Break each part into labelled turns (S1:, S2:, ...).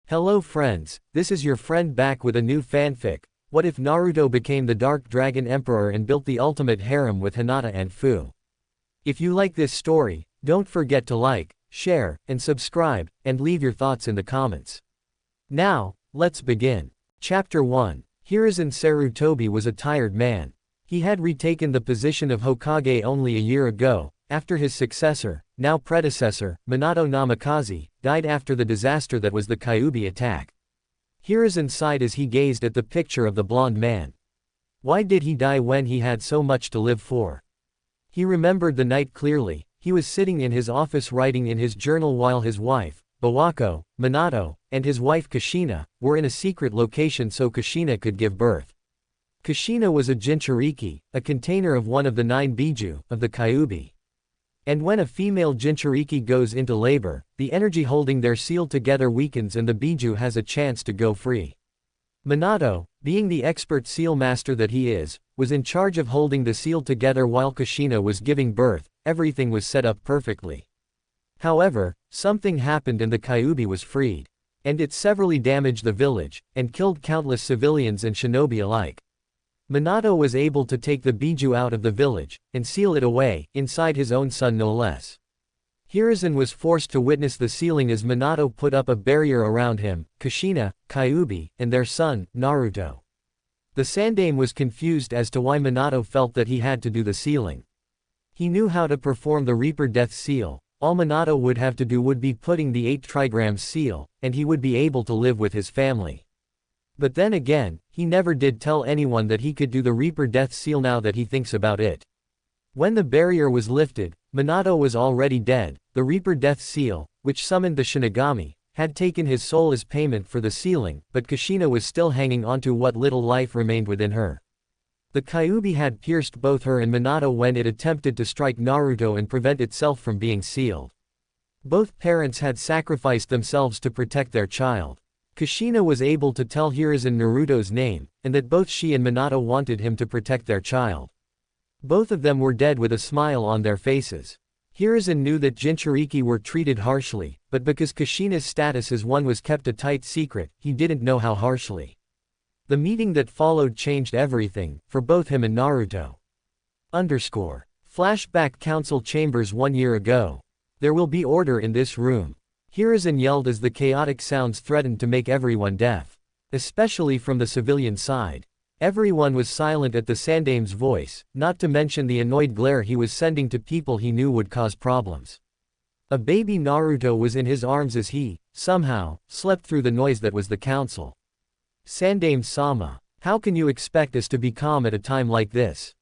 S1: Hello friends, this is your friend back with a new fanfic. What if Naruto became the Dark Dragon Emperor and built the ultimate harem with Hinata and Fu? If you like this story, don't forget to like, share, and subscribe, and leave your thoughts in the comments. Now, let's begin. Chapter 1. Hiruzen Sarutobi was a tired man. He had retaken the position of Hokage only a year ago, after his successor, now predecessor, Minato Namikaze, died after the disaster that was the Kyuubi attack. Hiruzen sighed as he gazed at the picture of the blonde man. Why did he die when he had so much to live for? He remembered the night clearly. He was sitting in his office writing in his journal while his wife, Bawako, Minato, and his wife Kushina, were in a secret location so Kushina could give birth. Kushina was a Jinchūriki, a container of one of the 9 biju, of the Kyuubi. And when a female Jinchūriki goes into labor, the energy holding their seal together weakens and the biju has a chance to go free. Minato, being the expert seal master that he is, was in charge of holding the seal together while Kushina was giving birth. Everything was set up perfectly. However, something happened and the Kyuubi was freed. And it severely damaged the village, and killed countless civilians and shinobi alike. Minato was able to take the biju out of the village, and seal it away, inside his own son no less. Hiruzen was forced to witness the sealing as Minato put up a barrier around him, Kushina, Kyuubi, and their son, Naruto. The Sandaime was confused as to why Minato felt that he had to do the sealing. He knew how to perform the Reaper Death Seal. All Minato would have to do would be putting the 8 trigrams seal, and he would be able to live with his family. But then again, he never did tell anyone that he could do the Reaper Death Seal now that he thinks about it. When the barrier was lifted, Minato was already dead. The Reaper Death Seal, which summoned the Shinigami, had taken his soul as payment for the sealing, but Kushina was still hanging onto what little life remained within her. The Kyuubi had pierced both her and Minato when it attempted to strike Naruto and prevent itself from being sealed. Both parents had sacrificed themselves to protect their child. Kushina was able to tell Hiruzen Naruto's name, and that both she and Minato wanted him to protect their child. Both of them were dead with a smile on their faces. Hiruzen knew that Jinchūriki were treated harshly, but because Kushina's status as one was kept a tight secret, he didn't know how harshly. The meeting that followed changed everything, for both him and Naruto. Flashback Council Chambers 1 year ago. There will be order in this room. Hiruzen yelled as the chaotic sounds threatened to make everyone deaf. Especially from the civilian side. Everyone was silent at the Sandaime's voice, not to mention the annoyed glare he was sending to people he knew would cause problems. A baby Naruto was in his arms as he, somehow, slept through the noise that was the council. Sandaime-sama, how can you expect us to be calm at a time like this?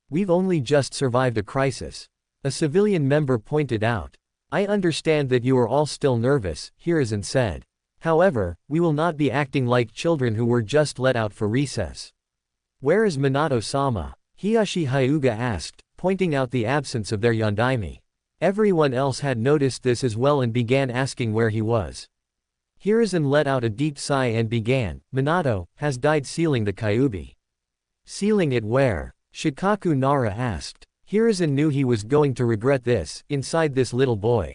S1: We've only just survived a crisis. A civilian member pointed out. I understand that you are all still nervous, Hiruzen said. However, we will not be acting like children who were just let out for recess. Where is Minato-sama? Hiashi Hyuga asked, pointing out the absence of their yondaime. Everyone else had noticed this as well and began asking where he was. Hiruzen let out a deep sigh and began, Minato has died sealing the Kyuubi. Sealing it where? Shikaku Nara asked. Hiruzen knew he was going to regret this, inside this little boy.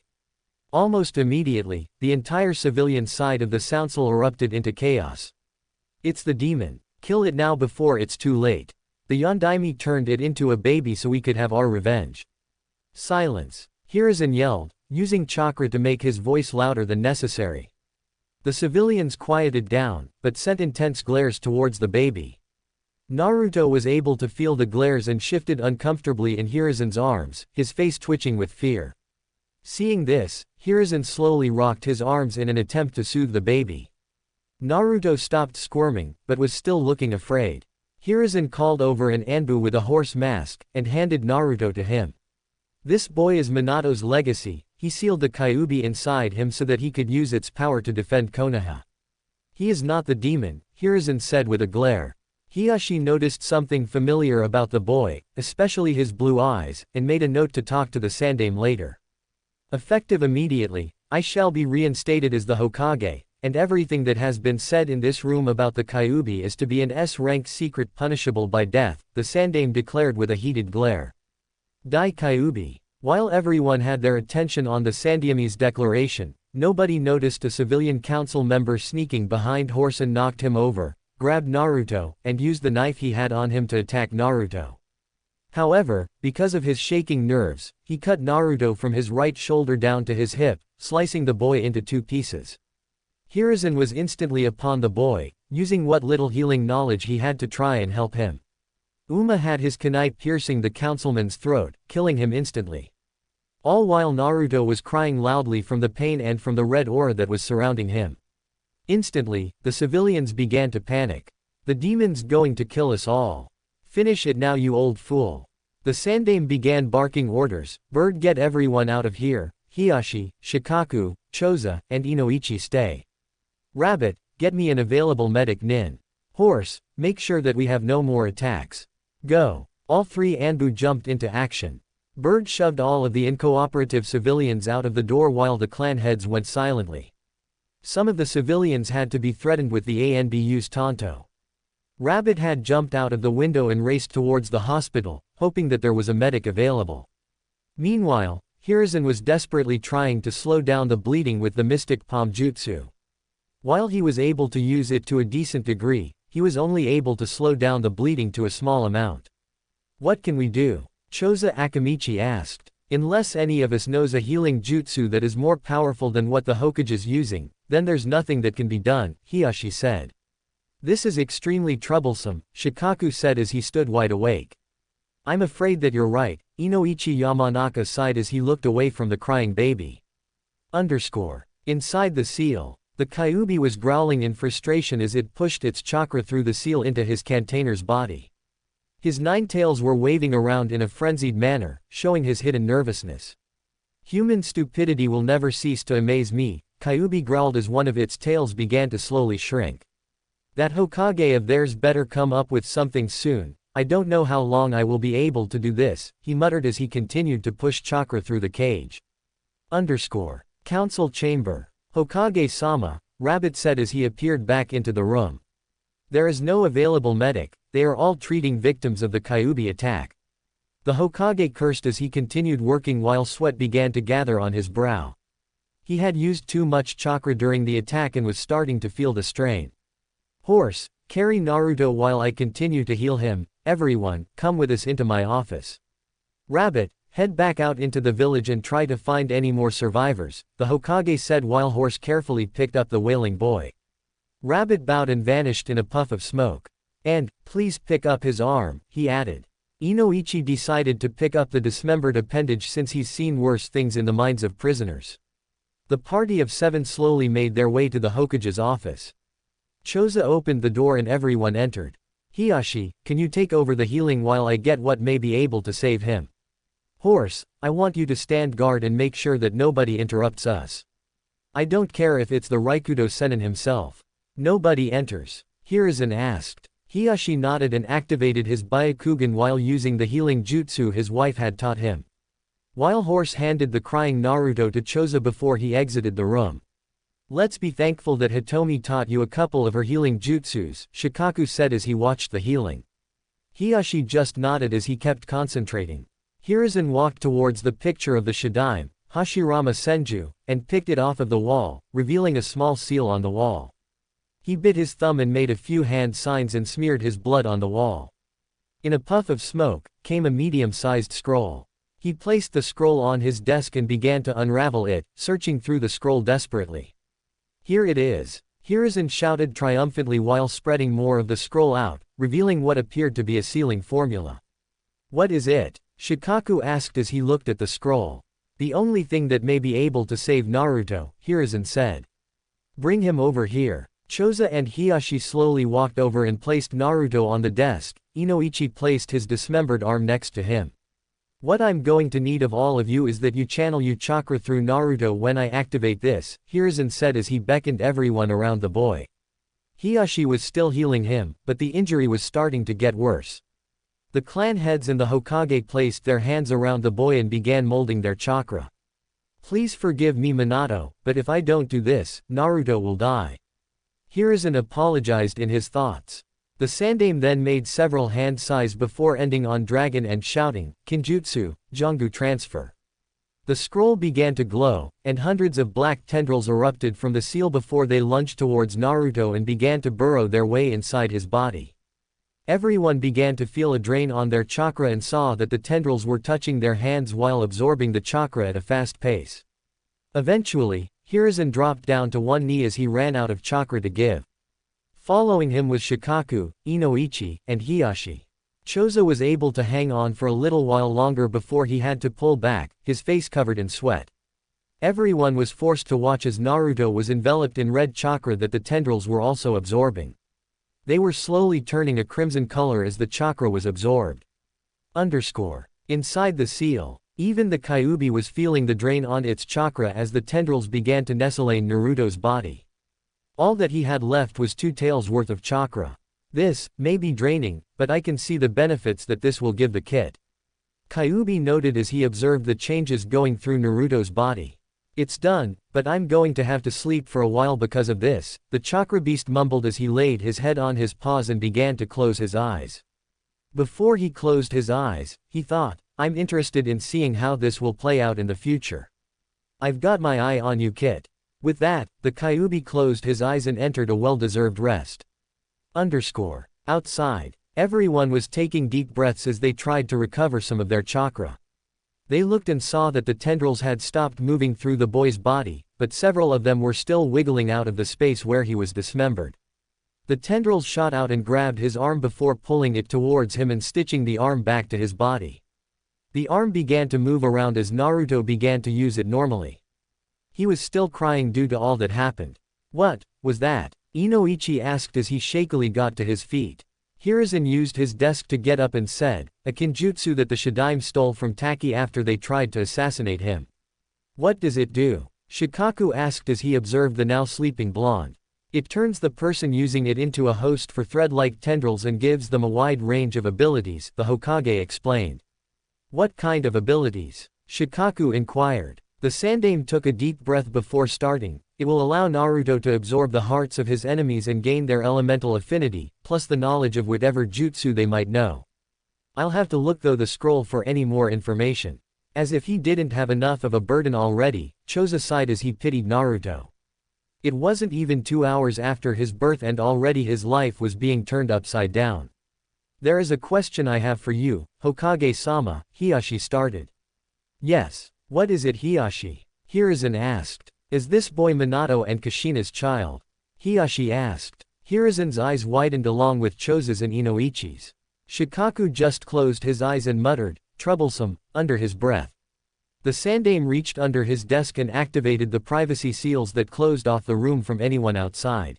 S1: Almost immediately, the entire civilian side of the council erupted into chaos. It's the demon. Kill it now before it's too late. The yondaime turned it into a baby so we could have our revenge. Silence. Hiruzen yelled, using chakra to make his voice louder than necessary. The civilians quieted down, but sent intense glares towards the baby. Naruto was able to feel the glares and shifted uncomfortably in Hiruzen's arms, his face twitching with fear. Seeing this, Hiruzen slowly rocked his arms in an attempt to soothe the baby. Naruto stopped squirming, but was still looking afraid. Hiruzen called over an Anbu with a horse mask, and handed Naruto to him. This boy is Minato's legacy. He sealed the Kyuubi inside him so that he could use its power to defend Konoha. He is not the demon, Hiruzen said with a glare. Hiashi noticed something familiar about the boy, especially his blue eyes, and made a note to talk to the Sandaime later. Effective immediately, I shall be reinstated as the Hokage, and everything that has been said in this room about the Kyuubi is to be an S-rank secret punishable by death, the Sandaime declared with a heated glare. Dai Kyuubi. While everyone had their attention on the Sandaime's declaration, Nobody noticed a civilian council member sneaking behind Horse and knocked him over, grabbed Naruto, and used the knife he had on him to attack Naruto. However, because of his shaking nerves, he cut Naruto from his right shoulder down to his hip, slicing the boy into 2 pieces. Hiruzen was instantly upon the boy, using what little healing knowledge he had to try and help him. Uma had his kunai piercing the councilman's throat, killing him instantly. All while Naruto was crying loudly from the pain and from the red aura that was surrounding him. Instantly, the civilians began to panic. The demon's going to kill us all. Finish it now, you old fool. The Sandame began barking orders. Bird, get everyone out of here. Hiashi, Shikaku, Choza, and Inoichi stay. Rabbit, get me an available medic nin. Horse, make sure that we have no more attacks. Go. All 3 Anbu jumped into action. Bird shoved all of the uncooperative civilians out of the door while the clan heads went silently. Some of the civilians had to be threatened with the ANBU's Tonto. Rabbit had jumped out of the window and raced towards the hospital, hoping that there was a medic available. Meanwhile, Hiruzen was desperately trying to slow down the bleeding with the Mystic Palm Jutsu. While he was able to use it to a decent degree, he was only able to slow down the bleeding to a small amount. What can we do? Choza Akamichi asked. Unless any of us knows a healing jutsu that is more powerful than what the Hokage is using, then there's nothing that can be done, Hiashi said. This is extremely troublesome, Shikaku said as he stood wide awake. I'm afraid that you're right, Inoichi Yamanaka sighed as he looked away from the crying baby. Inside the seal, the Kyuubi was growling in frustration as it pushed its chakra through the seal into his container's body. His 9 tails were waving around in a frenzied manner, showing his hidden nervousness. Human stupidity will never cease to amaze me, Kyuubi growled as one of its tails began to slowly shrink. That Hokage of theirs better come up with something soon. I don't know how long I will be able to do this, he muttered as he continued to push chakra through the cage. Council chamber. Hokage-sama, Rabbit said as he appeared back into the room. There is no available medic, they are all treating victims of the Kyuubi attack. The Hokage cursed as he continued working while sweat began to gather on his brow. He had used too much chakra during the attack and was starting to feel the strain. Horse, carry Naruto while I continue to heal him. Everyone, come with us into my office. Rabbit, head back out into the village and try to find any more survivors, the Hokage said while Horse carefully picked up the wailing boy. Rabbit bowed and vanished in a puff of smoke. And, please pick up his arm, he added. Inoichi decided to pick up the dismembered appendage since he's seen worse things in the minds of prisoners. The party of 7 slowly made their way to the Hokage's office. Choza opened the door and everyone entered. Hiashi, can you take over the healing while I get what may be able to save him? Horse, I want you to stand guard and make sure that nobody interrupts us. I don't care if it's the Raikudo Sennin himself. Nobody enters. Hiruzen asked. Hiashi nodded and activated his Byakugan while using the healing jutsu his wife had taught him. While Horse handed the crying Naruto to Choza before he exited the room. Let's be thankful that Hitomi taught you a couple of her healing jutsus, Shikaku said as he watched the healing. Hiashi just nodded as he kept concentrating. Hiruzen walked towards the picture of the Shadaime, Hashirama Senju, and picked it off of the wall, revealing a small seal on the wall. He bit his thumb and made a few hand signs and smeared his blood on the wall. In a puff of smoke, came a medium-sized scroll. He placed the scroll on his desk and began to unravel it, searching through the scroll desperately. Here it is. Hiruzen shouted triumphantly while spreading more of the scroll out, revealing what appeared to be a sealing formula. What is it? Shikaku asked as he looked at the scroll. The only thing that may be able to save Naruto, Hiruzen said. Bring him over here. Choza and Hiashi slowly walked over and placed Naruto on the desk. Inoichi placed his dismembered arm next to him. What I'm going to need of all of you is that you channel your chakra through Naruto when I activate this, Hiruzen said as he beckoned everyone around the boy. Hiashi was still healing him, but the injury was starting to get worse. The clan heads and the Hokage placed their hands around the boy and began molding their chakra. Please forgive me Minato, but if I don't do this, Naruto will die. Hiruzen apologized in his thoughts. The Sandame then made several hand sighs before ending on Dragon and shouting, Kinjutsu, Jongu transfer. The scroll began to glow, and hundreds of black tendrils erupted from the seal before they lunged towards Naruto and began to burrow their way inside his body. Everyone began to feel a drain on their chakra and saw that the tendrils were touching their hands while absorbing the chakra at a fast pace. Eventually, Hiruzen dropped down to one knee as he ran out of chakra to give. Following him was Shikaku, Inoichi, and Hiyashi. Choza was able to hang on for a little while longer before he had to pull back, his face covered in sweat. Everyone was forced to watch as Naruto was enveloped in red chakra that the tendrils were also absorbing. They were slowly turning a crimson color as the chakra was absorbed. Inside the seal, even the Kyuubi was feeling the drain on its chakra as the tendrils began to nestle in Naruto's body. All that he had left was 2 taels worth of chakra. This may be draining, but I can see the benefits that this will give the kit. Kyuubi noted as he observed the changes going through Naruto's body. It's done, but I'm going to have to sleep for a while because of this, the chakra beast mumbled as he laid his head on his paws and began to close his eyes. Before he closed his eyes, he thought, I'm interested in seeing how this will play out in the future. I've got my eye on you, kit. With that, the Kyuubi closed his eyes and entered a well-deserved rest. Outside, everyone was taking deep breaths as they tried to recover some of their chakra. They looked and saw that the tendrils had stopped moving through the boy's body, but several of them were still wiggling out of the space where he was dismembered. The tendrils shot out and grabbed his arm before pulling it towards him and stitching the arm back to his body. The arm began to move around as Naruto began to use it normally. He was still crying due to all that happened. What was that? Inoichi asked as he shakily got to his feet. Hiruzen used his desk to get up and said, a kinjutsu that the Shadaime stole from Taki after they tried to assassinate him. What does it do? Shikaku asked as he observed the now sleeping blonde. It turns the person using it into a host for thread-like tendrils and gives them a wide range of abilities, the Hokage explained. What kind of abilities? Shikaku inquired. The Sandaime took a deep breath before starting. It will allow Naruto to absorb the hearts of his enemies and gain their elemental affinity, plus the knowledge of whatever jutsu they might know. I'll have to look through the scroll for any more information. As if he didn't have enough of a burden already, Choza sighed as he pitied Naruto. It wasn't even 2 hours after his birth and already his life was being turned upside down. There is a question I have for you, Hokage-sama, Hiyashi started. Yes. What is it, Hiyashi? Hiruzen asked. Is this boy Minato and Kushina's child? Hiyashi asked. Hiruzen's eyes widened along with Choza's and Inoichi's. Shikaku just closed his eyes and muttered, troublesome, under his breath. The Sandaime reached under his desk and activated the privacy seals that closed off the room from anyone outside.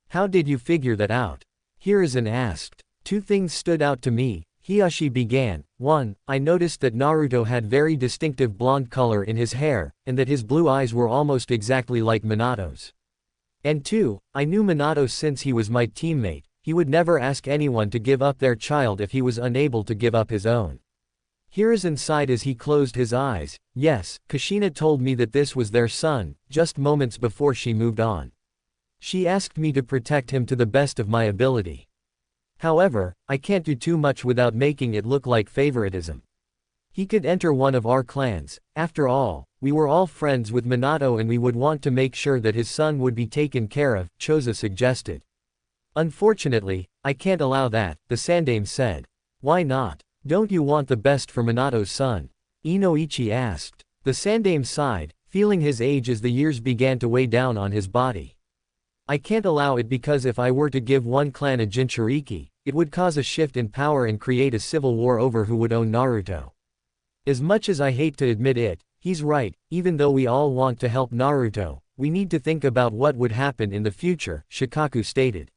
S1: How did you figure that out? Hiruzen asked. 2 things stood out to me, Hiyashi began. 1. I noticed that Naruto had very distinctive blonde color in his hair, and that his blue eyes were almost exactly like Minato's. And 2. I knew Minato since he was my teammate, he would never ask anyone to give up their child if he was unable to give up his own. Hiruzen sighed as he closed his eyes. Yes, Kushina told me that this was their son, just moments before she moved on. She asked me to protect him to the best of my ability. However, I can't do too much without making it look like favoritism. He could enter one of our clans. After all, we were all friends with Minato and we would want to make sure that his son would be taken care of, Choza suggested. Unfortunately, I can't allow that, the Sandaime said. Why not? Don't you want the best for Minato's son? Inoichi asked. The Sandaime sighed, feeling his age as the years began to weigh down on his body. I can't allow it because if I were to give one clan a Jinchūriki, it would cause a shift in power and create a civil war over who would own Naruto. As much as I hate to admit it, he's right, even though we all want to help Naruto, we need to think about what would happen in the future, Shikaku stated.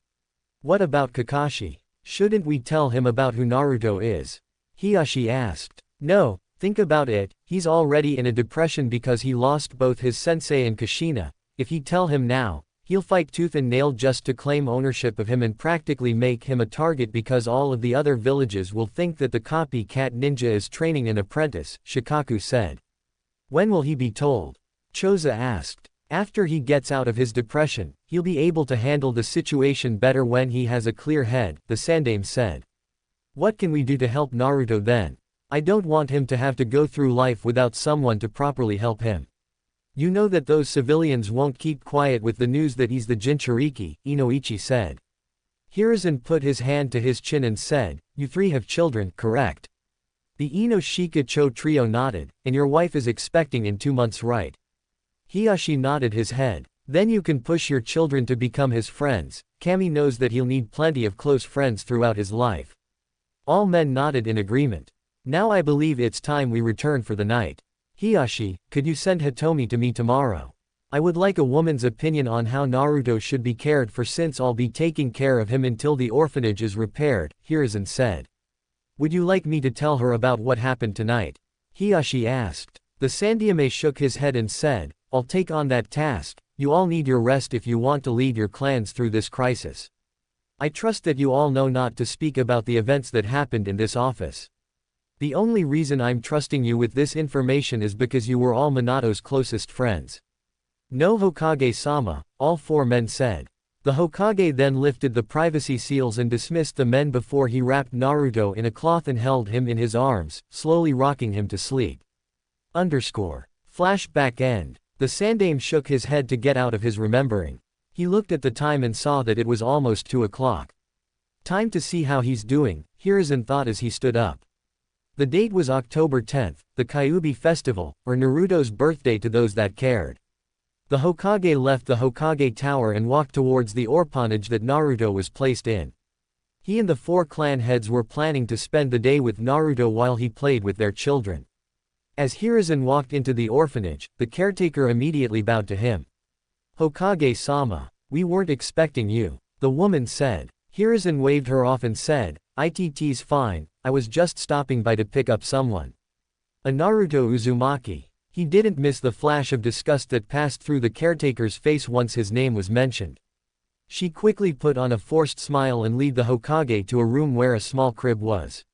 S1: What about Kakashi? Shouldn't we tell him about who Naruto is? Hiyashi asked. No, think about it, he's already in a depression because he lost both his sensei and Kushina. If he tell him now, he'll fight tooth and nail just to claim ownership of him and practically make him a target because all of the other villages will think that the copycat ninja is training an apprentice, Shikaku said. When will he be told? Choza asked. After he gets out of his depression, he'll be able to handle the situation better when he has a clear head, the Sandaime said. What can we do to help Naruto then? I don't want him to have to go through life without someone to properly help him. You know that those civilians won't keep quiet with the news that he's the Jinchūriki, Inoichi said. Hiruzen put his hand to his chin and said, you three have children, correct? The Ino-Shika-cho trio nodded, and your wife is expecting in 2 months, right? Hiyashi nodded his head. Then you can push your children to become his friends. Kami knows that he'll need plenty of close friends throughout his life. All men nodded in agreement. Now I believe it's time we return for the night. Hiyashi, could you send Hitomi to me tomorrow? I would like a woman's opinion on how Naruto should be cared for since I'll be taking care of him until the orphanage is repaired, Hiruzen said. Would you like me to tell her about what happened tonight? Hiyashi asked. The Sandaime shook his head and said, I'll take on that task. You all need your rest if you want to lead your clans through this crisis. I trust that you all know not to speak about the events that happened in this office. The only reason I'm trusting you with this information is because you were all Minato's closest friends. No Hokage-sama, all 4 men said. The Hokage then lifted the privacy seals and dismissed the men before he wrapped Naruto in a cloth and held him in his arms, slowly rocking him to sleep. Flashback end. The Sandaime shook his head to get out of his remembering. He looked at the time and saw that it was almost 2 o'clock. Time to see how he's doing, Hiruzen thought as he stood up. The date was October 10th, the Kyuubi festival, or Naruto's birthday to those that cared. The Hokage left the Hokage Tower and walked towards the orphanage that Naruto was placed in. He and the 4 clan heads were planning to spend the day with Naruto while he played with their children. As Hiruzen walked into the orphanage, the caretaker immediately bowed to him. Hokage-sama, we weren't expecting you, the woman said. Hiruzen waved her off and said, It's fine, I was just stopping by to pick up someone. A Naruto Uzumaki. He didn't miss the flash of disgust that passed through the caretaker's face once his name was mentioned. She quickly put on a forced smile and led the Hokage to a room where a small crib was.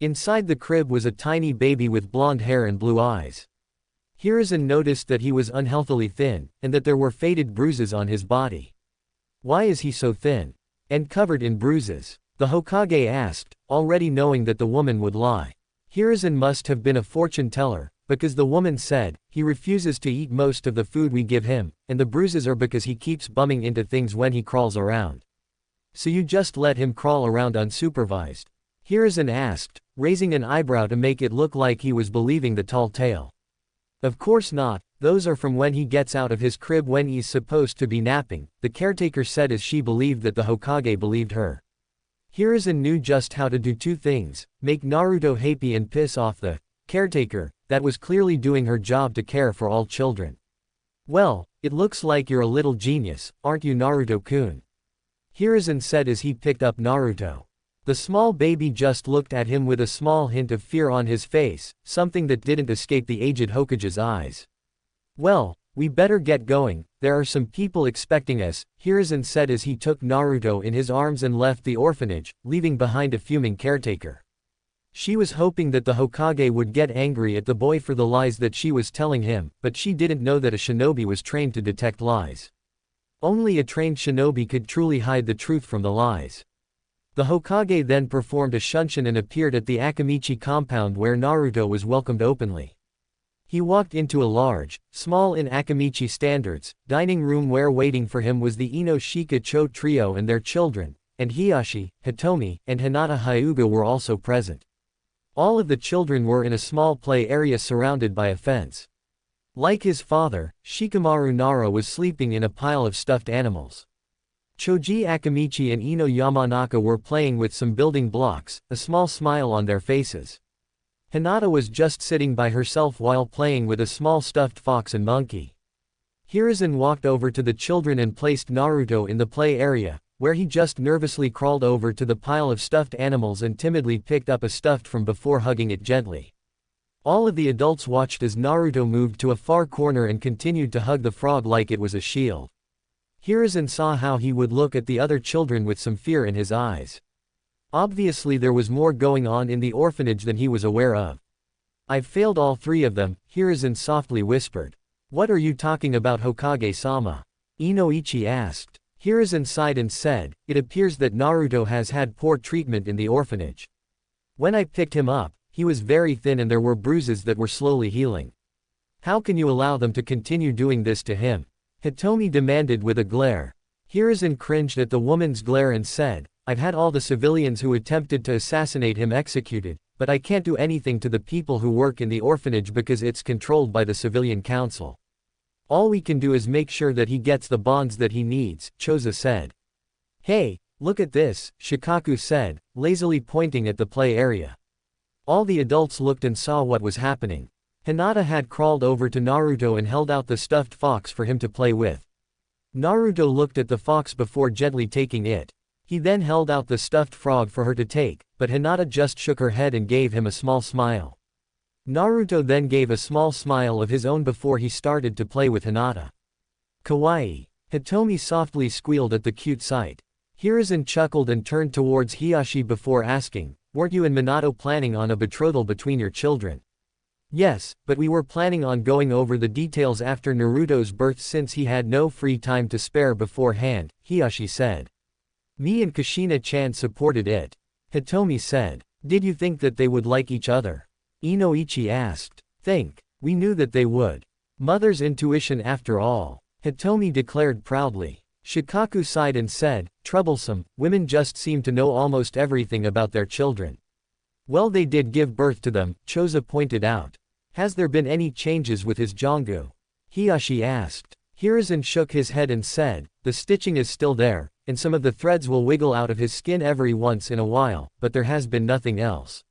S1: Inside the crib was a tiny baby with blonde hair and blue eyes. Hiruzen noticed that he was unhealthily thin, and that there were faded bruises on his body. Why is he so thin? And covered in bruises? The Hokage asked, already knowing that the woman would lie. Hiruzen must have been a fortune teller, because the woman said, he refuses to eat most of the food we give him, and the bruises are because he keeps bumping into things when he crawls around. So you just let him crawl around unsupervised? Hiruzen asked, raising an eyebrow to make it look like he was believing the tall tale. Of course not, those are from when he gets out of his crib when he's supposed to be napping, the caretaker said as she believed that the Hokage believed her. Hiruzen knew just how to do 2 things, make Naruto happy and piss off the caretaker, that was clearly doing her job to care for all children. Well, it looks like you're a little genius, aren't you Naruto-kun? Hiruzen said as he picked up Naruto. The small baby just looked at him with a small hint of fear on his face, something that didn't escape the aged Hokage's eyes. Well, we better get going, there are some people expecting us, Hiruzen said as he took Naruto in his arms and left the orphanage, leaving behind a fuming caretaker. She was hoping that the Hokage would get angry at the boy for the lies that she was telling him, but she didn't know that a shinobi was trained to detect lies. Only a trained shinobi could truly hide the truth from the lies. The Hokage then performed a shunshin and appeared at the Akamichi compound where Naruto was welcomed openly. He walked into a large, small in Akamichi standards, dining room where waiting for him was the Ino-Shika-cho trio and their children, and Hiyashi, Hitomi, and Hinata Hyuga were also present. All of the children were in a small play area surrounded by a fence. Like his father, Shikamaru Nara was sleeping in a pile of stuffed animals. Choji Akamichi and Ino Yamanaka were playing with some building blocks, a small smile on their faces. Hinata was just sitting by herself while playing with a small stuffed fox and monkey. Hiruzen walked over to the children and placed Naruto in the play area, where he just nervously crawled over to the pile of stuffed animals and timidly picked up a stuffed from before hugging it gently. All of the adults watched as Naruto moved to a far corner and continued to hug the frog like it was a shield. Hiruzen saw how he would look at the other children with some fear in his eyes. Obviously there was more going on in the orphanage than he was aware of. I've failed all 3 of them, Hiruzen softly whispered. What are you talking about Hokage-sama? Inoichi asked. Hiruzen sighed and said, it appears that Naruto has had poor treatment in the orphanage. When I picked him up, he was very thin and there were bruises that were slowly healing. How can you allow them to continue doing this to him? Hitomi demanded with a glare. Hiruzen cringed at the woman's glare and said, I've had all the civilians who attempted to assassinate him executed, but I can't do anything to the people who work in the orphanage because it's controlled by the civilian council. All we can do is make sure that he gets the bonds that he needs, Choza said. Hey, look at this, Shikaku said, lazily pointing at the play area. All the adults looked and saw what was happening. Hinata had crawled over to Naruto and held out the stuffed fox for him to play with. Naruto looked at the fox before gently taking it. He then held out the stuffed frog for her to take, but Hinata just shook her head and gave him a small smile. Naruto then gave a small smile of his own before he started to play with Hinata. Kawaii. Hitomi softly squealed at the cute sight. Hiruzen chuckled and turned towards Hiyashi before asking, weren't you and Minato planning on a betrothal between your children? Yes, but we were planning on going over the details after Naruto's birth since he had no free time to spare beforehand, Hiyashi said. Me and Kushina-chan supported it. Hitomi said. Did you think that they would like each other? Inoichi asked. Think. We knew that they would. Mother's intuition after all. Hitomi declared proudly. Shikaku sighed and said, troublesome, women just seem to know almost everything about their children. Well, they did give birth to them, Choza pointed out. Has there been any changes with his Jongu? Hiyashi asked. Hiruzen shook his head and said, the stitching is still there, and some of the threads will wiggle out of his skin every once in a while, but there has been nothing else.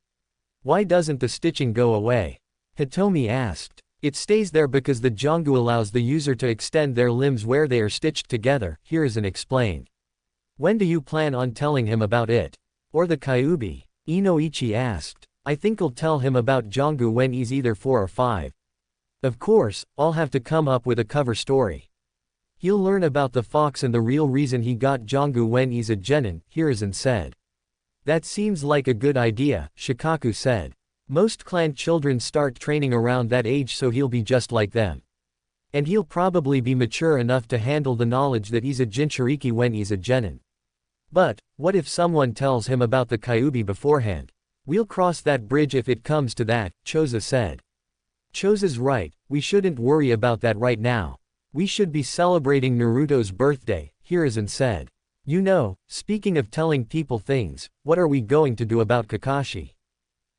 S1: Why doesn't the stitching go away? Hitomi asked. It stays there because the Jongu allows the user to extend their limbs where they are stitched together, Hiruzen explained. When do you plan on telling him about it? Or the Kyuubi? Inoichi asked. I think I'll tell him about Jongu when he's either 4 or 5. Of course, I'll have to come up with a cover story. He'll learn about the fox and the real reason he got Jongu when he's a genin, Hiruzen said. That seems like a good idea, Shikaku said. Most clan children start training around that age, so he'll be just like them. And he'll probably be mature enough to handle the knowledge that he's a Jinchūriki when he's a genin. But, what if someone tells him about the Kyuubi beforehand? We'll cross that bridge if it comes to that, Choza said. Choza's right, we shouldn't worry about that right now. We should be celebrating Naruto's birthday, Hiruzen said. You know, speaking of telling people things, what are we going to do about Kakashi?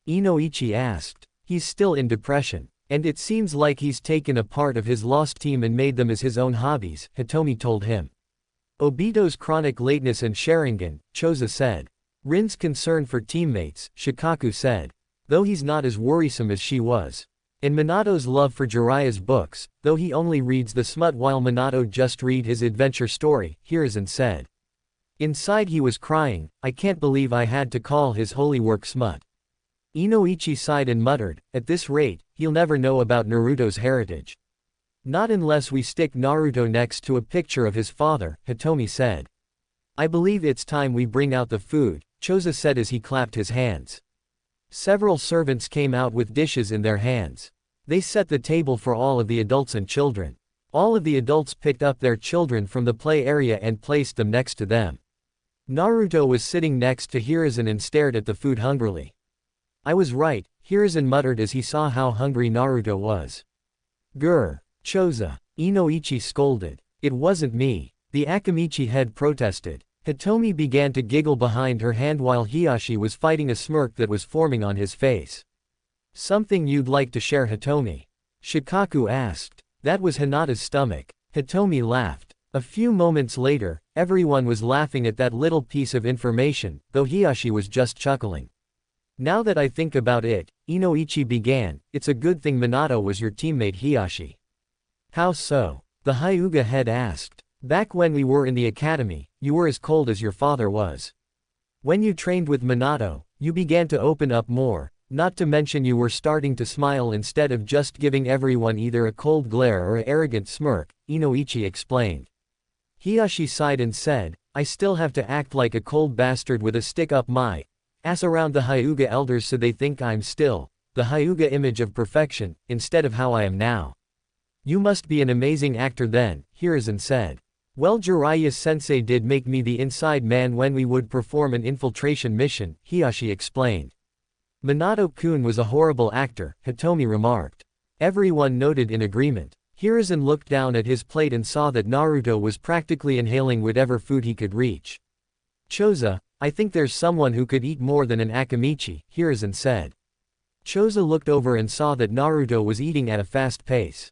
S1: Inoichi asked. He's still in depression. And it seems like he's taken a part of his lost team and made them as his own hobbies, Hitomi told him. Obito's chronic lateness and Sharingan, Choza said. Rin's concern for teammates, Shikaku said. Though he's not as worrisome as she was. And Minato's love for Jiraiya's books, though he only reads the smut while Minato just read his adventure story, Hiruzen said. Inside he was crying, I can't believe I had to call his holy work smut. Inoichi sighed and muttered, at this rate, he'll never know about Naruto's heritage. Not unless we stick Naruto next to a picture of his father, Hitomi said. I believe it's time we bring out the food, Choza said as he clapped his hands. Several servants came out with dishes in their hands. They set the table for all of the adults and children. All of the adults picked up their children from the play area and placed them next to them. Naruto was sitting next to Hiruzen and stared at the food hungrily. I was right, Hiruzen muttered as he saw how hungry Naruto was. Grr. Choza. Inoichi scolded. It wasn't me. The Akamichi head protested. Hitomi began to giggle behind her hand while Hiyashi was fighting a smirk that was forming on his face. Something you'd like to share, Hitomi? Shikaku asked. That was Hinata's stomach. Hitomi laughed. A few moments later, everyone was laughing at that little piece of information, though Hiyashi was just chuckling. Now that I think about it, Inoichi began, it's a good thing Minato was your teammate, Hiyashi. How so? The Hyuga head asked. Back when we were in the academy, you were as cold as your father was. When you trained with Minato, you began to open up more, not to mention you were starting to smile instead of just giving everyone either a cold glare or an arrogant smirk, Inoichi explained. Hiyashi sighed and said, I still have to act like a cold bastard with a stick up my ass around the Hyuga elders so they think I'm still the Hyuga image of perfection, instead of how I am now. You must be an amazing actor then, Hiruzen said. Well, Jiraiya-sensei did make me the inside man when we would perform an infiltration mission, Hiyashi explained. Minato-kun was a horrible actor, Hitomi remarked. Everyone nodded in agreement. Hiruzen looked down at his plate and saw that Naruto was practically inhaling whatever food he could reach. Choza, I think there's someone who could eat more than an Akamichi, Hiruzen said. Choza looked over and saw that Naruto was eating at a fast pace.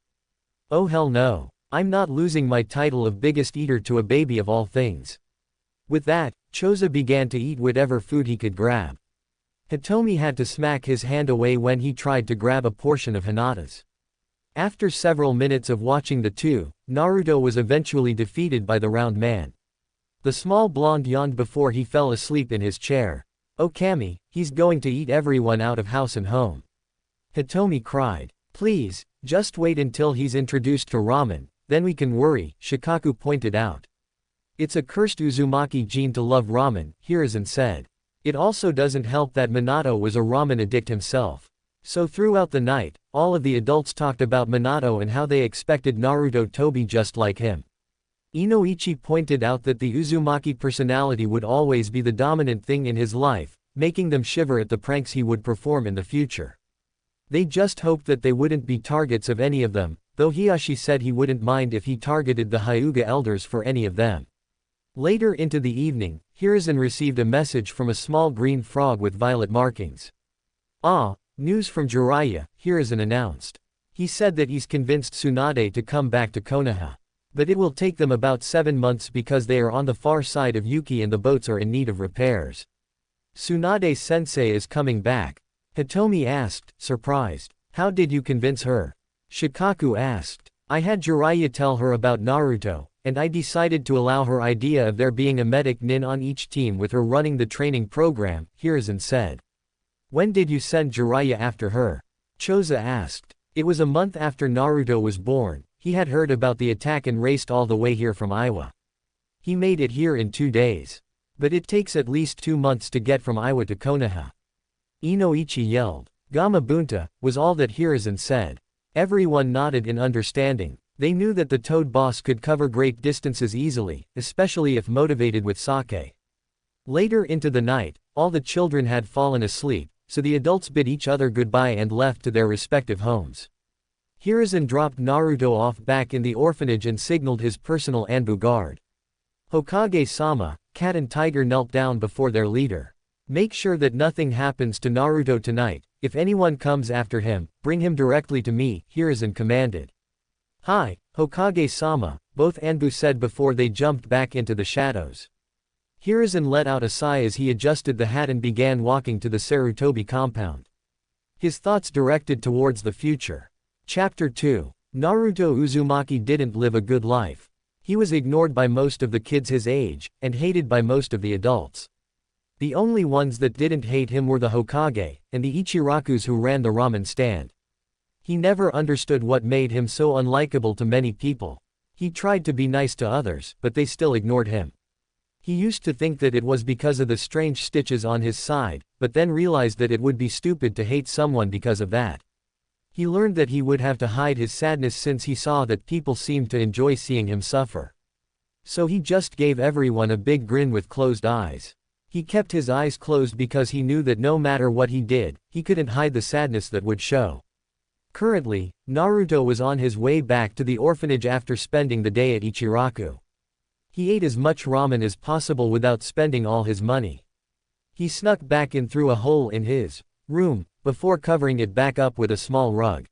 S1: Oh hell no. I'm not losing my title of biggest eater to a baby of all things. With that, Choza began to eat whatever food he could grab. Hitomi had to smack his hand away when he tried to grab a portion of Hinata's. After several minutes of watching the two, Naruto was eventually defeated by the round man. The small blonde yawned before he fell asleep in his chair. Oh Kami, he's going to eat everyone out of house and home. Hitomi cried. Please, just wait until he's introduced to ramen, then we can worry, Shikaku pointed out. It's a cursed Uzumaki gene to love ramen, Hiruzen said. It also doesn't help that Minato was a ramen addict himself. So throughout the night, all of the adults talked about Minato and how they expected Naruto to be just like him. Inoichi pointed out that the Uzumaki personality would always be the dominant thing in his life, making them shiver at the pranks he would perform in the future. They just hoped that they wouldn't be targets of any of them, though Hiyashi said he wouldn't mind if he targeted the Hyuga elders for any of them. Later into the evening, Hiruzen received a message from a small green frog with violet markings. Ah, news from Jiraiya, Hiruzen announced. He said that he's convinced Tsunade to come back to Konoha. But it will take them about 7 months because they are on the far side of Yuki and the boats are in need of repairs. Tsunade-sensei is coming back. Hitomi asked, surprised. How did you convince her? Shikaku asked. I had Jiraiya tell her about Naruto, and I decided to allow her idea of there being a medic nin on each team with her running the training program, Hiruzen said. When did you send Jiraiya after her? Choza asked. It was a month after Naruto was born. He had heard about the attack and raced all the way here from Iwa. He made it here in 2 days. But it takes at least 2 months to get from Iwa to Konoha. Inoichi yelled. Gamabunta, was all that Hiruzen said. Everyone nodded in understanding. They knew that the Toad boss could cover great distances easily, especially if motivated with sake. Later into the night, all the children had fallen asleep, so the adults bid each other goodbye and left to their respective homes. Hiruzen dropped Naruto off back in the orphanage and signaled his personal Anbu guard. Hokage-sama, Cat and Tiger knelt down before their leader. Make sure that nothing happens to Naruto tonight. If anyone comes after him, bring him directly to me, Hiruzen commanded. Hi, Hokage-sama, both Anbu said before they jumped back into the shadows. Hiruzen let out a sigh as he adjusted the hat and began walking to the Sarutobi compound. His thoughts directed towards the future. Chapter 2. Naruto Uzumaki didn't live a good life. He was ignored by most of the kids his age, and hated by most of the adults. The only ones that didn't hate him were the Hokage, and the Ichirakus who ran the ramen stand. He never understood what made him so unlikable to many people. He tried to be nice to others, but they still ignored him. He used to think that it was because of the strange stitches on his side, but then realized that it would be stupid to hate someone because of that. He learned that he would have to hide his sadness since he saw that people seemed to enjoy seeing him suffer. So he just gave everyone a big grin with closed eyes. He kept his eyes closed because he knew that no matter what he did, he couldn't hide the sadness that would show. Currently, Naruto was on his way back to the orphanage after spending the day at Ichiraku. He ate as much ramen as possible without spending all his money. He snuck back in through a hole in his room, before covering it back up with a small rug.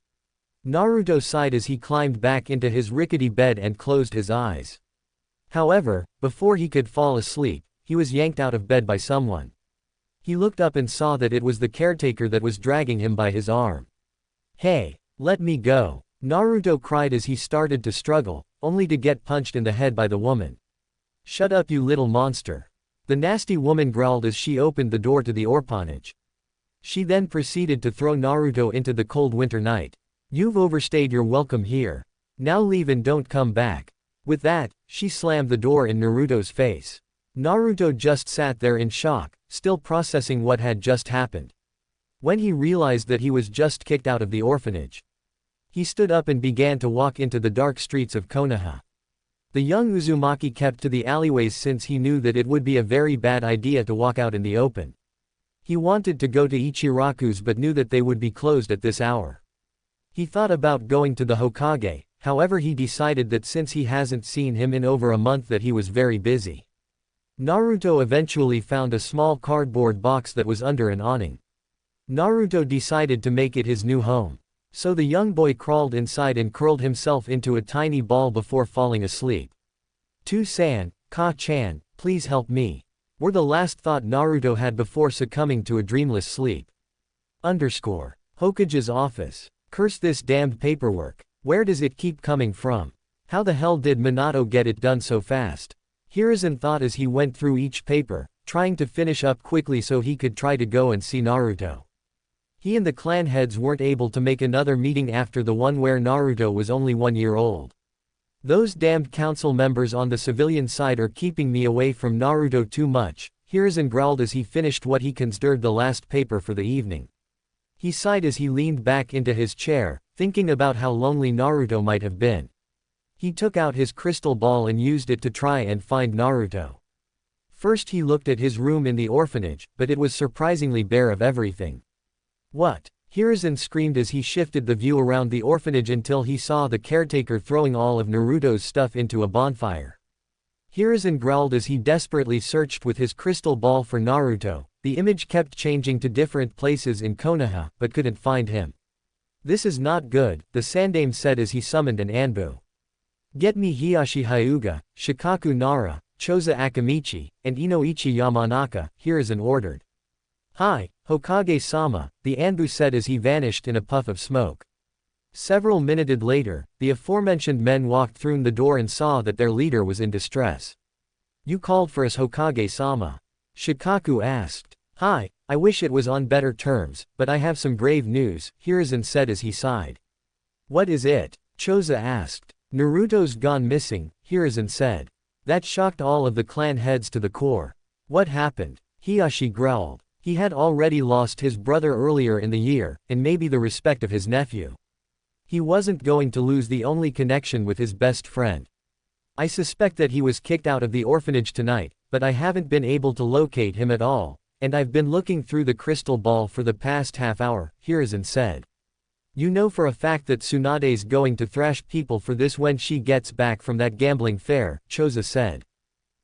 S1: Naruto sighed as he climbed back into his rickety bed and closed his eyes. However, before he could fall asleep, he was yanked out of bed by someone. He looked up and saw that it was the caretaker that was dragging him by his arm. Hey, let me go, Naruto cried as he started to struggle, only to get punched in the head by the woman. Shut up you little monster. The nasty woman growled as she opened the door to the orphanage. She then proceeded to throw Naruto into the cold winter night. You've overstayed your welcome here. Now leave and don't come back. With that, she slammed the door in Naruto's face. Naruto just sat there in shock, still processing what had just happened. When he realized that he was just kicked out of the orphanage, he stood up and began to walk into the dark streets of Konoha. The young Uzumaki kept to the alleyways since he knew that it would be a very bad idea to walk out in the open. He wanted to go to Ichiraku's but knew that they would be closed at this hour. He thought about going to the Hokage, however he decided that since he hasn't seen him in over a month that he was very busy. Naruto eventually found a small cardboard box that was under an awning. Naruto decided to make it his new home. So the young boy crawled inside and curled himself into a tiny ball before falling asleep. "To-san, Ka-chan, please help me," were the last thought Naruto had before succumbing to a dreamless sleep. Hokage's office. Curse this damned paperwork. Where does it keep coming from? How the hell did Minato get it done so fast? Hiruzen thought as he went through each paper, trying to finish up quickly so he could try to go and see Naruto. He and the clan heads weren't able to make another meeting after the one where Naruto was only 1 year old. "Those damned council members on the civilian side are keeping me away from Naruto too much," Hiruzen growled as he finished what he considered the last paper for the evening. He sighed as he leaned back into his chair, thinking about how lonely Naruto might have been. He took out his crystal ball and used it to try and find Naruto. First he looked at his room in the orphanage, but it was surprisingly bare of everything. "What?" Hiruzen screamed as he shifted the view around the orphanage until he saw the caretaker throwing all of Naruto's stuff into a bonfire. Hiruzen growled as he desperately searched with his crystal ball for Naruto. The image kept changing to different places in Konoha, but couldn't find him. "This is not good," the Sandaime said as he summoned an Anbu. "Get me Hiyashi Hyuga, Shikaku Nara, Choza Akamichi, and Inoichi Yamanaka," Hiruzen ordered. "Hi, Hokage-sama," the Anbu said as he vanished in a puff of smoke. Several minutes later, the aforementioned men walked through the door and saw that their leader was in distress. "You called for us, Hokage-sama?" Shikaku asked. "Hi, I wish it was on better terms, but I have some grave news," Hiruzen said as he sighed. "What is it?" Choza asked. "Naruto's gone missing," Hiruzen said. That shocked all of the clan heads to the core. "What happened?" Hiyashi growled. He had already lost his brother earlier in the year, and maybe the respect of his nephew. He wasn't going to lose the only connection with his best friend. "I suspect that he was kicked out of the orphanage tonight, but I haven't been able to locate him at all, and I've been looking through the crystal ball for the past half hour," Hiruzen said. "You know for a fact that Tsunade's going to thrash people for this when she gets back from that gambling fair," Choza said.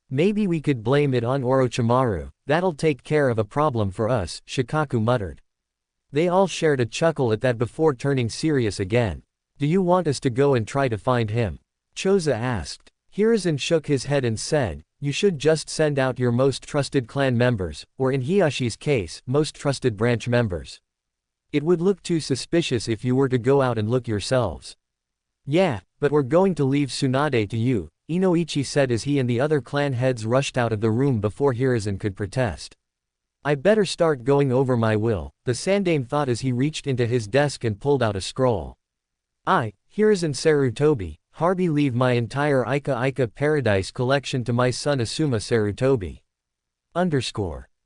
S1: "Maybe we could blame it on Orochimaru, that'll take care of a problem for us," Shikaku muttered. They all shared a chuckle at that before turning serious again. "Do you want us to go and try to find him?" Choza asked. Hiruzen shook his head and said, "You should just send out your most trusted clan members, or in Hiyashi's case, most trusted branch members. It would look too suspicious if you were to go out and look yourselves." "Yeah, but we're going to leave Tsunade to you," Inoichi said as he and the other clan heads rushed out of the room before Hiruzen could protest. "I better start going over my will," the Sandaime thought as he reached into his desk and pulled out a scroll. "I, Hiruzen Sarutobi, hereby leave my entire Ika Paradise collection to my son Asuma Sarutobi."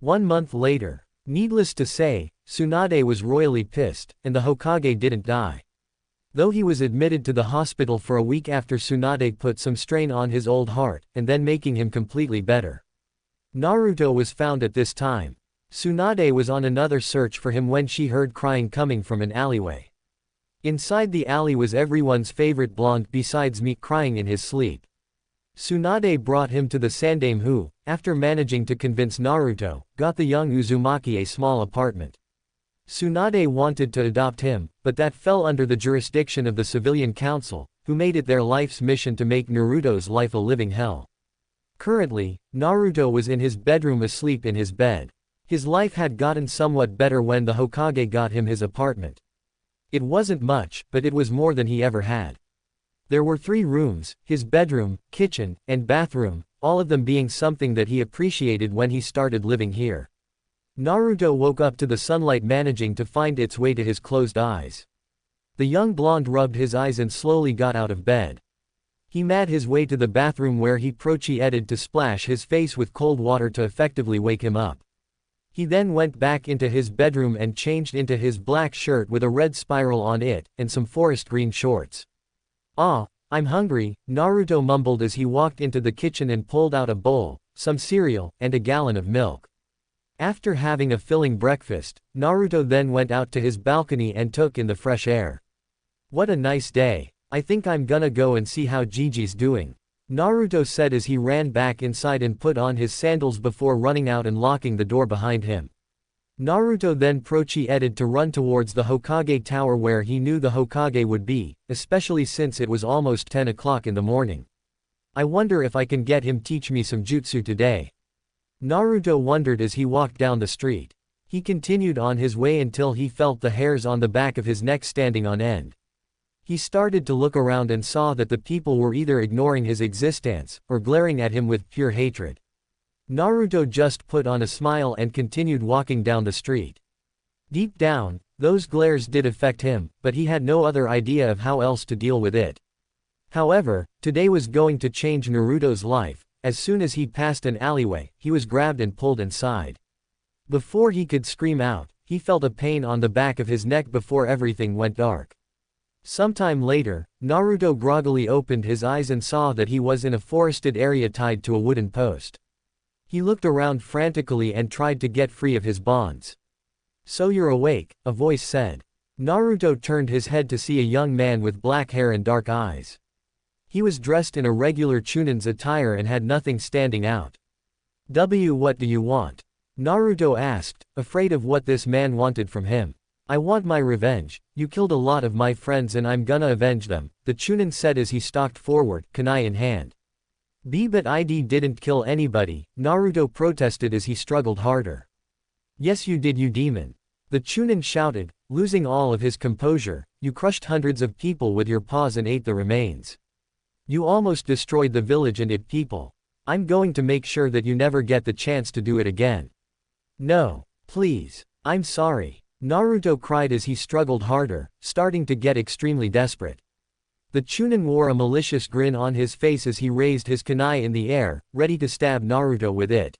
S1: 1 month later. Needless to say, Tsunade was royally pissed, and the Hokage didn't die. Though he was admitted to the hospital for a week after Tsunade put some strain on his old heart, and then making him completely better. Naruto was found at this time. Tsunade was on another search for him when she heard crying coming from an alleyway. Inside the alley was everyone's favorite blonde besides me crying in his sleep. Tsunade brought him to the Sandaime who, after managing to convince Naruto, got the young Uzumaki a small apartment. Tsunade wanted to adopt him, but that fell under the jurisdiction of the civilian council, who made it their life's mission to make Naruto's life a living hell. Currently, Naruto was in his bedroom asleep in his bed. His life had gotten somewhat better when the Hokage got him his apartment. It wasn't much, but it was more than he ever had. There were 3 rooms, his bedroom, kitchen, and bathroom, all of them being something that he appreciated when he started living here. Naruto woke up to the sunlight managing to find its way to his closed eyes. The young blonde rubbed his eyes and slowly got out of bed. He made his way to the bathroom where he proceeded to splash his face with cold water to effectively wake him up. He then went back into his bedroom and changed into his black shirt with a red spiral on it, and some forest green shorts. "Ah, I'm hungry," Naruto mumbled as he walked into the kitchen and pulled out a bowl, some cereal, and a gallon of milk. After having a filling breakfast, Naruto then went out to his balcony and took in the fresh air. What a nice day. I think I'm gonna go and see how Gigi's doing, Naruto said as he ran back inside and put on his sandals before running out and locking the door behind him. Naruto then proceeded to run towards the Hokage tower where he knew the Hokage would be, especially since it was almost 10 o'clock in the morning. I wonder if I can get him teach me some jutsu today, Naruto wondered as he walked down the street. He continued on his way until he felt the hairs on the back of his neck standing on end. He started to look around and saw that the people were either ignoring his existence, or glaring at him with pure hatred. Naruto just put on a smile and continued walking down the street. Deep down, those glares did affect him, but he had no other idea of how else to deal with it. However, today was going to change Naruto's life. As soon as he passed an alleyway, he was grabbed and pulled inside. Before he could scream out, he felt a pain on the back of his neck before everything went dark. Sometime later, Naruto groggily opened his eyes and saw that he was in a forested area tied to a wooden post. He looked around frantically and tried to get free of his bonds. "So you're awake," a voice said. Naruto turned his head to see a young man with black hair and dark eyes. He was dressed in a regular Chunin's attire and had nothing standing out. What do you want?" Naruto asked, afraid of what this man wanted from him. "I want my revenge. You killed a lot of my friends and I'm gonna avenge them," the Chunin said as he stalked forward, kunai in hand. But I didn't kill anybody," Naruto protested as he struggled harder. "Yes you did, you demon," the Chunin shouted, losing all of his composure. "You crushed hundreds of people with your paws and ate the remains. You almost destroyed the village and its people. I'm going to make sure that you never get the chance to do it again." "No. Please. I'm sorry," Naruto cried as he struggled harder, starting to get extremely desperate. The Chunin wore a malicious grin on his face as he raised his kunai in the air, ready to stab Naruto with it.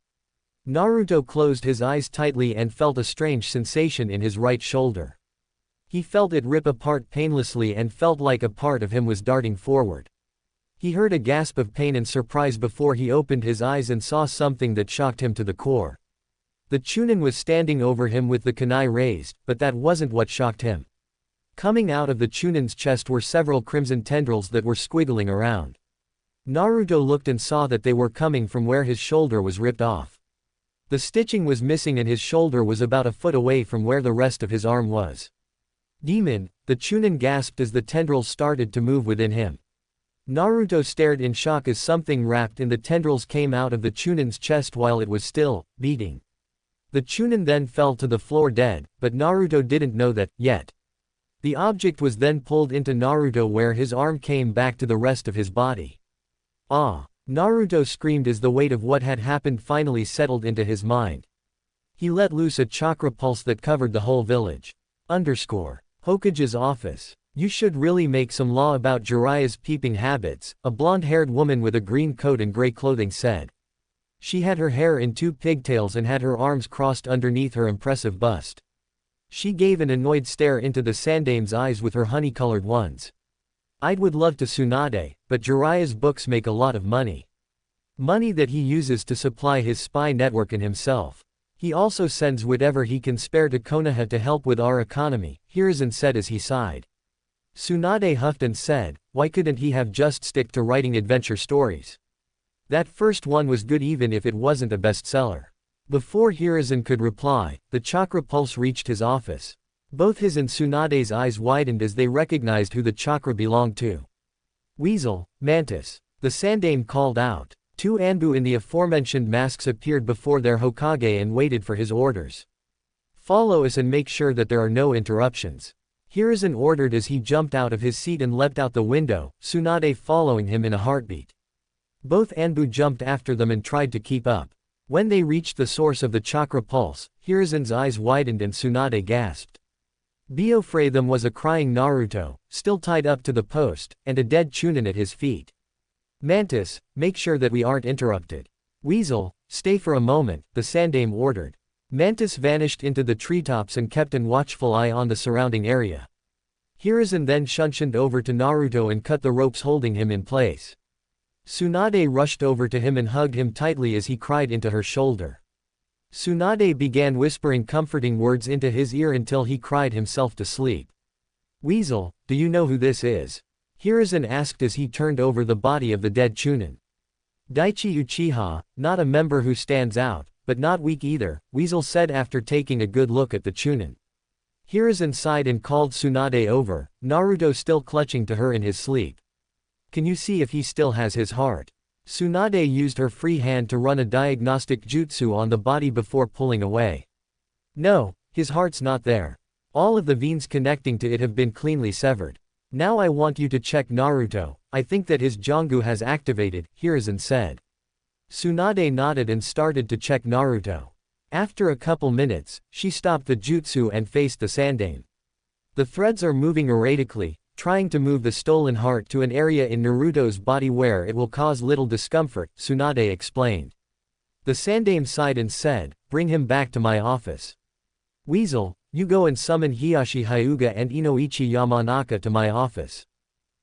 S1: Naruto closed his eyes tightly and felt a strange sensation in his right shoulder. He felt it rip apart painlessly and felt like a part of him was darting forward. He heard a gasp of pain and surprise before he opened his eyes and saw something that shocked him to the core. The Chunin was standing over him with the kunai raised, but that wasn't what shocked him. Coming out of the Chunin's chest were several crimson tendrils that were squiggling around. Naruto looked and saw that they were coming from where his shoulder was ripped off. The stitching was missing and his shoulder was about a foot away from where the rest of his arm was. "Demon," the Chunin gasped as the tendrils started to move within him. Naruto stared in shock as something wrapped in the tendrils came out of the Chunin's chest while it was still beating. The Chunin then fell to the floor dead, but Naruto didn't know that yet. The object was then pulled into Naruto where his arm came back to the rest of his body. "Ah!" Naruto screamed as the weight of what had happened finally settled into his mind. He let loose a chakra pulse that covered the whole village. Hokage's office. "You should really make some law about Jiraiya's peeping habits," a blonde-haired woman with a green coat and gray clothing said. She had her hair in two pigtails and had her arms crossed underneath her impressive bust. She gave an annoyed stare into the Sandame's eyes with her honey-colored ones. Would love to Tsunade, but Jiraiya's books make a lot of money. Money that he uses to supply his spy network and himself. He also sends whatever he can spare to Konoha to help with our economy," Hiruzen said as he sighed. Tsunade huffed and said, "Why couldn't he have just stick to writing adventure stories? That first one was good even if it wasn't a bestseller." Before Hiruzen could reply, the chakra pulse reached his office. Both his and Tsunade's eyes widened as they recognized who the chakra belonged to. "Weasel, Mantis," the Sandame called out. Two Anbu in the aforementioned masks appeared before their Hokage and waited for his orders. "Follow us and make sure that there are no interruptions," Hiruzen ordered as he jumped out of his seat and leapt out the window, Tsunade following him in a heartbeat. Both Anbu jumped after them and tried to keep up. When they reached the source of the chakra pulse, Hiruzen's eyes widened and Tsunade gasped. Before them was a crying Naruto, still tied up to the post, and a dead Chunin at his feet. "Mantis, make sure that we aren't interrupted." "Weasel, stay for a moment," the Sandame ordered. Mantis vanished into the treetops and kept an watchful eye on the surrounding area. Hiruzen then shunshined over to Naruto and cut the ropes holding him in place. Tsunade rushed over to him and hugged him tightly as he cried into her shoulder. Tsunade began whispering comforting words into his ear until he cried himself to sleep. Weasel, do you know who this is? Hiruzen asked as he turned over the body of the dead Chunin. Daichi Uchiha, not a member who stands out, but not weak either, Weasel said after taking a good look at the Chunin. Hiruzen sighed and called Tsunade over, Naruto still clutching to her in his sleep. Can you see if he still has his heart? Tsunade used her free hand to run a diagnostic jutsu on the body before pulling away. No, his heart's not there. All of the veins connecting to it have been cleanly severed. Now I want you to check Naruto, I think that his Jangu has activated, Hiruzen said. Tsunade nodded and started to check Naruto. After a couple minutes, she stopped the jutsu and faced the Sandaime. The threads are moving erratically, trying to move the stolen heart to an area in Naruto's body where it will cause little discomfort, Tsunade explained. The Sandaime sighed and said, bring him back to my office. Weasel, you go and summon Hiashi Hyuga and Inoichi Yamanaka to my office.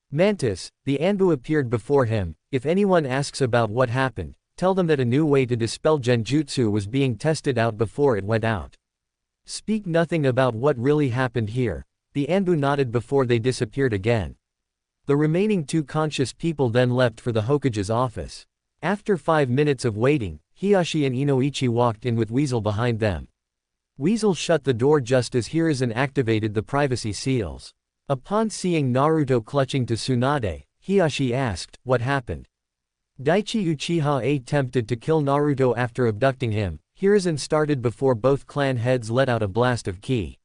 S1: Mantis, the Anbu appeared before him, if anyone asks about what happened, tell them that a new way to dispel genjutsu was being tested out before it went out. Speak nothing about what really happened here. The Anbu nodded before they disappeared again. The remaining two conscious people then left for the Hokage's office. After 5 minutes of waiting, Hiashi and Inoichi walked in with Weasel behind them. Weasel shut the door just as Hiruzen activated the privacy seals. Upon seeing Naruto clutching to Tsunade, Hiashi asked, what happened? Daichi Uchiha attempted to kill Naruto after abducting him. Hiruzen started before both clan heads let out a blast of ki.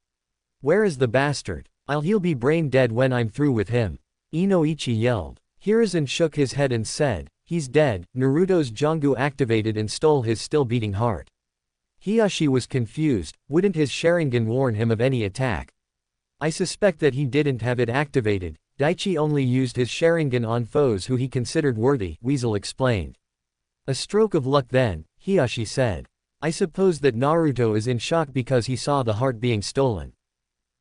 S1: Where is the bastard? He'll be brain dead when I'm through with him. Inoichi yelled. Hiruzen shook his head and said, he's dead. Naruto's Jangu activated and stole his still beating heart. Hiashi was confused, wouldn't his Sharingan warn him of any attack? I suspect that he didn't have it activated, Daichi only used his Sharingan on foes who he considered worthy, Weasel explained. A stroke of luck then, Hiashi said. I suppose that Naruto is in shock because he saw the heart being stolen.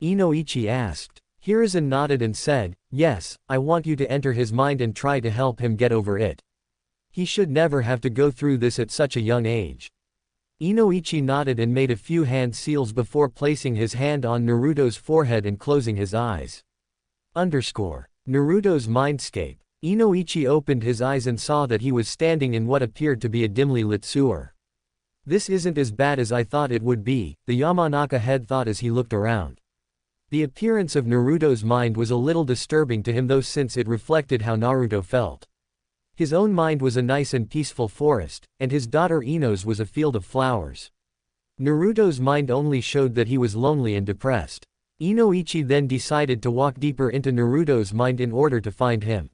S1: Inoichi asked. Hiruzen nodded and said, yes, I want you to enter his mind and try to help him get over it. He should never have to go through this at such a young age. Inoichi nodded and made a few hand seals before placing his hand on Naruto's forehead and closing his eyes. Naruto's mindscape. Inoichi opened his eyes and saw that he was standing in what appeared to be a dimly lit sewer. This isn't as bad as I thought it would be, the Yamanaka head thought as he looked around. The appearance of Naruto's mind was a little disturbing to him though since it reflected how Naruto felt. His own mind was a nice and peaceful forest, and his daughter Ino's was a field of flowers. Naruto's mind only showed that he was lonely and depressed. Inoichi then decided to walk deeper into Naruto's mind in order to find him.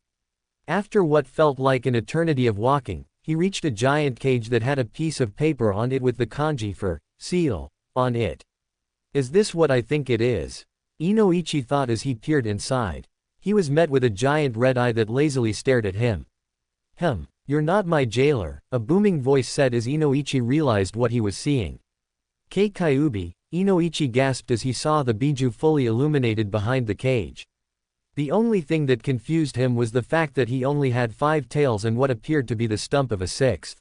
S1: After what felt like an eternity of walking, he reached a giant cage that had a piece of paper on it with the kanji for seal on it. Is this what I think it is? Inoichi thought as he peered inside. He was met with a giant red eye that lazily stared at him. You're not my jailer, a booming voice said as Inoichi realized what he was seeing. Kei Kyuubi, Inoichi gasped as he saw the Biju fully illuminated behind the cage. The only thing that confused him was the fact that he only had 5 tails and what appeared to be the stump of a 6th.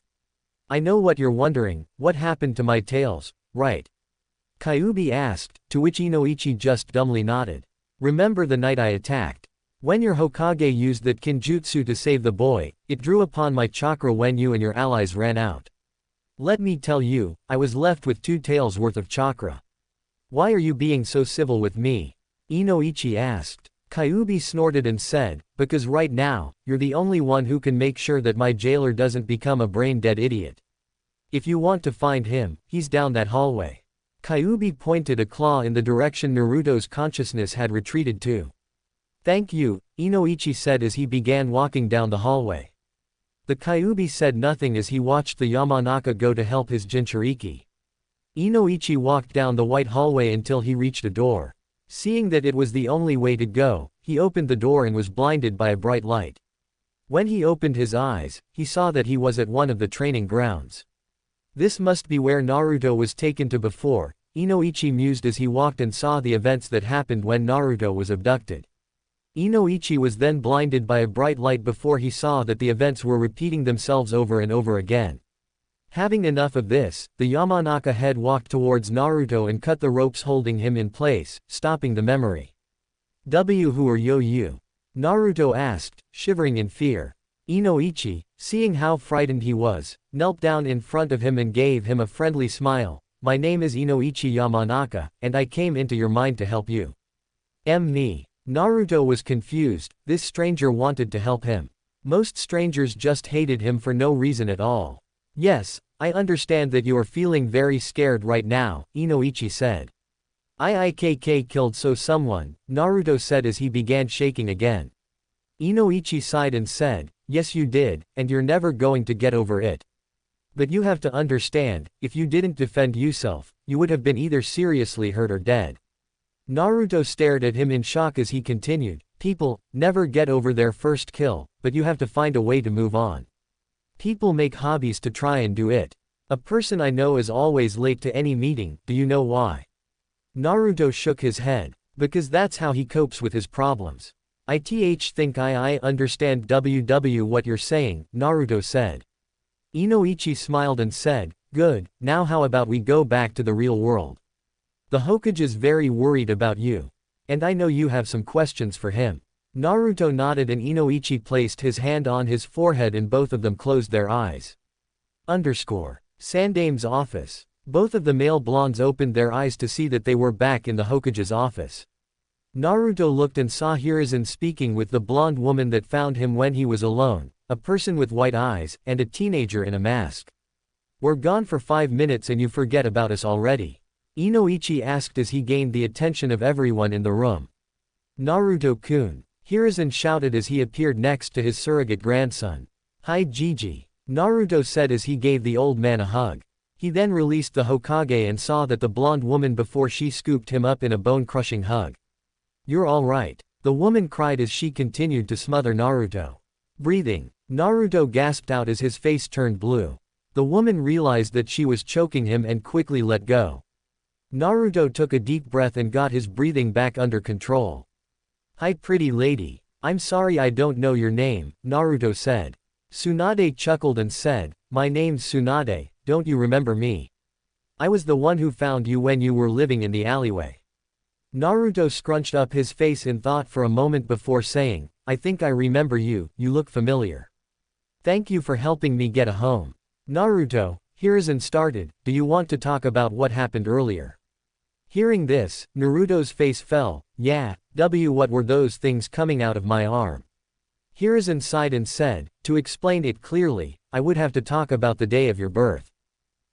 S1: I know what you're wondering, what happened to my tails, right? Kyuubi asked, to which Inoichi just dumbly nodded. Remember the night I attacked? When your Hokage used that kinjutsu to save the boy, it drew upon my chakra when you and your allies ran out. Let me tell you, I was left with 2 tails worth of chakra. Why are you being so civil with me? Inoichi asked. Kyuubi snorted and said, because right now, you're the only one who can make sure that my jailer doesn't become a brain-dead idiot. If you want to find him, he's down that hallway. Kyuubi pointed a claw in the direction Naruto's consciousness had retreated to. Thank you, Inoichi said as he began walking down the hallway. The Kyuubi said nothing as he watched the Yamanaka go to help his Jinchūriki. Inoichi walked down the white hallway until he reached a door. Seeing that it was the only way to go, he opened the door and was blinded by a bright light. When he opened his eyes, he saw that he was at one of the training grounds. This must be where Naruto was taken to before, Inoichi mused as he walked and saw the events that happened when Naruto was abducted. Inoichi was then blinded by a bright light before he saw that the events were repeating themselves over and over again. Having enough of this, the Yamanaka head walked towards Naruto and cut the ropes holding him in place, stopping the memory. Who are you? Naruto asked, shivering in fear. Inoichi, seeing how frightened he was, knelt down in front of him and gave him a friendly smile. My name is Inoichi Yamanaka, and I came into your mind to help you. Me. Naruto was confused. This stranger wanted to help him. Most strangers just hated him for no reason at all. Yes, I understand that you are feeling very scared right now, Inoichi said. IIKK killed someone, Naruto said as he began shaking again. Inoichi sighed and said, yes you did, and you're never going to get over it. But you have to understand, if you didn't defend yourself, you would have been either seriously hurt or dead. Naruto stared at him in shock as he continued, people never get over their first kill, but you have to find a way to move on. People make hobbies to try and do it. A person I know is always late to any meeting, do you know why? Naruto shook his head. Because that's how he copes with his problems. I think I understand what you're saying, Naruto said. Inoichi smiled and said, good, now how about we go back to the real world? The Hokage is very worried about you. And I know you have some questions for him. Naruto nodded and Inoichi placed his hand on his forehead and both of them closed their eyes. Sandame's office. Both of the male blondes opened their eyes to see that they were back in the Hokage's office. Naruto looked and saw Hiruzen speaking with the blonde woman that found him when he was alone, a person with white eyes, and a teenager in a mask. We're gone for 5 minutes and you forget about us already? Inoichi asked as he gained the attention of everyone in the room. Naruto-kun. Hiruzen shouted as he appeared next to his surrogate grandson. Hi Gigi. Naruto said as he gave the old man a hug. He then released the Hokage and saw that the blonde woman before she scooped him up in a bone-crushing hug. You're alright. The woman cried as she continued to smother Naruto. Breathing. Naruto gasped out as his face turned blue. The woman realized that she was choking him and quickly let go. Naruto took a deep breath and got his breathing back under control. Hi pretty lady. I'm sorry I don't know your name, Naruto said. Tsunade chuckled and said, my name's Tsunade, don't you remember me? I was the one who found you when you were living in the alleyway. Naruto scrunched up his face in thought for a moment before saying, I think I remember you, you look familiar. Thank you for helping me get a home. Naruto, Hiruzen started, do you want to talk about what happened earlier? Hearing this, Naruto's face fell, yeah, what were those things coming out of my arm? Hiruzen sighed and said, to explain it clearly, I would have to talk about the day of your birth.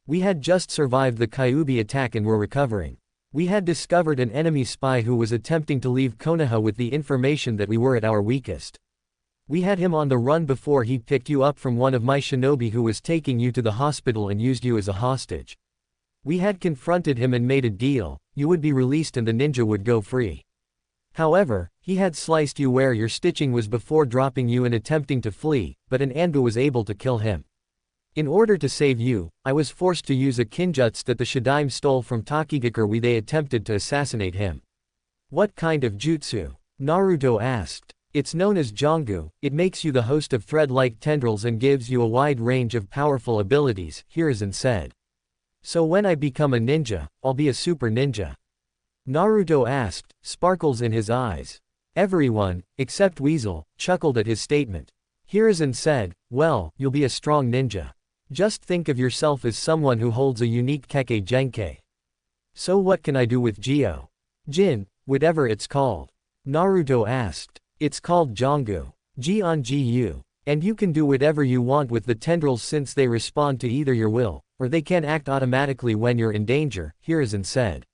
S1: We had just survived the Kyuubi attack and were recovering. We had discovered an enemy spy who was attempting to leave Konoha with the information that we were at our weakest. We had him on the run before he picked you up from one of my shinobi who was taking you to the hospital and used you as a hostage. We had confronted him and made a deal, you would be released and the ninja would go free. However, he had sliced you where your stitching was before dropping you and attempting to flee, but an Anbu was able to kill him. In order to save you, I was forced to use a kinjutsu that the Shadaime stole from Takigakure. They attempted to assassinate him. What kind of jutsu? Naruto asked. It's known as Jongu, it makes you the host of thread-like tendrils and gives you a wide range of powerful abilities, Hiruzen said. So when I become a ninja, I'll be a super ninja? Naruto asked, sparkles in his eyes. Everyone, except Weasel, chuckled at his statement. Hiruzen said, well, you'll be a strong ninja. Just think of yourself as someone who holds a unique Kekkei Genkei. So what can I do with Gyo? Jin, whatever it's called. Naruto asked. It's called Jongu. G-on-Gu. And you can do whatever you want with the tendrils since they respond to either your will, or they can act automatically when you're in danger, Hiruzen said.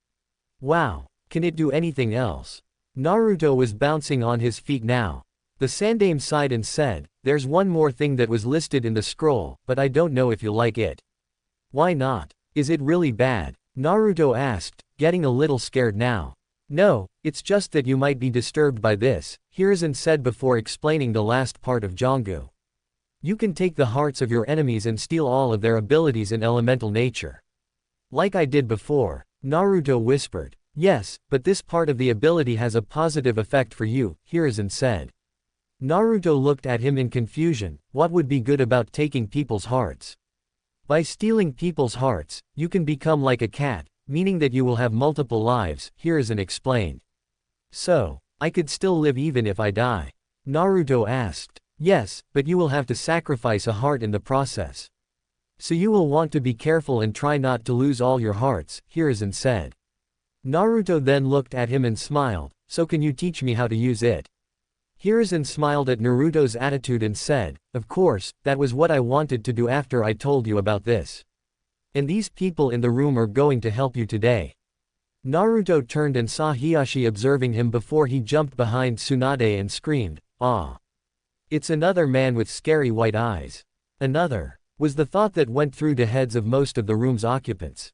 S1: Wow. Can it do anything else? Naruto was bouncing on his feet now. The Sandaime sighed and said, there's one more thing that was listed in the scroll, but I don't know if you'll like it. Why not? Is it really bad? Naruto asked, getting a little scared now. No, it's just that you might be disturbed by this, Hiruzen said before explaining the last part of Jongu. You can take the hearts of your enemies and steal all of their abilities and elemental nature. Like I did before, Naruto whispered. Yes, but this part of the ability has a positive effect for you, Hiruzen said. Naruto looked at him in confusion, what would be good about taking people's hearts? By stealing people's hearts, you can become like a cat, meaning that you will have multiple lives, Hiruzen explained. So, I could still live even if I die? Naruto asked. Yes, but you will have to sacrifice a heart in the process. So you will want to be careful and try not to lose all your hearts, Hiruzen said. Naruto then looked at him and smiled, so can you teach me how to use it? Hiruzen smiled at Naruto's attitude and said, of course, that was what I wanted to do after I told you about this. And these people in the room are going to help you today. Naruto turned and saw Hiashi observing him before he jumped behind Tsunade and screamed, "Ah! It's another man with scary white eyes." Another, was the thought that went through the heads of most of the room's occupants.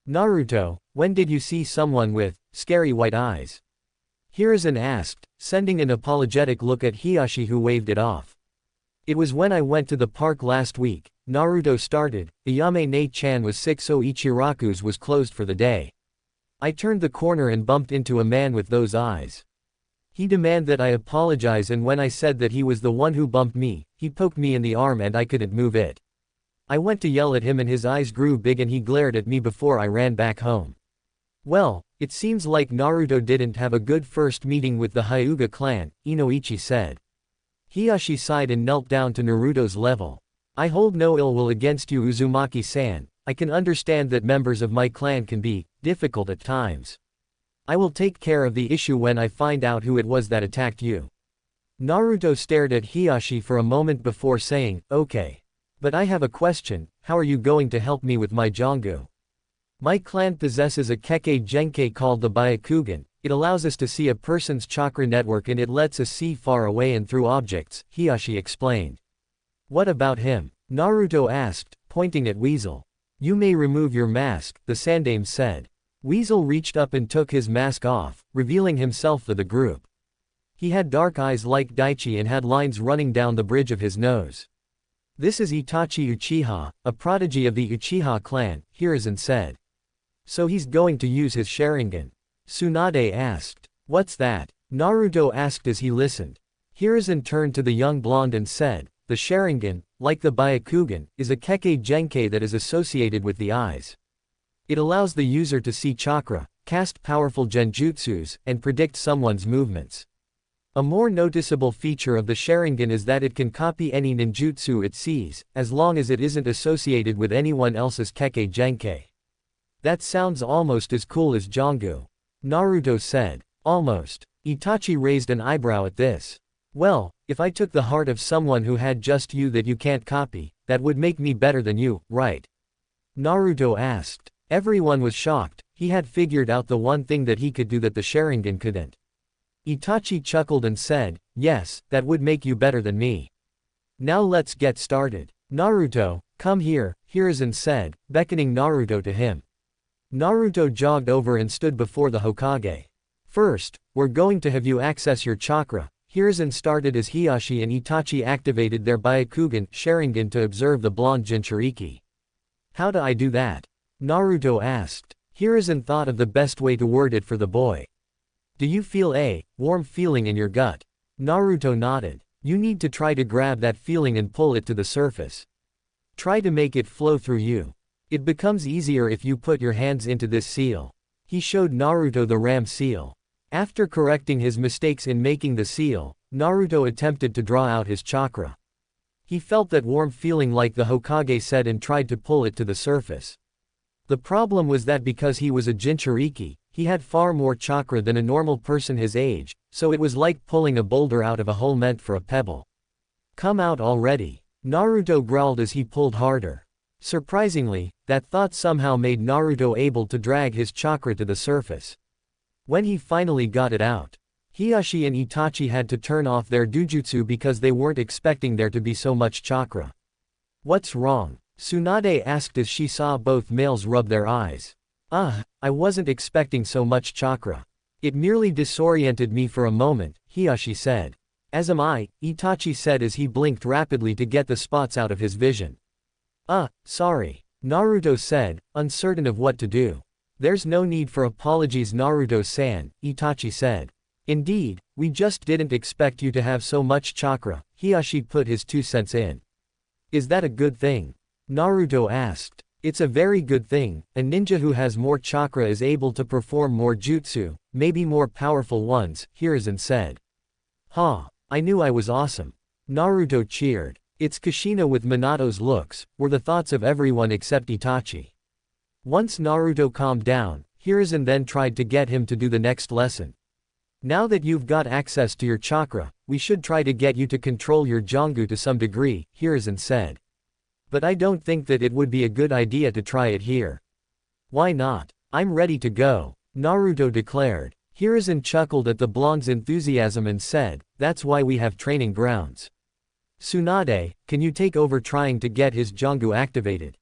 S1: Naruto, when did you see someone with scary white eyes? Hiruzen asked, sending an apologetic look at Hiashi who waved it off. It was when I went to the park last week, Naruto started. Ayame Ne-chan was sick so Ichiraku's was closed for the day. I turned the corner and bumped into a man with those eyes. He demanded that I apologize, and when I said that he was the one who bumped me, he poked me in the arm and I couldn't move it. I went to yell at him and his eyes grew big and he glared at me before I ran back home. Well, it seems like Naruto didn't have a good first meeting with the Hyuga clan, Inoichi said. Hiashi sighed and knelt down to Naruto's level. I hold no ill will against you, Uzumaki-san. I can understand that members of my clan can be difficult at times. I will take care of the issue when I find out who it was that attacked you. Naruto stared at Hiashi for a moment before saying, okay. But I have a question, how are you going to help me with my Jongu? My clan possesses a Kekkei Genkai called the Byakugan. It allows us to see a person's chakra network and it lets us see far away and through objects, Hiashi explained. What about him? Naruto asked, pointing at Weasel. You may remove your mask, the Sandaime said. Weasel reached up and took his mask off, revealing himself to the group. He had dark eyes like Daichi and had lines running down the bridge of his nose. This is Itachi Uchiha, a prodigy of the Uchiha clan, Hiruzen said. So he's going to use his Sharingan? Tsunade asked. What's that? Naruto asked as he listened. Hiruzen turned to the young blonde and said, the Sharingan, like the Byakugan, is a Kekkei Genkai that is associated with the eyes. It allows the user to see chakra, cast powerful genjutsus, and predict someone's movements. A more noticeable feature of the Sharingan is that it can copy any ninjutsu it sees, as long as it isn't associated with anyone else's Kekkei Genkai. That sounds almost as cool as Jongu. Naruto said. Almost. Itachi raised an eyebrow at this. Well, if I took the heart of someone who had just you that you can't copy, that would make me better than you, right? Naruto asked. Everyone was shocked. He had figured out the one thing that he could do that the Sharingan couldn't. Itachi chuckled and said, yes, that would make you better than me. Now let's get started. Naruto, come here, Hiruzen said, beckoning Naruto to him. Naruto jogged over and stood before the Hokage. First, we're going to have you access your chakra. Hiruzen started as Hiashi and Itachi activated their Byakugan Sharingan to observe the blonde Jinchūriki. How do I do that? Naruto asked. Hiruzen thought of the best way to word it for the boy. Do you feel a warm feeling in your gut? Naruto nodded. You need to try to grab that feeling and pull it to the surface. Try to make it flow through you. It becomes easier if you put your hands into this seal. He showed Naruto the ram seal. After correcting his mistakes in making the seal, Naruto attempted to draw out his chakra. He felt that warm feeling like the Hokage said and tried to pull it to the surface. The problem was that because he was a Jinchūriki, he had far more chakra than a normal person his age, so it was like pulling a boulder out of a hole meant for a pebble. Come out already. Naruto growled as he pulled harder. Surprisingly, that thought somehow made Naruto able to drag his chakra to the surface. When he finally got it out, Hiashi and Itachi had to turn off their dujutsu because they weren't expecting there to be so much chakra. What's wrong? Tsunade asked as she saw both males rub their eyes. I wasn't expecting so much chakra. It merely disoriented me for a moment, Hiashi said. As am I, Itachi said as he blinked rapidly to get the spots out of his vision. Sorry. Naruto said, uncertain of what to do. There's no need for apologies, Naruto-san, Itachi said. Indeed, we just didn't expect you to have so much chakra, Hiashi put his 2 cents in. Is that a good thing? Naruto asked. It's a very good thing, a ninja who has more chakra is able to perform more jutsu, maybe more powerful ones, Hiruzen said. Ha, I knew I was awesome. Naruto cheered. It's Kushina with Minato's looks, were the thoughts of everyone except Itachi. Once Naruto calmed down, Hiruzen then tried to get him to do the next lesson. Now that you've got access to your chakra, we should try to get you to control your Jinchūriki to some degree, Hiruzen said. But I don't think that it would be a good idea to try it here. Why not? I'm ready to go, Naruto declared. Hiruzen chuckled at the blonde's enthusiasm and said, that's why we have training grounds. Tsunade, can you take over trying to get his Jinchūriki activated?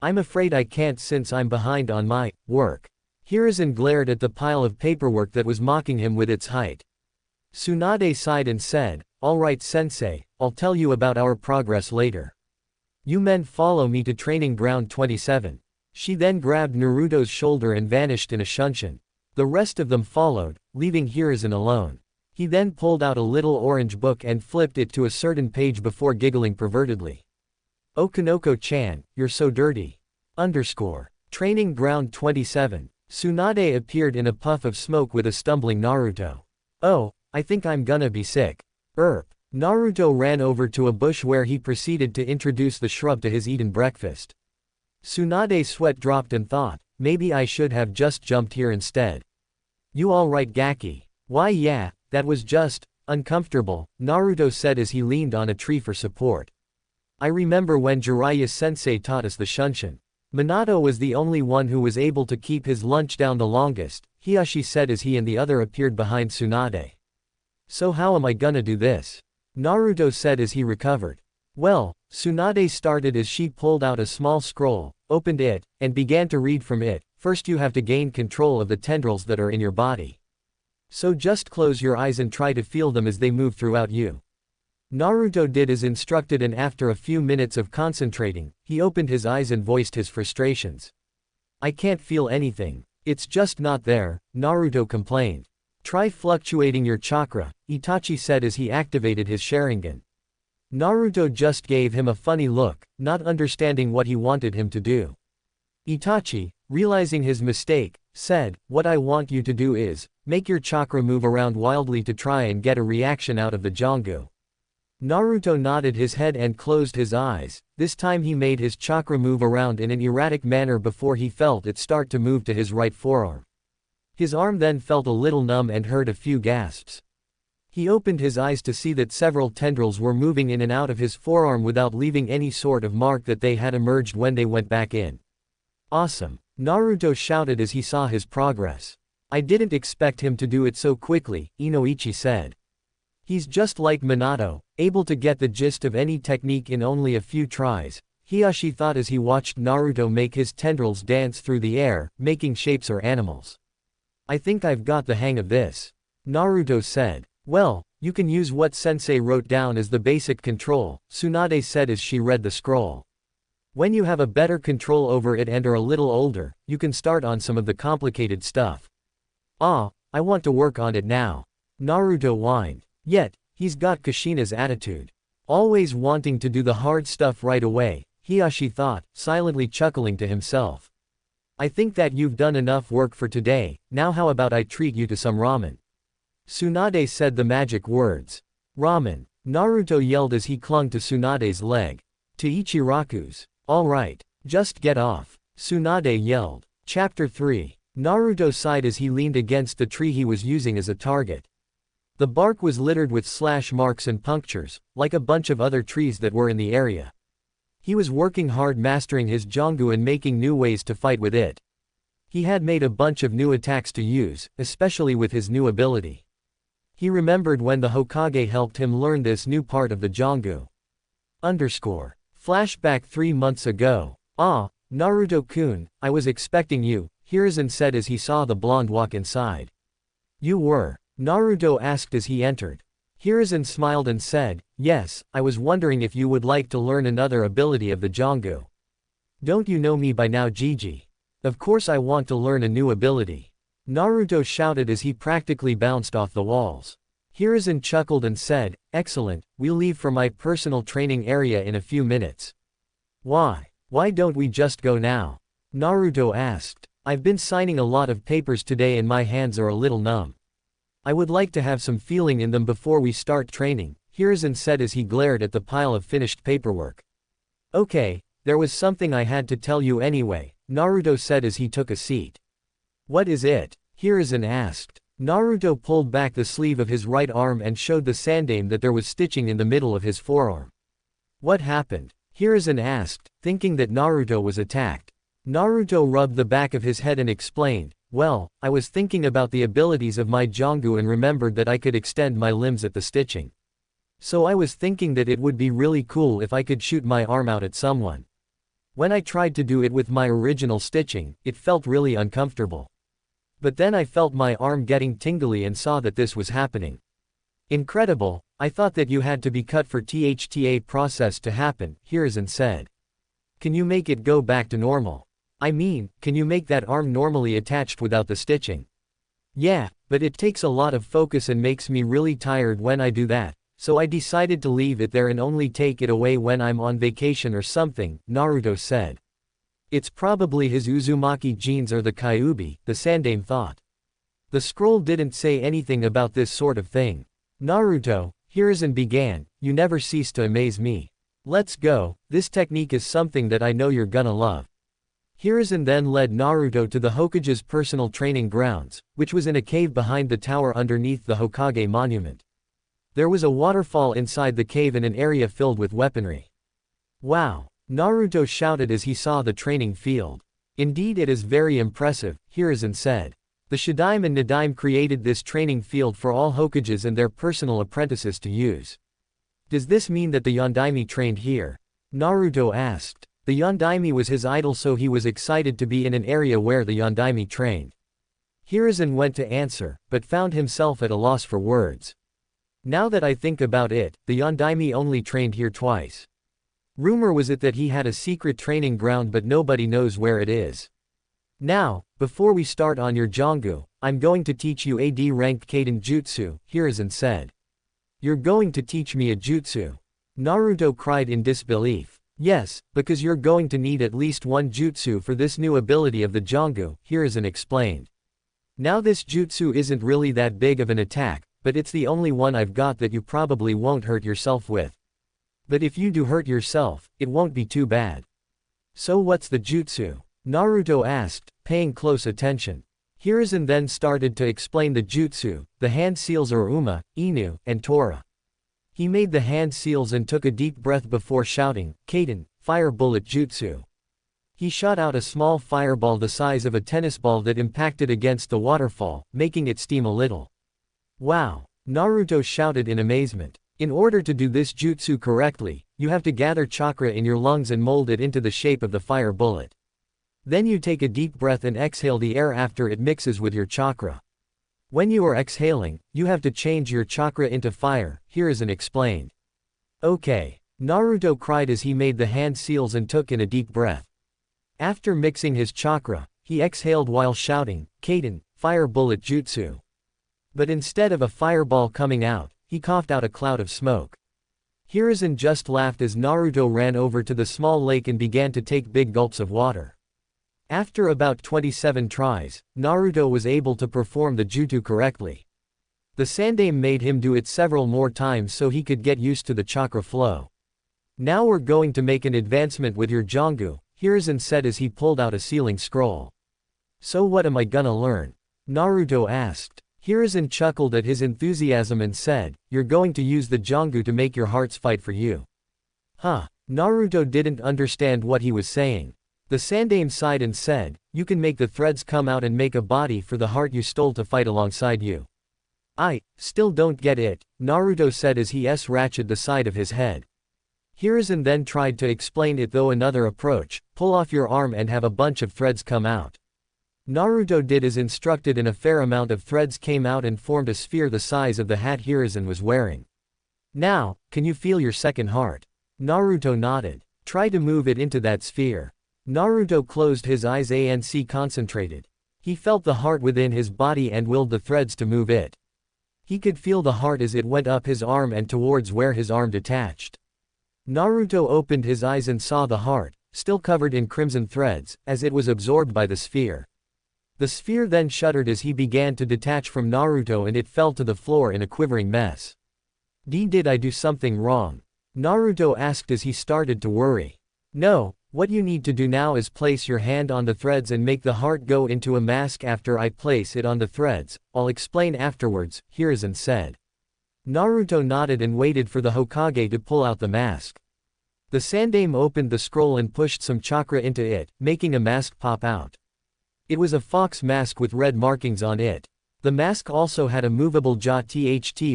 S1: I'm afraid I can't since I'm behind on my work. Hiruzen glared at the pile of paperwork that was mocking him with its height. Tsunade sighed and said, alright sensei, I'll tell you about our progress later. You men follow me to training ground 27. She then grabbed Naruto's shoulder and vanished in a shunshin. The rest of them followed, leaving Hiruzen alone. He then pulled out a little orange book and flipped it to a certain page before giggling pervertedly. Okanoko-chan, you're so dirty. Training ground 27. Tsunade appeared in a puff of smoke with a stumbling Naruto. Oh, I think I'm gonna be sick. Naruto ran over to a bush where he proceeded to introduce the shrub to his eaten breakfast. Tsunade's sweat dropped and thought, maybe I should have just jumped here instead. You alright Gaki? Why yeah, that was just uncomfortable, Naruto said as he leaned on a tree for support. I remember when Jiraiya-sensei taught us the shunshin. Minato was the only one who was able to keep his lunch down the longest, Hiashi said as he and the other appeared behind Tsunade. So how am I gonna do this? Naruto said as he recovered. Well, Tsunade started as she pulled out a small scroll, opened it, and began to read from it. First you have to gain control of the tendrils that are in your body. So just close your eyes and try to feel them as they move throughout you. Naruto did as instructed and after a few minutes of concentrating, he opened his eyes and voiced his frustrations. I can't feel anything. It's just not there, Naruto complained. Try fluctuating your chakra, Itachi said as he activated his Sharingan. Naruto just gave him a funny look, not understanding what he wanted him to do. Itachi, realizing his mistake, said, what I want you to do is, make your chakra move around wildly to try and get a reaction out of the Jinchūriki. Naruto nodded his head and closed his eyes. This time he made his chakra move around in an erratic manner before he felt it start to move to his right forearm. His arm then felt a little numb and heard a few gasps. He opened his eyes to see that several tendrils were moving in and out of his forearm without leaving any sort of mark that they had emerged when they went back in. Awesome! Naruto shouted as he saw his progress. I didn't expect him to do it so quickly, Inoichi said. He's just like Minato, able to get the gist of any technique in only a few tries, Hiashi thought as he watched Naruto make his tendrils dance through the air, making shapes or animals. I think I've got the hang of this. Naruto said. Well, you can use what sensei wrote down as the basic control, Tsunade said as she read the scroll. When you have a better control over it and are a little older, you can start on some of the complicated stuff. Ah, I want to work on it now. Naruto whined. Yet, he's got Kushina's attitude. Always wanting to do the hard stuff right away, Hiashi thought, silently chuckling to himself. I think that you've done enough work for today, now how about I treat you to some ramen? Tsunade said the magic words. Ramen. Naruto yelled as he clung to Tsunade's leg. To Ichiraku's. Alright. Just get off. Tsunade yelled. Chapter 3. Naruto sighed as he leaned against the tree he was using as a target. The bark was littered with slash marks and punctures, like a bunch of other trees that were in the area. He was working hard mastering his Jinchūriki and making new ways to fight with it. He had made a bunch of new attacks to use, especially with his new ability. He remembered when the Hokage helped him learn this new part of the Jinchūriki. Flashback 3 months ago. Ah, Naruto-kun, I was expecting you, Hiruzen said as he saw the blonde walk inside. You were? Naruto asked as he entered. Hiruzen smiled and said, yes, I was wondering if you would like to learn another ability of the Jinchūriki. Don't you know me by now, Gigi? Of course I want to learn a new ability. Naruto shouted as he practically bounced off the walls. Hiruzen chuckled and said, excellent, we'll leave for my personal training area in a few minutes. Why? Why don't we just go now? Naruto asked. I've been signing a lot of papers today and my hands are a little numb. I would like to have some feeling in them before we start training, Hiruzen said as he glared at the pile of finished paperwork. Okay, there was something I had to tell you anyway, Naruto said as he took a seat. What is it? Hiruzen asked. Naruto pulled back the sleeve of his right arm and showed the Sandaime that there was stitching in the middle of his forearm. What happened? Hiruzen asked, thinking that Naruto was attacked. Naruto rubbed the back of his head and explained, well, I was thinking about the abilities of my Jinchūriki and remembered that I could extend my limbs at the stitching. So I was thinking that it would be really cool if I could shoot my arm out at someone. When I tried to do it with my original stitching, it felt really uncomfortable. But then I felt my arm getting tingly and saw that this was happening. Incredible, I thought that you had to be cut for THTA process to happen, Hiruzen said. Can you make it go back to normal? I mean, can you make that arm normally attached without the stitching? Yeah, but it takes a lot of focus and makes me really tired when I do that, so I decided to leave it there and only take it away when I'm on vacation or something, Naruto said. It's probably his Uzumaki genes or the Kyuubi, the Sandaime thought. The scroll didn't say anything about this sort of thing. Naruto, Hiruzen began, you never cease to amaze me. Let's go, this technique is something that I know you're gonna love. Hiruzen then led Naruto to the Hokage's personal training grounds, which was in a cave behind the tower underneath the Hokage monument. There was a waterfall inside the cave and an area filled with weaponry. Wow! Naruto shouted as he saw the training field. Indeed it is very impressive, Hiruzen said. The Shadaime and Nadaime created this training field for all Hokages and their personal apprentices to use. Does this mean that the Yondaime trained here? Naruto asked. The Yondaime was his idol, so he was excited to be in an area where the Yondaime trained. Hiruzen went to answer, but found himself at a loss for words. Now that I think about it, the Yondaime only trained here twice. Rumor was it that he had a secret training ground but nobody knows where it is. Now, before we start on your Jinchūriki, I'm going to teach you AD ranked Kaden Jutsu, Hiruzen said. You're going to teach me a jutsu? Naruto cried in disbelief. Yes, because you're going to need at least one jutsu for this new ability of the Jinchūriki, Hiruzen explained. Now this jutsu isn't really that big of an attack, but it's the only one I've got that you probably won't hurt yourself with. But if you do hurt yourself, it won't be too bad. So what's the jutsu? Naruto asked, paying close attention. Hiruzen then started to explain the jutsu. The hand seals are Uma, Inu, and Tora. He made the hand seals and took a deep breath before shouting, Kaden, fire bullet jutsu. He shot out a small fireball the size of a tennis ball that impacted against the waterfall, making it steam a little. Wow! Naruto shouted in amazement. In order to do this jutsu correctly, you have to gather chakra in your lungs and mold it into the shape of the fire bullet. Then you take a deep breath and exhale the air after it mixes with your chakra. When you are exhaling, you have to change your chakra into fire, Hiruzen explained. Okay. Naruto cried as he made the hand seals and took in a deep breath. After mixing his chakra, he exhaled while shouting, Kaden, fire bullet jutsu. But instead of a fireball coming out, he coughed out a cloud of smoke. Hiruzen just laughed as Naruto ran over to the small lake and began to take big gulps of water. After about 27 tries, Naruto was able to perform the jutsu correctly. The Sandaime made him do it several more times so he could get used to the chakra flow. Now we're going to make an advancement with your Jinchūriki, Hiruzen said as he pulled out a sealing scroll. So what am I gonna learn? Naruto asked. Hiruzen chuckled at his enthusiasm and said, you're going to use the Jinchūriki to make your hearts fight for you. Huh? Naruto didn't understand what he was saying. The Sandaime sighed and said, you can make the threads come out and make a body for the heart you stole to fight alongside you. I still don't get it, Naruto said as he ratcheted the side of his head. Hiruzen then tried to explain it though another approach, pull off your arm and have a bunch of threads come out. Naruto did as instructed and a fair amount of threads came out and formed a sphere the size of the hat Hiruzen was wearing. Now, can you feel your second heart? Naruto nodded. Try to move it into that sphere. Naruto closed his eyes and concentrated. He felt the heart within his body and willed the threads to move it. He could feel the heart as it went up his arm and towards where his arm detached. Naruto opened his eyes and saw the heart, still covered in crimson threads, as it was absorbed by the sphere. The sphere then shuddered as he began to detach from Naruto and it fell to the floor in a quivering mess. Did I do something wrong? Naruto asked as he started to worry. No, what you need to do now is place your hand on the threads and make the heart go into a mask. After I place it on the threads, I'll explain afterwards, Hiruzen said. Naruto nodded and waited for the Hokage to pull out the mask. The Sandaime opened the scroll and pushed some chakra into it, making a mask pop out. It was a fox mask with red markings on it. The mask also had a movable jaw.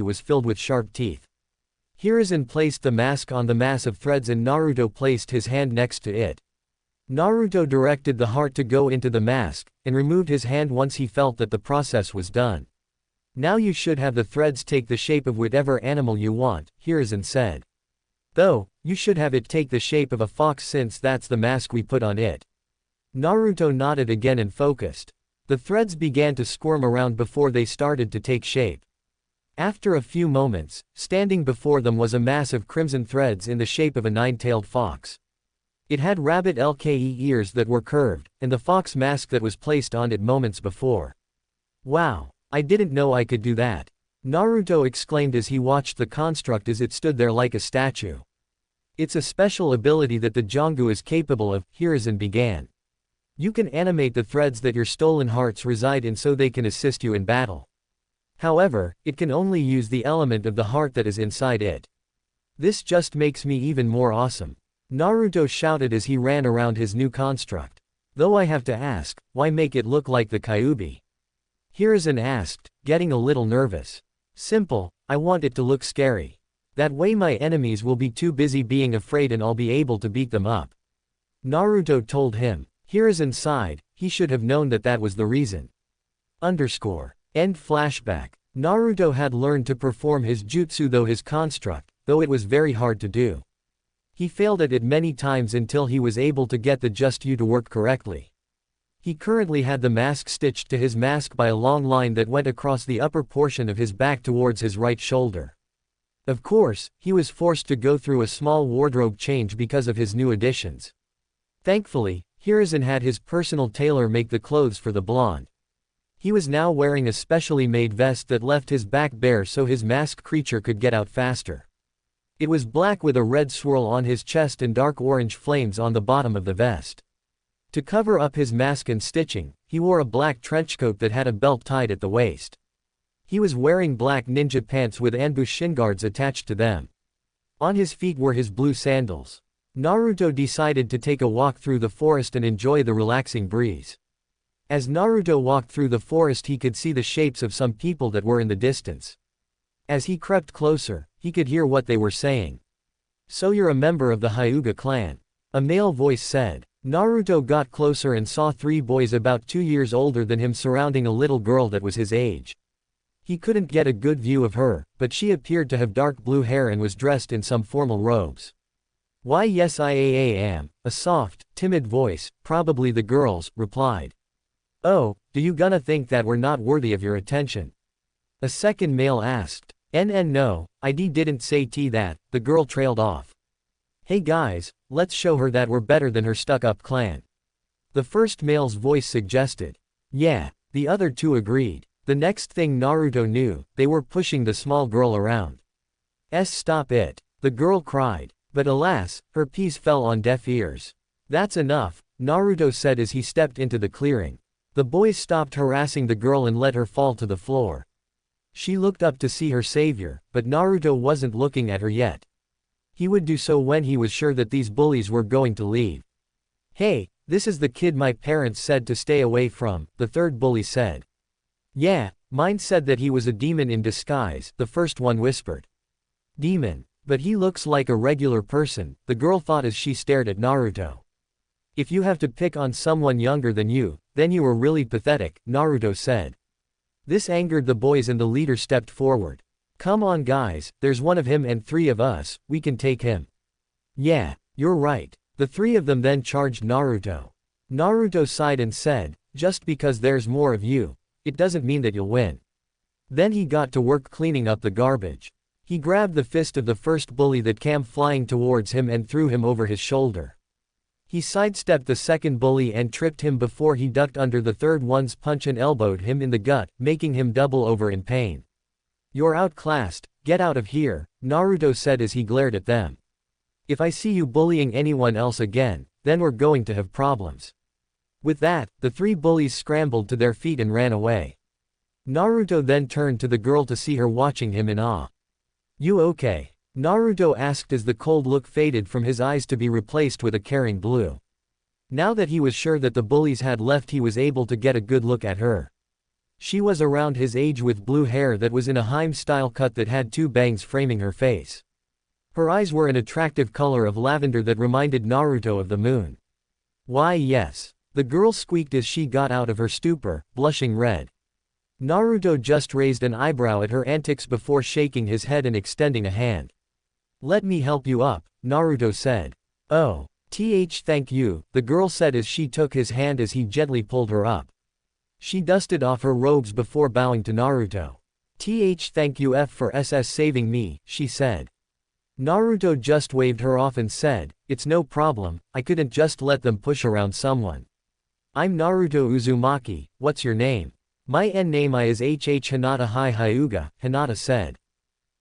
S1: Was filled with sharp teeth. Hiruzen placed the mask on the mass of threads and Naruto placed his hand next to it. Naruto directed the heart to go into the mask, and removed his hand once he felt that the process was done. Now you should have the threads take the shape of whatever animal you want, Hiruzen said. Though, you should have it take the shape of a fox since that's the mask we put on it. Naruto nodded again and focused. The threads began to squirm around before they started to take shape. After a few moments, standing before them was a mass of crimson threads in the shape of a nine-tailed fox. It had rabbit-like ears that were curved, and the fox mask that was placed on it moments before. Wow, I didn't know I could do that. Naruto exclaimed as he watched the construct as it stood there like a statue. It's a special ability that the Jongu is capable of, Hiruzen began. You can animate the threads that your stolen hearts reside in so they can assist you in battle. However, it can only use the element of the heart that is inside it. This just makes me even more awesome. Naruto shouted as he ran around his new construct. Though I have to ask, why make it look like the Kyuubi? Hiruzen asked, getting a little nervous. Simple, I want it to look scary. That way my enemies will be too busy being afraid and I'll be able to beat them up. Naruto told him. Hiruzen sighed, he should have known that that was the reason. End flashback. Naruto had learned to perform his jutsu though it was very hard to do. He failed at it many times until he was able to get the jutsu to work correctly. He currently had the mask stitched to his mask by a long line that went across the upper portion of his back towards his right shoulder. Of course, he was forced to go through a small wardrobe change because of his new additions. Thankfully, Hiruzen had his personal tailor make the clothes for the blonde. He was now wearing a specially made vest that left his back bare so his mask creature could get out faster. It was black with a red swirl on his chest and dark orange flames on the bottom of the vest. To cover up his mask and stitching, he wore a black trenchcoat that had a belt tied at the waist. He was wearing black ninja pants with ambush shin guards attached to them. On his feet were his blue sandals. Naruto decided to take a walk through the forest and enjoy the relaxing breeze. As Naruto walked through the forest he could see the shapes of some people that were in the distance. As he crept closer, he could hear what they were saying. So you're a member of the Hyuga clan. A male voice said. Naruto got closer and saw 3 boys about 2 years older than him surrounding a little girl that was his age. He couldn't get a good view of her, but she appeared to have dark blue hair and was dressed in some formal robes. Why yes I am, a soft, timid voice, probably the girl's, replied. Oh, do you gonna think that we're not worthy of your attention? A second male asked. No, I didn't say that, the girl trailed off. Hey guys, let's show her that we're better than her stuck-up clan. The first male's voice suggested. Yeah, the other 2 agreed. The next thing Naruto knew, they were pushing the small girl around. Stop it, the girl cried. But alas, her piece fell on deaf ears. That's enough, Naruto said as he stepped into the clearing. The boys stopped harassing the girl and let her fall to the floor. She looked up to see her savior, but Naruto wasn't looking at her yet. He would do so when he was sure that these bullies were going to leave. Hey, this is the kid my parents said to stay away from, the third bully said. Yeah, mine said that he was a demon in disguise, the first one whispered. Demon. But he looks like a regular person, the girl thought as she stared at Naruto. If you have to pick on someone younger than you, then you are really pathetic, Naruto said. This angered the boys and the leader stepped forward. Come on guys, there's one of him and 3 of us, we can take him. Yeah, you're right. The 3 of them then charged Naruto. Naruto sighed and said, just because there's more of you, it doesn't mean that you'll win. Then he got to work cleaning up the garbage. He grabbed the fist of the first bully that came flying towards him and threw him over his shoulder. He sidestepped the second bully and tripped him before he ducked under the third one's punch and elbowed him in the gut, making him double over in pain. "You're outclassed, get out of here," Naruto said as he glared at them. "If I see you bullying anyone else again, then we're going to have problems." With that, the three bullies scrambled to their feet and ran away. Naruto then turned to the girl to see her watching him in awe. "You okay?" Naruto asked as the cold look faded from his eyes to be replaced with a caring blue. Now that he was sure that the bullies had left, he was able to get a good look at her. She was around his age with blue hair that was in a Harem-style cut that had two bangs framing her face. Her eyes were an attractive color of lavender that reminded Naruto of the moon. "Why yes," the girl squeaked as she got out of her stupor, blushing red. Naruto just raised an eyebrow at her antics before shaking his head and extending a hand. "Let me help you up," Naruto said. "Oh, thank you," the girl said as she took his hand as he gently pulled her up. She dusted off her robes before bowing to Naruto. Thank you for saving me," she said. Naruto just waved her off and said, "It's no problem, I couldn't just let them push around someone. I'm Naruto Uzumaki, what's your name?" "My name is Hinata Hyuga," Hinata said.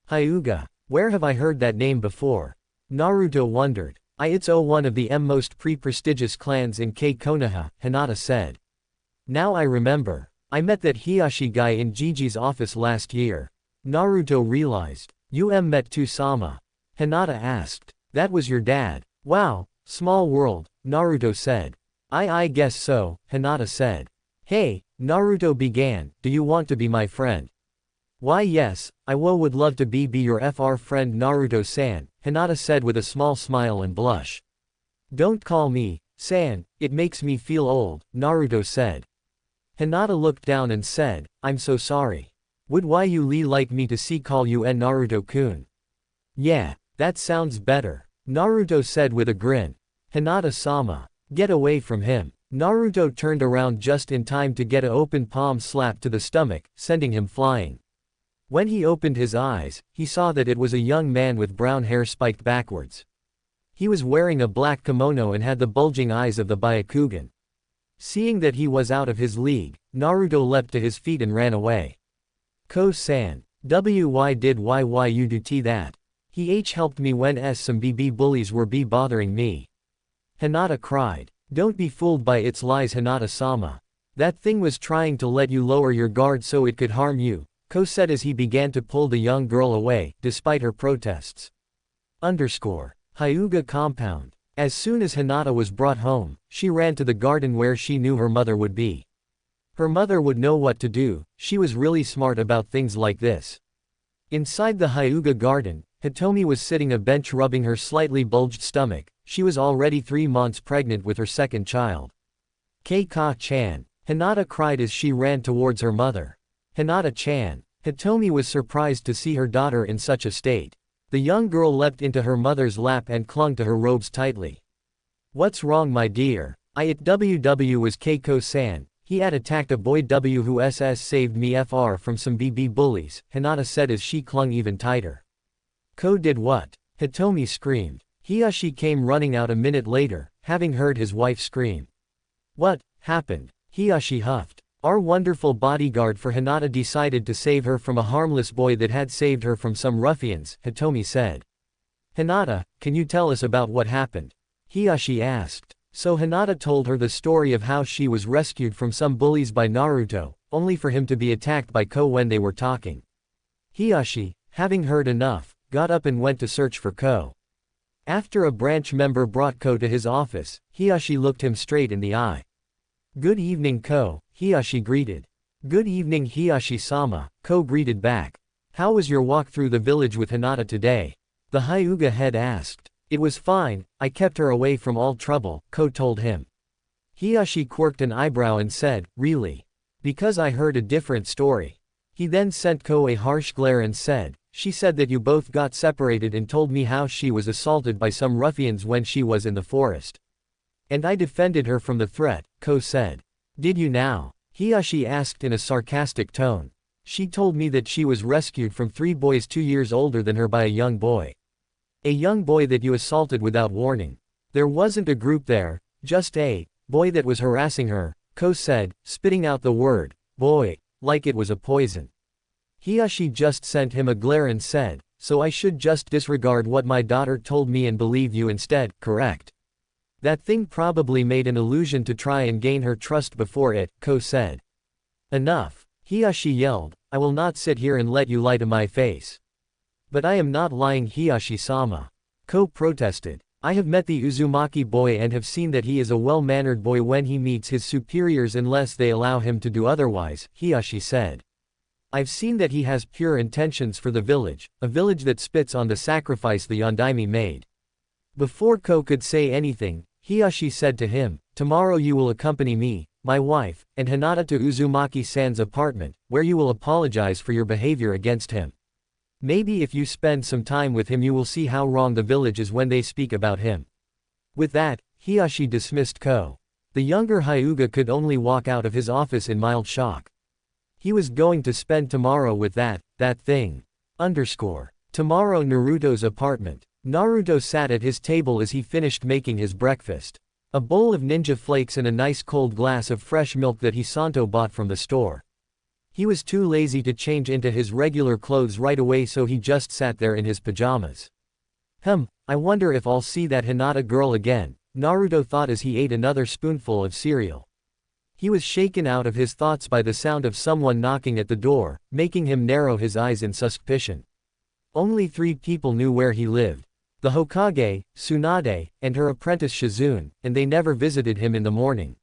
S1: "Hyuga? Where have I heard that name before?" Naruto wondered. "It's one of the most prestigious clans in Konoha," Hinata said. "Now I remember. I met that Hiashi guy in Gigi's office last year." Naruto realized. "You met Tusama?" Hinata asked. "That was your dad? Wow, small world," Naruto said. I guess so," Hinata said. "Hey," Naruto began, "do you want to be my friend?" "Why yes, I would love to be your friend Naruto-san," Hinata said with a small smile and blush. "Don't call me san, it makes me feel old," Naruto said. Hinata looked down and said, "I'm so sorry. Would you like me to call you Naruto-kun?" "Yeah, that sounds better," Naruto said with a grin. "Hinata-sama. Get away from him." Naruto turned around just in time to get an open palm slap to the stomach, sending him flying. When he opened his eyes, he saw that it was a young man with brown hair spiked backwards. He was wearing a black kimono and had the bulging eyes of the Byakugan. Seeing that he was out of his league, Naruto leapt to his feet and ran away. "Ko-san, why did you do that? He helped me when some bullies were bothering me." Hinata cried. "Don't be fooled by its lies, Hinata-sama. That thing was trying to let you lower your guard so it could harm you," Ko said as he began to pull the young girl away, despite her protests. Hyuga compound. As soon as Hinata was brought home, she ran to the garden where she knew her mother would be. Her mother would know what to do, she was really smart about things like this. Inside the Hyuga garden, Hitomi was sitting on a bench rubbing her slightly bulged stomach. She was already 3 months pregnant with her second child. "Keika-chan," Hinata cried as she ran towards her mother. "Hinata-chan." Hitomi was surprised to see her daughter in such a state. The young girl leapt into her mother's lap and clung to her robes tightly. "What's wrong, my dear? WW was Keiko-san. He had attacked a boy who saved me from some bullies," Hinata said as she clung even tighter. "Ko did what?" Hitomi screamed. Hiashi came running out a minute later, having heard his wife scream. "What happened?" Hiashi huffed. "Our wonderful bodyguard for Hinata decided to save her from a harmless boy that had saved her from some ruffians," Hitomi said. "Hinata, can you tell us about what happened?" Hiashi asked. So Hinata told her the story of how she was rescued from some bullies by Naruto, only for him to be attacked by Ko when they were talking. Hiashi, having heard enough, got up and went to search for Ko. After a branch member brought Ko to his office, Hiashi looked him straight in the eye. "Good evening, Ko," Hiashi greeted. "Good evening, Hiashi-sama," Ko greeted back. "How was your walk through the village with Hinata today?" the Hyuga head asked. "It was fine, I kept her away from all trouble," Ko told him. Hiashi quirked an eyebrow and said, "Really? Because I heard a different story." He then sent Ko a harsh glare and said, "She said that you both got separated and told me how she was assaulted by some ruffians when she was in the forest. And I defended her from the threat," Ko said. "Did you now?" Hiashi asked in a sarcastic tone. "She told me that she was rescued from 3 boys 2 years older than her by a young boy. A young boy that you assaulted without warning." There wasn't a group there, just a boy that was harassing her, Ko said, spitting out the word boy, like it was a poison. Hiyashi just sent him a glare and said, so I should just disregard what my daughter told me and believe you instead, correct? That thing probably made an illusion to try and gain her trust before it, Ko said. Enough, Hiyashi yelled, I will not sit here and let you lie to my face. But I am not lying, Hiyashi-sama. Ko protested. I have met the Uzumaki boy and have seen that he is a well-mannered boy when he meets his superiors unless they allow him to do otherwise, Hiyashi said. I've seen that he has pure intentions for the village, a village that spits on the sacrifice the Yondaime made. Before Ko could say anything, Hiyashi said to him, tomorrow you will accompany me, my wife, and Hinata to Uzumaki-san's apartment, where you will apologize for your behavior against him. Maybe if you spend some time with him you will see how wrong the village is when they speak about him. With that, Hiyashi dismissed Ko. The younger Hyuga could only walk out of his office in mild shock. He was going to spend tomorrow with that thing. Tomorrow Naruto's apartment. Naruto sat at his table as he finished making his breakfast. A bowl of ninja flakes and a nice cold glass of fresh milk that Hisanto bought from the store. He was too lazy to change into his regular clothes right away, so he just sat there in his pajamas. I wonder if I'll see that Hinata girl again, Naruto thought as he ate another spoonful of cereal. He was shaken out of his thoughts by the sound of someone knocking at the door, making him narrow his eyes in suspicion. Only 3 people knew where he lived. The Hokage, Tsunade, and her apprentice Shizune, and they never visited him in the morning.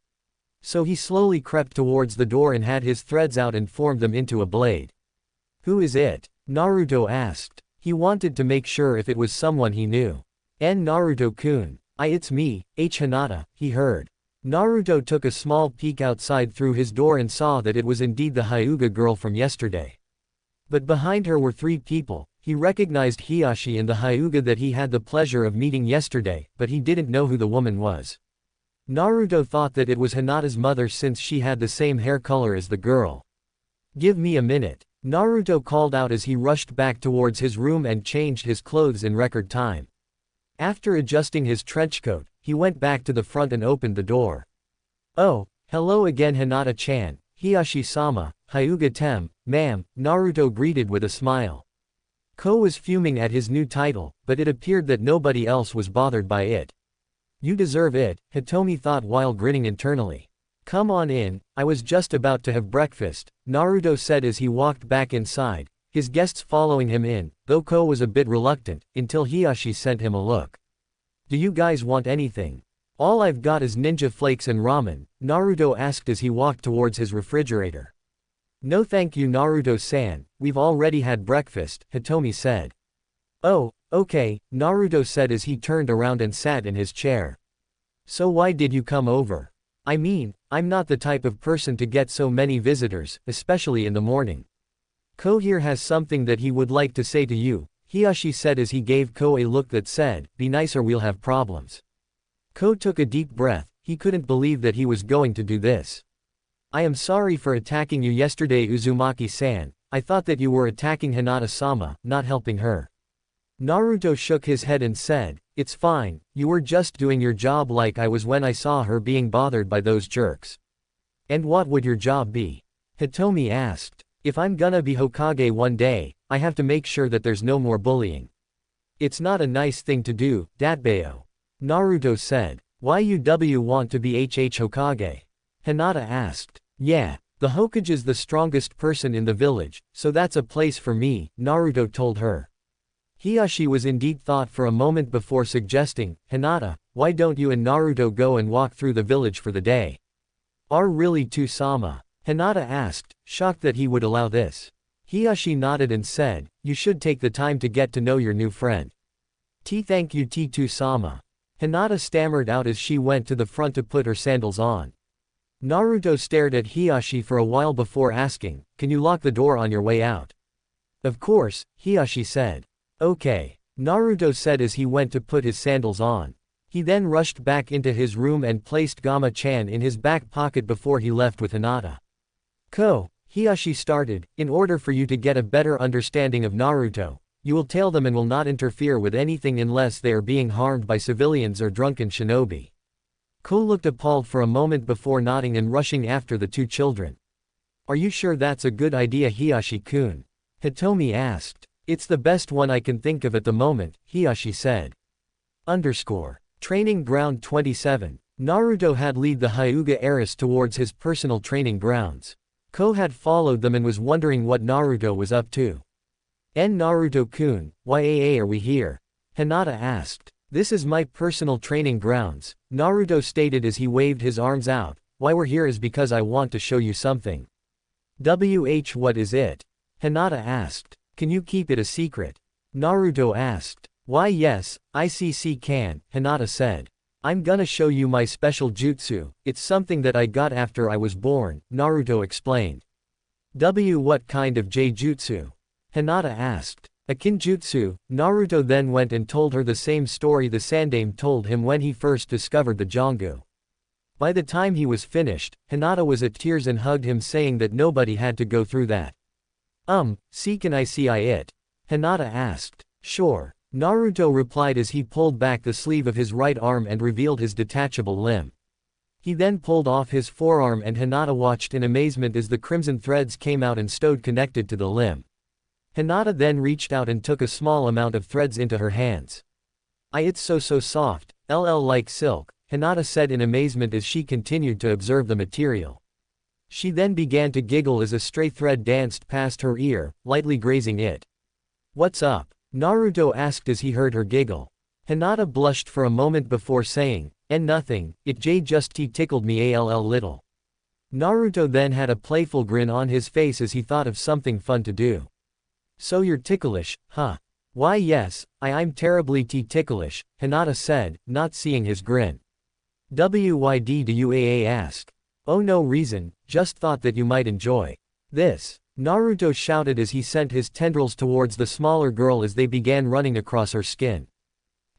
S1: So he slowly crept towards the door and had his threads out and formed them into a blade. Who is it? Naruto asked. He wanted to make sure if it was someone he knew. Naruto-kun. It's me, Hinata, he heard. Naruto took a small peek outside through his door and saw that it was indeed the Hyuga girl from yesterday. But behind her were 3 people. He recognized Hiyashi and the Hyuga that he had the pleasure of meeting yesterday, but he didn't know who the woman was. Naruto thought that it was Hinata's mother since she had the same hair color as the girl. Give me a minute, Naruto called out as he rushed back towards his room and changed his clothes in record time. After adjusting his trenchcoat, he went back to the front and opened the door. Oh, hello again Hinata-chan, Hiyashi-sama, Hyuga-tem, ma'am, Naruto greeted with a smile. Ko was fuming at his new title, but it appeared that nobody else was bothered by it. You deserve it, Hitomi thought while grinning internally. Come on in, I was just about to have breakfast, Naruto said as he walked back inside, his guests following him in, though Ko was a bit reluctant, until Hiyashi sent him a look. Do you guys want anything? All I've got is ninja flakes and ramen, Naruto asked as he walked towards his refrigerator. No thank you Naruto-san, we've already had breakfast, Hitomi said. Oh, okay, Naruto said as he turned around and sat in his chair. So why did you come over? I mean, I'm not the type of person to get so many visitors, especially in the morning. Ko here has something that he would like to say to you, Hiyashi said as he gave Ko a look that said, be nice or we'll have problems. Ko took a deep breath, he couldn't believe that he was going to do this. I am sorry for attacking you yesterday Uzumaki-san, I thought that you were attacking Hinata-sama, not helping her. Naruto shook his head and said, it's fine, you were just doing your job like I was when I saw her being bothered by those jerks. And what would your job be? Hitomi asked. If I'm gonna be Hokage one day, I have to make sure that there's no more bullying. It's not a nice thing to do, Datbeo. Naruto said. Why you want to be Hokage? Hinata asked. Yeah, the Hokage's the strongest person in the village, so that's a place for me, Naruto told her. Hiyashi was indeed thought for a moment before suggesting, Hinata, why don't you and Naruto go and walk through the village for the day? Are really to-sama? Hinata asked, shocked that he would allow this. Hiyashi nodded and said, you should take the time to get to know your new friend. Thank you to-sama. Hinata stammered out as she went to the front to put her sandals on. Naruto stared at Hiyashi for a while before asking, can you lock the door on your way out? Of course, Hiyashi said. Okay, Naruto said as he went to put his sandals on. He then rushed back into his room and placed Gama-chan in his back pocket before he left with Hinata. Ko, Hiyashi started, in order for you to get a better understanding of Naruto, You will tail them and will not interfere with anything unless they are being harmed by civilians or drunken shinobi. Ko looked appalled for a moment before nodding and rushing after the two children. Are you sure that's a good idea, Hiyashi-kun? Hitomi asked. It's the best one I can think of at the moment, Hiyashi said. Training Ground 27. Naruto had led the Hyuga heiress towards his personal training grounds. Ko had followed them and was wondering what Naruto was up to. Naruto-kun, why are we here? Hinata asked. This is my personal training grounds, Naruto stated as he waved his arms out. Why we're here is because I want to show you something. What is it? Hinata asked. Can you keep it a secret? Naruto asked. Why yes, ICC can, Hinata said. I'm gonna show you my special jutsu, it's something that I got after I was born, Naruto explained. What kind of J-jutsu? Hinata asked. A kinjutsu. Naruto then went and told her the same story the Sandaime told him when he first discovered the Jongu. By the time he was finished, Hinata was at tears and hugged him saying that nobody had to go through that. Can I see it? Hinata asked. Sure. Naruto replied as he pulled back the sleeve of his right arm and revealed his detachable limb. He then pulled off his forearm and Hinata watched in amazement as the crimson threads came out and stowed connected to the limb. Hinata then reached out and took a small amount of threads into her hands. It's so soft, like silk, Hinata said in amazement as she continued to observe the material. She then began to giggle as a stray thread danced past her ear, lightly grazing it. What's up? Naruto asked as he heard her giggle. Hinata blushed for a moment before saying, nothing, it just tickled me little. Naruto then had a playful grin on his face as he thought of something fun to do. So you're ticklish, huh? Why yes, I'm terribly ticklish, Hinata said, not seeing his grin. Why do you ask? Oh no reason, just thought that you might enjoy this. Naruto shouted as he sent his tendrils towards the smaller girl as they began running across her skin.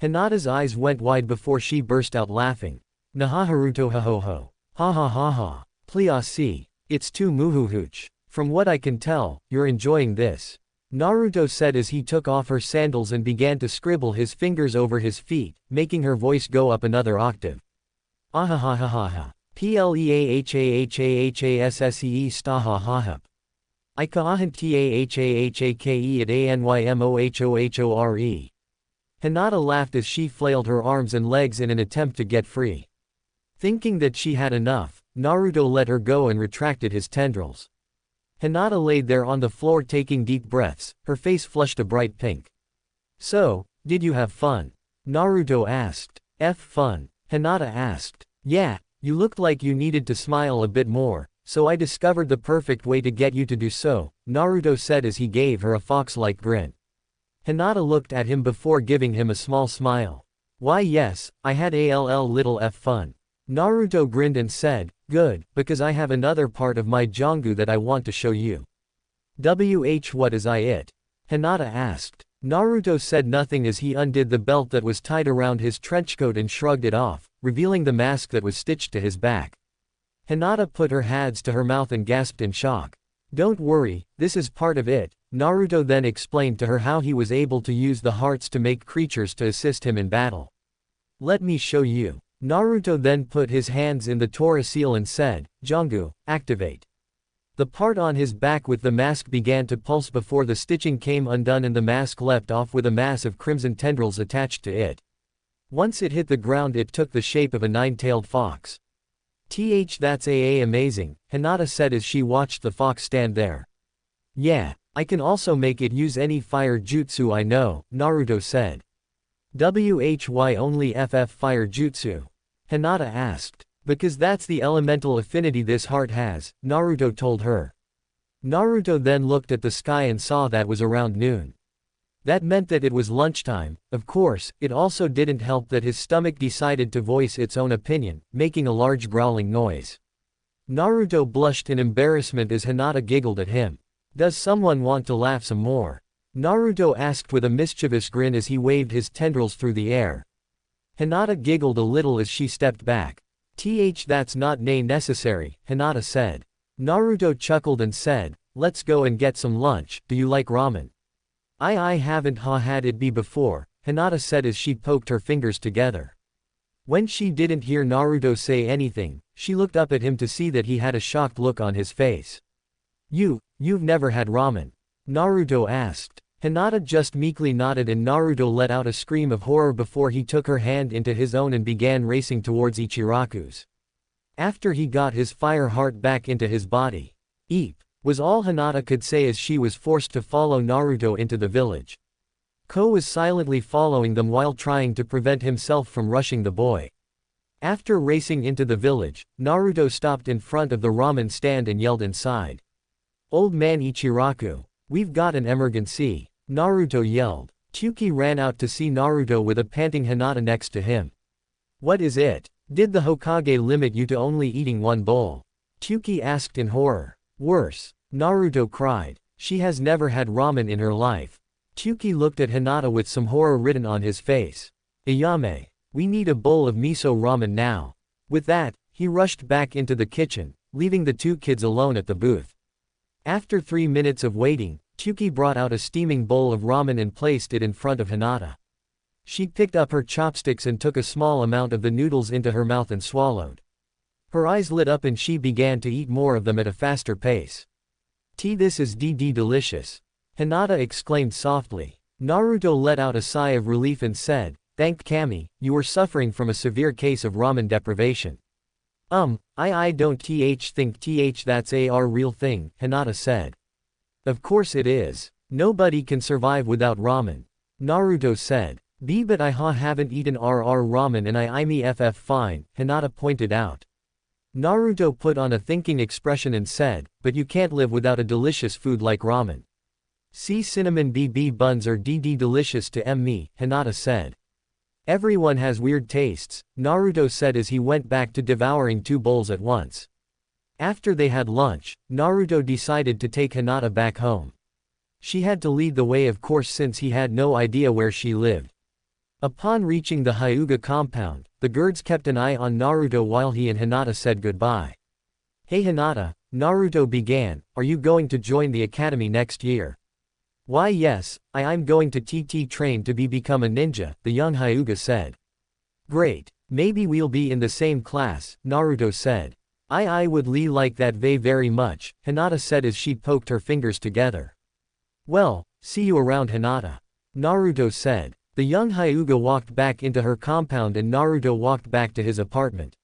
S1: Hinata's eyes went wide before she burst out laughing. Nahaharuto ha ho ho. Ha ha ha ha. Please see. It's too muhuhuch. From what I can tell, you're enjoying this. Naruto said as he took off her sandals and began to scribble his fingers over his feet, making her voice go up another octave. Ahahahaha. Pleahahahahasee stahahahap. Ikahahantahahake at anymohohore. Hinata laughed as she flailed her arms and legs in an attempt to get free. Thinking that she had enough, Naruto let her go and retracted his tendrils. Hinata laid there on the floor taking deep breaths, her face flushed a bright pink. So, did you have fun? Naruto asked. Fun? Hinata asked. Yeah, you looked like you needed to smile a bit more, so I discovered the perfect way to get you to do so, Naruto said as he gave her a fox-like grin. Hinata looked at him before giving him a small smile. Why yes, I had little fun. Naruto grinned and said, good, because I have another part of my Jongu that I want to show you. What is it? Hinata asked. Naruto said nothing as he undid the belt that was tied around his trenchcoat and shrugged it off, revealing the mask that was stitched to his back. Hinata put her hands to her mouth and gasped in shock. Don't worry, this is part of it. Naruto then explained to her how he was able to use the hearts to make creatures to assist him in battle. Let me show you. Naruto then put his hands in the Tora seal and said, Jongu, activate. The part on his back with the mask began to pulse before the stitching came undone and the mask leapt off with a mass of crimson tendrils attached to it. Once it hit the ground it took the shape of a nine-tailed fox. That's amazing, Hinata said as she watched the fox stand there. Yeah, I can also make it use any fire jutsu I know, Naruto said. Why only fire jutsu? Hinata asked. Because that's the elemental affinity this heart has, Naruto told her. Naruto then looked at the sky and saw that was around noon. That meant that it was lunchtime. Of course, it also didn't help that his stomach decided to voice its own opinion, making a large growling noise. Naruto blushed in embarrassment as Hinata giggled at him. Does someone want to laugh some more? Naruto asked with a mischievous grin as he waved his tendrils through the air. Hinata giggled a little as she stepped back. That's not necessary, Hinata said. Naruto chuckled and said, let's go and get some lunch, do you like ramen? I haven't had it be before, Hinata said as she poked her fingers together. When she didn't hear Naruto say anything, she looked up at him to see that he had a shocked look on his face. You've never had ramen? Naruto asked. Hinata just meekly nodded and Naruto let out a scream of horror before he took her hand into his own and began racing towards Ichiraku's. After he got his fire heart back into his body. Eep, was all Hinata could say as she was forced to follow Naruto into the village. Ko was silently following them while trying to prevent himself from rushing the boy. After racing into the village, Naruto stopped in front of the ramen stand and yelled inside. "Old man Ichiraku, we've got an emergency," Naruto yelled. Tsuki ran out to see Naruto with a panting Hinata next to him. "What is it? Did the Hokage limit you to only eating one bowl?" Tsuki asked in horror. "Worse," Naruto cried. "She has never had ramen in her life." Tsuki looked at Hinata with some horror written on his face. "Ayame, we need a bowl of miso ramen now." With that, he rushed back into the kitchen, leaving the two kids alone at the booth. After 3 minutes of waiting, Tsuki brought out a steaming bowl of ramen and placed it in front of Hinata. She picked up her chopsticks and took a small amount of the noodles into her mouth and swallowed. Her eyes lit up and she began to eat more of them at a faster pace. This is delicious," Hinata exclaimed softly. Naruto let out a sigh of relief and said, "Thank Kami, you were suffering from a severe case of ramen deprivation." I don't think that's a real thing," Hinata said. "Of course it is. Nobody can survive without ramen," Naruto said. But I haven't eaten ramen and I'm fine," Hinata pointed out. Naruto put on a thinking expression and said, "But you can't live without a delicious food like ramen." Cinnamon BB buns are delicious to me," Hinata said. "Everyone has weird tastes," Naruto said as he went back to devouring 2 bowls at once. After they had lunch, Naruto decided to take Hinata back home. She had to lead the way of course since he had no idea where she lived. Upon reaching the Hyuga compound, the guards kept an eye on Naruto while he and Hinata said goodbye. "Hey Hinata," Naruto began, "are you going to join the academy next year?" "Why yes, I'm going to train to become a ninja," the young Hyuga said. "Great, maybe we'll be in the same class," Naruto said. I would like that very much," Hinata said as she poked her fingers together. "Well, see you around Hinata," Naruto said. The young Hyuga walked back into her compound and Naruto walked back to his apartment.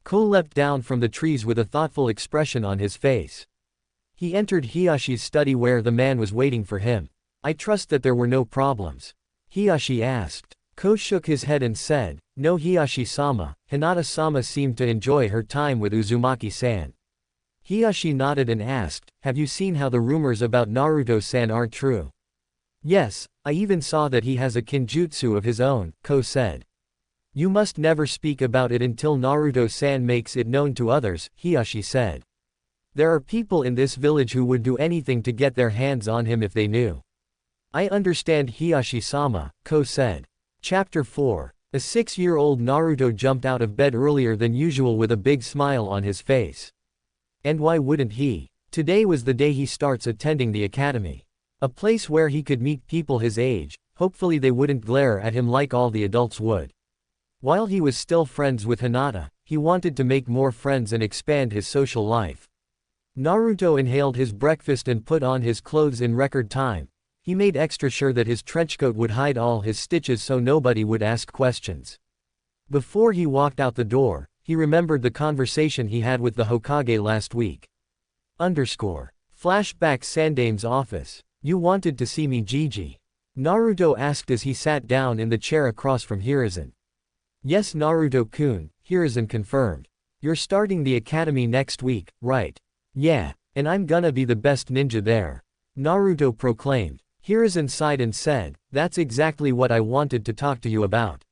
S1: Ko leapt down from the trees with a thoughtful expression on his face. He entered Hiyashi's study where the man was waiting for him. "I trust that there were no problems?" Hiyashi asked. Ko shook his head and said, "No Hiyashi-sama." Hinata-sama seemed to enjoy her time with Uzumaki-san. Hiyashi nodded and asked, "Have you seen how the rumors about Naruto-san aren't true?" "Yes, I even saw that he has a kinjutsu of his own," Ko said. "You must never speak about it until Naruto-san makes it known to others," Hiyashi said. "There are people in this village who would do anything to get their hands on him if they knew." "I understand Hiyashi-sama," Ko said. Chapter 4. A 6-year-old Naruto jumped out of bed earlier than usual with a big smile on his face. And why wouldn't he? Today was the day he starts attending the academy. A place where he could meet people his age, hopefully they wouldn't glare at him like all the adults would. While he was still friends with Hinata, he wanted to make more friends and expand his social life. Naruto inhaled his breakfast and put on his clothes in record time. He made extra sure that his trenchcoat would hide all his stitches so nobody would ask questions. Before he walked out the door, he remembered the conversation he had with the Hokage last week. Flashback Sandame's office. "You wanted to see me, Gigi?" Naruto asked as he sat down in the chair across from Hiruzen. "Yes Naruto-kun," Hiruzen confirmed. "You're starting the academy next week, right?" "Yeah, and I'm gonna be the best ninja there," Naruto proclaimed. Hiruzen sighed and said, "That's exactly what I wanted to talk to you about."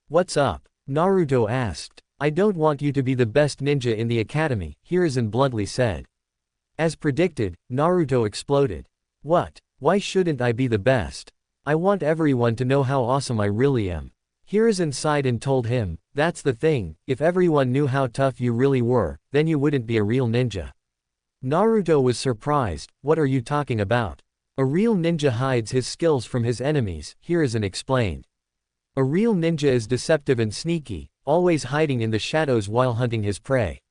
S1: "What's up?" Naruto asked. "I don't want you to be the best ninja in the academy," Hiruzen bluntly said. As predicted, Naruto exploded. "What? Why shouldn't I be the best? I want everyone to know how awesome I really am." Hiruzen sighed and told him, "That's the thing, if everyone knew how tough you really were, then you wouldn't be a real ninja." Naruto was surprised, "What are you talking about?" A real ninja hides his skills from his enemies, Hiruzen explained. A real ninja is deceptive and sneaky, always hiding in the shadows while hunting his prey.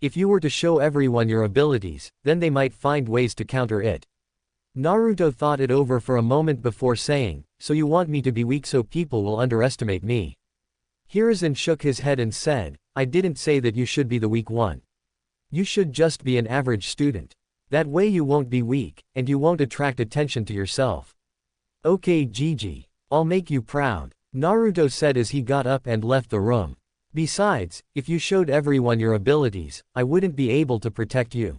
S1: If you were to show everyone your abilities, then they might find ways to counter it. Naruto thought it over for a moment before saying, so you want me to be weak so people will underestimate me. Hiruzen shook his head and said, I didn't say that you should be the weak one. You should just be an average student. That way you won't be weak, and you won't attract attention to yourself. Okay Gigi. I'll make you proud, Naruto said as he got up and left the room. Besides, if you showed everyone your abilities, I wouldn't be able to protect you.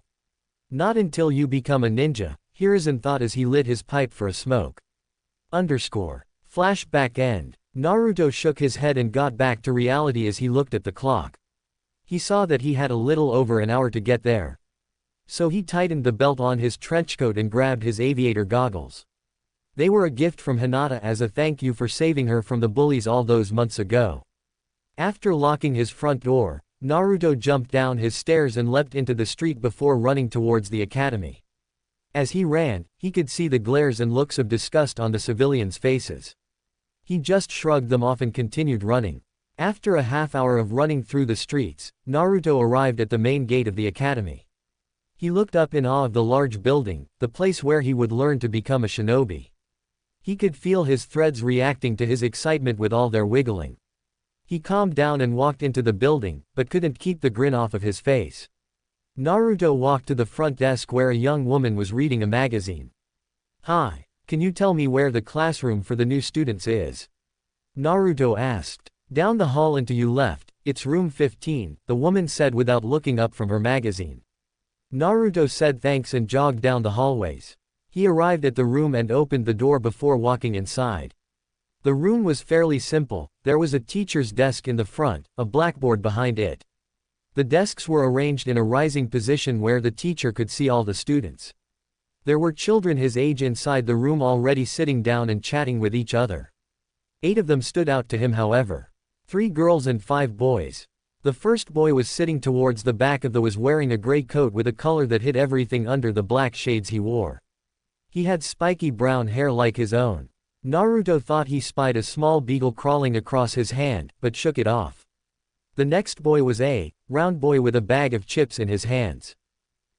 S1: Not until you become a ninja, Hiruzen thought as he lit his pipe for a smoke. Flashback end. Naruto shook his head and got back to reality as he looked at the clock. He saw that he had a little over an hour to get there. So he tightened the belt on his trenchcoat and grabbed his aviator goggles. They were a gift from Hinata as a thank you for saving her from the bullies all those months ago. After locking his front door, Naruto jumped down his stairs and leapt into the street before running towards the academy. As he ran, he could see the glares and looks of disgust on the civilians' faces. He just shrugged them off and continued running. After a half hour of running through the streets, Naruto arrived at the main gate of the academy. He looked up in awe of the large building, the place where he would learn to become a shinobi. He could feel his threads reacting to his excitement with all their wiggling. He calmed down and walked into the building, but couldn't keep the grin off of his face. Naruto walked to the front desk where a young woman was reading a magazine. Hi, can you tell me where the classroom for the new students is? Naruto asked. Down the hall and to your left, it's room 15, the woman said without looking up from her magazine. Naruto said thanks and jogged down the hallways. He arrived at the room and opened the door before walking inside. The room was fairly simple. There was a teacher's desk in the front, a blackboard behind it. The desks were arranged in a rising position where the teacher could see all the students. There were children his age inside the room already sitting down and chatting with each other. 8 of them stood out to him however. 3 girls and 5 boys. The first boy was sitting towards the back of the was wearing a gray coat with a color that hid everything under the black shades he wore. He had spiky brown hair like his own. Naruto thought he spied a small beetle crawling across his hand, but shook it off. The next boy was a round boy with a bag of chips in his hands.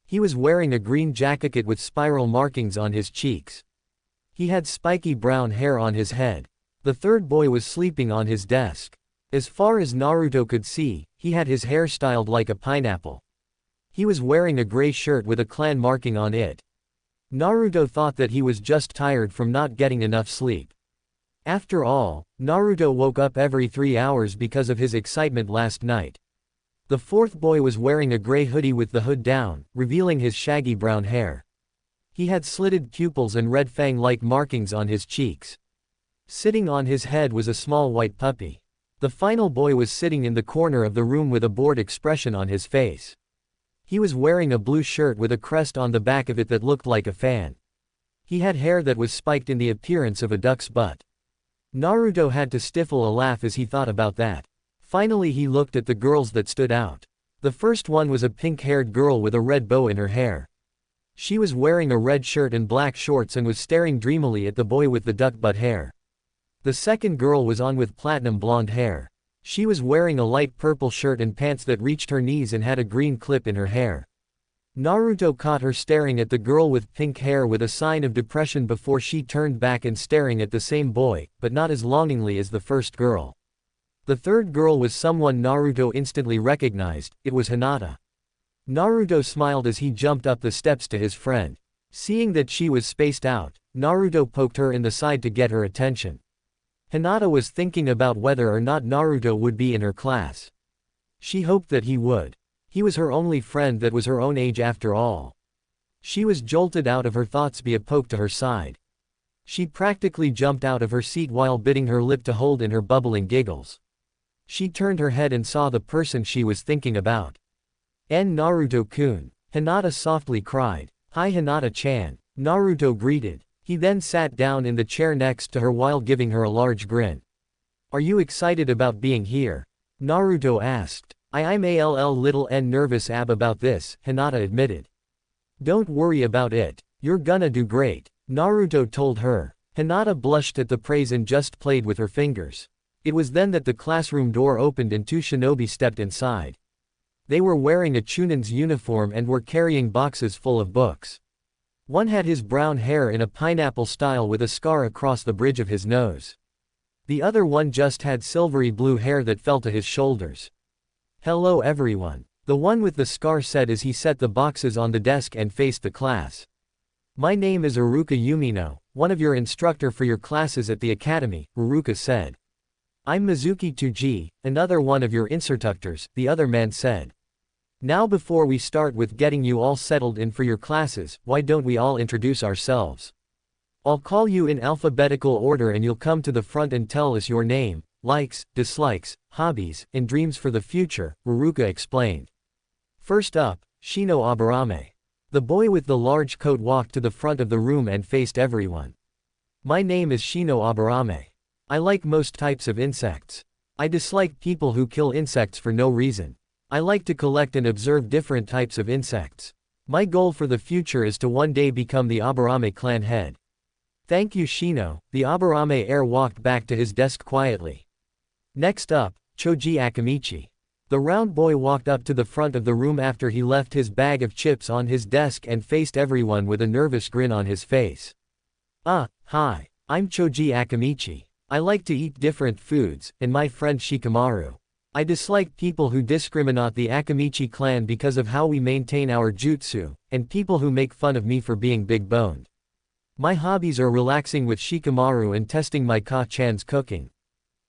S1: He was wearing a green jacket with spiral markings on his cheeks. He had spiky brown hair on his head. The third boy was sleeping on his desk. As far as Naruto could see, he had his hair styled like a pineapple. He was wearing a gray shirt with a clan marking on it. Naruto thought that he was just tired from not getting enough sleep. After all, Naruto woke up every 3 hours because of his excitement last night. The fourth boy was wearing a gray hoodie with the hood down, revealing his shaggy brown hair. He had slitted pupils and red fang-like markings on his cheeks. Sitting on his head was a small white puppy. The final boy was sitting in the corner of the room with a bored expression on his face. He was wearing a blue shirt with a crest on the back of it that looked like a fan. He had hair that was spiked in the appearance of a duck's butt. Naruto had to stifle a laugh as he thought about that. Finally he looked at the girls that stood out. The first one was a pink-haired girl with a red bow in her hair. She was wearing a red shirt and black shorts and was staring dreamily at the boy with the duck butt hair. The second girl was on with platinum blonde hair. She was wearing a light purple shirt and pants that reached her knees and had a green clip in her hair. Naruto caught her staring at the girl with pink hair with a sign of depression before she turned back and staring at the same boy, but not as longingly as the first girl. The third girl was someone Naruto instantly recognized. It was Hinata. Naruto smiled as he jumped up the steps to his friend. Seeing that she was spaced out, Naruto poked her in the side to get her attention. Hinata was thinking about whether or not Naruto would be in her class. She hoped that he would. He was her only friend that was her own age after all. She was jolted out of her thoughts by a poke to her side. She practically jumped out of her seat while biting her lip to hold in her bubbling giggles. She turned her head and saw the person she was thinking about. Naruto-kun. Hinata softly cried. Hi Hinata-chan. Naruto greeted. He then sat down in the chair next to her while giving her a large grin. Are you excited about being here? Naruto asked. I'm a little nervous about this, Hinata admitted. Don't worry about it. You're gonna do great. Naruto told her. Hinata blushed at the praise and just played with her fingers. It was then that the classroom door opened and two shinobi stepped inside. They were wearing a Chunin's uniform and were carrying boxes full of books. One had his brown hair in a pineapple style with a scar across the bridge of his nose. The other one just had silvery blue hair that fell to his shoulders. "Hello everyone," the one with the scar said as he set the boxes on the desk and faced the class. "My name is Iruka Yumino, one of your instructor for your classes at the academy," Iruka said. "I'm Mizuki Tuji, another one of your instructors," the other man said. "Now before we start with getting you all settled in for your classes, why don't we all introduce ourselves? I'll call you in alphabetical order and you'll come to the front and tell us your name, likes, dislikes, hobbies, and dreams for the future," Iruka explained. First up, Shino Aburame. The boy with the large coat walked to the front of the room and faced everyone. "My name is Shino Aburame. I like most types of insects. I dislike people who kill insects for no reason. I like to collect and observe different types of insects. My goal for the future is to one day become the Aburame clan head." "Thank you Shino," the Aburame heir walked back to his desk quietly. Next up, Choji Akamichi. The round boy walked up to the front of the room after he left his bag of chips on his desk and faced everyone with a nervous grin on his face. Hi, I'm Choji Akamichi. I like to eat different foods, and my friend Shikamaru. I dislike people who discriminate the Akamichi clan because of how we maintain our jutsu, and people who make fun of me for being big-boned. My hobbies are relaxing with Shikamaru and testing my Ka-chan's cooking.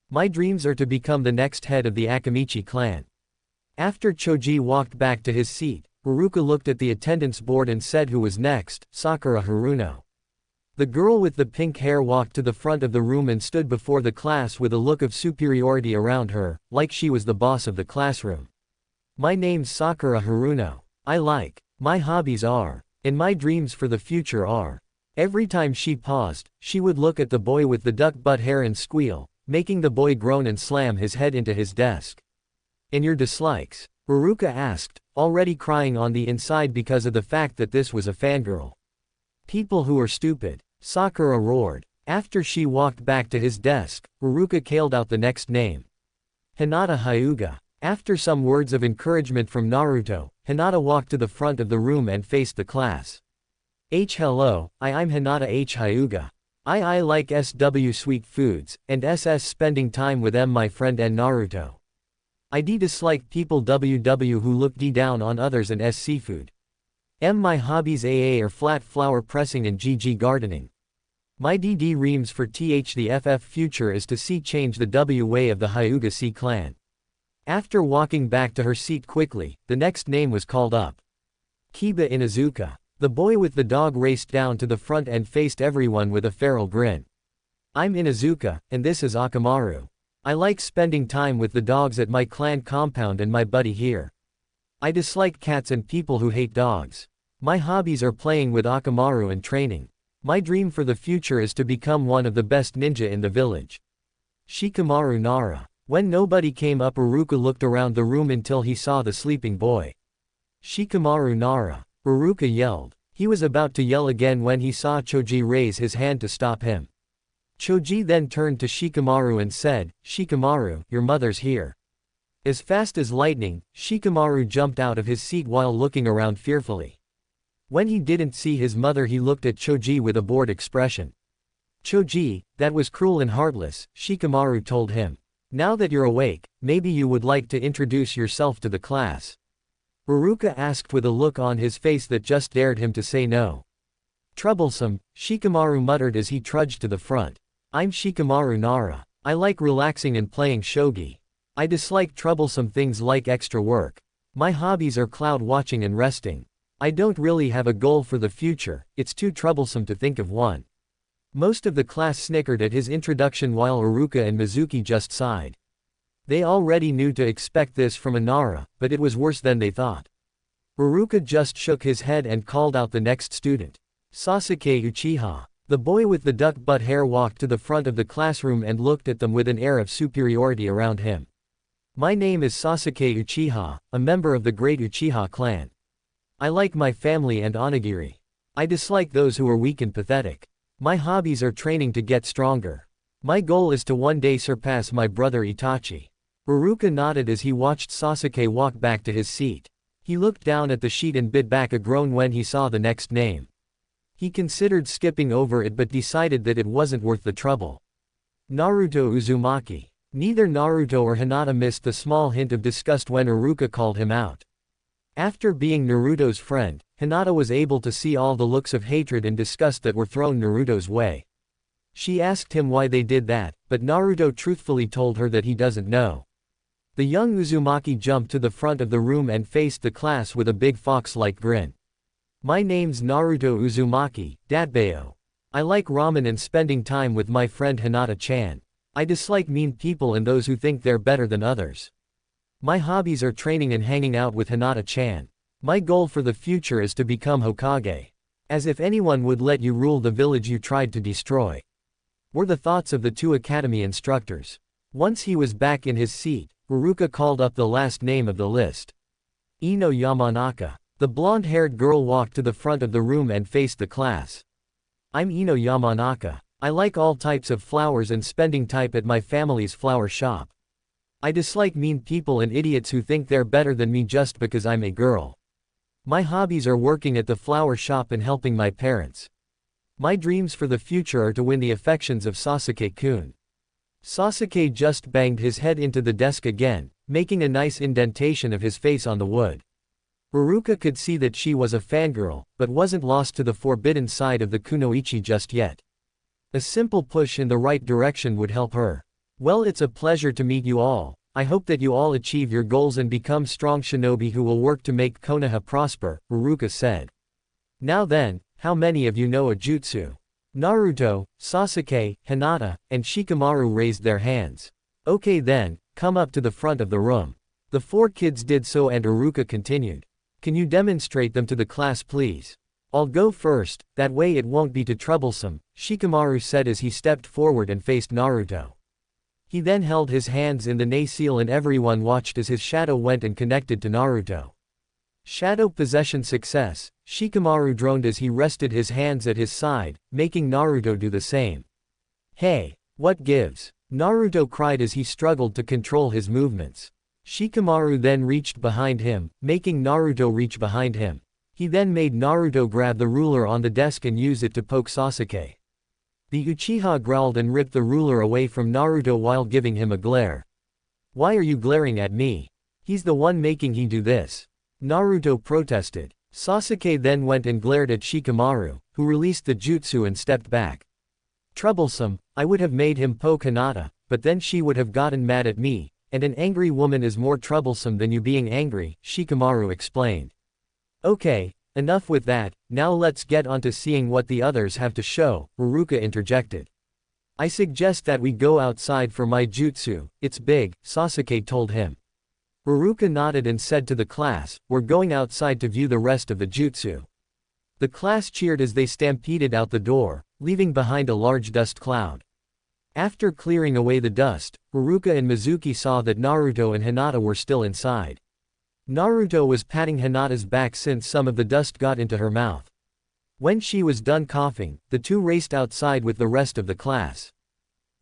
S1: My dreams are to become the next head of the Akamichi clan. After Choji walked back to his seat, Iruka looked at the attendance board and said who was next, Sakura Haruno. The girl with the pink hair walked to the front of the room and stood before the class with a look of superiority around her, like she was the boss of the classroom. "My name's Sakura Haruno. My hobbies are, and my dreams for the future are." Every time she paused, she would look at the boy with the duck butt hair and squeal, making the boy groan and slam his head into his desk. "And your dislikes?" Iruka asked, already crying on the inside because of the fact that this was a fangirl. "People who are stupid," Sakura roared. After she walked back to his desk, Iruka called out the next name. Hinata Hyuga. After some words of encouragement from Naruto, Hinata walked to the front of the room and faced the class. Hello, I'm Hinata Hyuga. I like SW sweet foods, and SS spending time with my friend and Naruto. I dislike people who look down on others and seafood. My hobbies are flat flower pressing and GG gardening. My reams for the FF future is to see change the W way of the Hyuga C clan. After walking back to her seat quickly, the next name was called up. Kiba Inuzuka. The boy with the dog raced down to the front and faced everyone with a feral grin. "I'm Inuzuka, and this is Akamaru. I like spending time with the dogs at my clan compound and my buddy here. I dislike cats and people who hate dogs. My hobbies are playing with Akamaru and training. My dream for the future is to become one of the best ninja in the village. Shikamaru Nara." When nobody came up, Iruka looked around the room until he saw the sleeping boy. "Shikamaru Nara," Iruka yelled. He was about to yell again when he saw Choji raise his hand to stop him. Choji then turned to Shikamaru and said, "Shikamaru, your mother's here." As fast as lightning, Shikamaru jumped out of his seat while looking around fearfully. When he didn't see his mother, he looked at Choji with a bored expression. "Choji, that was cruel and heartless," Shikamaru told him. "Now that you're awake, maybe you would like to introduce yourself to the class?" Iruka asked with a look on his face that just dared him to say no. "Troublesome," Shikamaru muttered as he trudged to the front. "I'm Shikamaru Nara. I like relaxing and playing shogi. I dislike troublesome things like extra work. My hobbies are cloud watching and resting. I don't really have a goal for the future, it's too troublesome to think of one." Most of the class snickered at his introduction while Iruka and Mizuki just sighed. They already knew to expect this from a Nara, but it was worse than they thought. Iruka just shook his head and called out the next student. Sasuke Uchiha. The boy with the duck butt hair walked to the front of the classroom and looked at them with an air of superiority around him. "My name is Sasuke Uchiha, a member of the great Uchiha clan. I like my family and onigiri. I dislike those who are weak and pathetic. My hobbies are training to get stronger. My goal is to one day surpass my brother Itachi. Haruka nodded as he watched Sasuke walk back to his seat. He looked down at the sheet and bit back a groan when he saw the next name. He considered skipping over it but decided that it wasn't worth the trouble. Naruto Uzumaki. Neither Naruto or Hinata missed the small hint of disgust when Haruka called him out. After being Naruto's friend, Hinata was able to see all the looks of hatred and disgust that were thrown Naruto's way. She asked him why they did that, but Naruto truthfully told her that he doesn't know. The young Uzumaki jumped to the front of the room and faced the class with a big fox-like grin. My name's Naruto Uzumaki, Datbayo. I like ramen and spending time with my friend Hinata-chan. I dislike mean people and those who think they're better than others. My hobbies are training and hanging out with Hinata-chan. My goal for the future is to become Hokage. As if anyone would let you rule the village you tried to destroy. Were the thoughts of the two academy instructors. Once he was back in his seat, Haruka called up the last name of the list. Ino Yamanaka. The blonde-haired girl walked to the front of the room and faced the class. I'm Ino Yamanaka. I like all types of flowers and spending time at my family's flower shop. I dislike mean people and idiots who think they're better than me just because I'm a girl. My hobbies are working at the flower shop and helping my parents. My dreams for the future are to win the affections of Sasuke-kun. Sasuke just banged his head into the desk again, making a nice indentation of his face on the wood. Haruka could see that she was a fangirl, but wasn't lost to the forbidden side of the kunoichi just yet. A simple push in the right direction would help her. Well, it's a pleasure to meet you all. I hope that you all achieve your goals and become strong shinobi who will work to make Konoha prosper, Haruka said. Now then, how many of you know a jutsu? Naruto, Sasuke, Hinata, and Shikamaru raised their hands. Okay then, come up to the front of the room. The four kids did so and Haruka continued. Can you demonstrate them to the class please? I'll go first, that way it won't be too troublesome, Shikamaru said as he stepped forward and faced Naruto. He then held his hands in the Nei seal and everyone watched as his shadow went and connected to Naruto. Shadow possession success, Shikamaru droned as he rested his hands at his side, making Naruto do the same. Hey, what gives? Naruto cried as he struggled to control his movements. Shikamaru then reached behind him, making Naruto reach behind him. He then made Naruto grab the ruler on the desk and use it to poke Sasuke. The Uchiha growled and ripped the ruler away from Naruto while giving him a glare. Why are you glaring at me? He's the one making he do this. Naruto protested. Sasuke then went and glared at Shikamaru, who released the jutsu and stepped back. Troublesome, I would have made him poke Hinata, but then she would have gotten mad at me. And an angry woman is more troublesome than you being angry, Shikamaru explained. Okay, enough with that, now let's get on to seeing what the others have to show, Haruka interjected. I suggest that we go outside for my jutsu, it's big, Sasuke told him. Haruka nodded and said to the class, we're going outside to view the rest of the jutsu. The class cheered as they stampeded out the door, leaving behind a large dust cloud. After clearing away the dust, Haruka and Mizuki saw that Naruto and Hinata were still inside. Naruto was patting Hinata's back since some of the dust got into her mouth. When she was done coughing, the two raced outside with the rest of the class.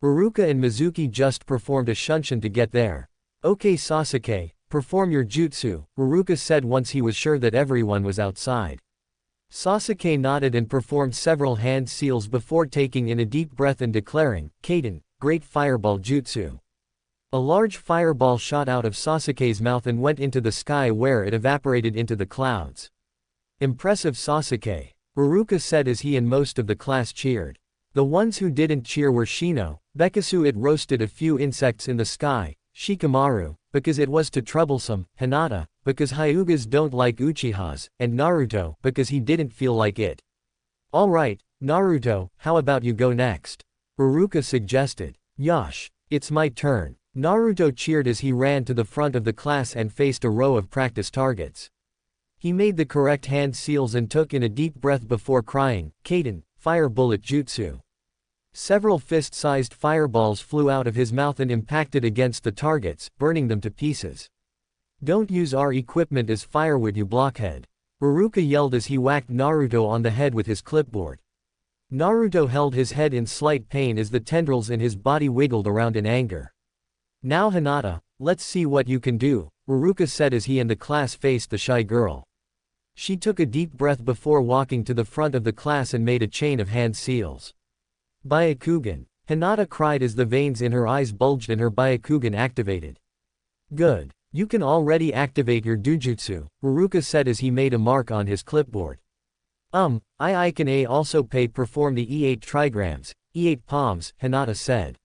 S1: Haruka and Mizuki just performed a shunshin to get there. Okay Sasuke, perform your jutsu, Haruka said once he was sure that everyone was outside. Sasuke nodded and performed several hand seals before taking in a deep breath and declaring, Kaden, Great Fireball Jutsu. A large fireball shot out of Sasuke's mouth and went into the sky where it evaporated into the clouds. Impressive Sasuke, Haruka said as he and most of the class cheered. The ones who didn't cheer were Shino, Bekasu it roasted a few insects in the sky, Shikamaru, because it was too troublesome, Hinata, because Hyugas don't like Uchihas, and Naruto, because he didn't feel like it. Alright, Naruto, how about you go next? Haruka suggested. Yosh, it's my turn. Naruto cheered as he ran to the front of the class and faced a row of practice targets. He made the correct hand seals and took in a deep breath before crying, Kaden, Fire Bullet Jutsu. Several fist-sized fireballs flew out of his mouth and impacted against the targets, burning them to pieces. Don't use our equipment as firewood you blockhead. Uruka yelled as he whacked Naruto on the head with his clipboard. Naruto held his head in slight pain as the tendrils in his body wiggled around in anger. Now Hinata, let's see what you can do, Uruka said as he and the class faced the shy girl. She took a deep breath before walking to the front of the class and made a chain of hand seals. Byakugan. Hinata cried as the veins in her eyes bulged and her Byakugan activated. Good. You can already activate your Dujutsu, Uruka said as he made a mark on his clipboard. I can also perform the E8 trigrams, E8 palms, Hinata said.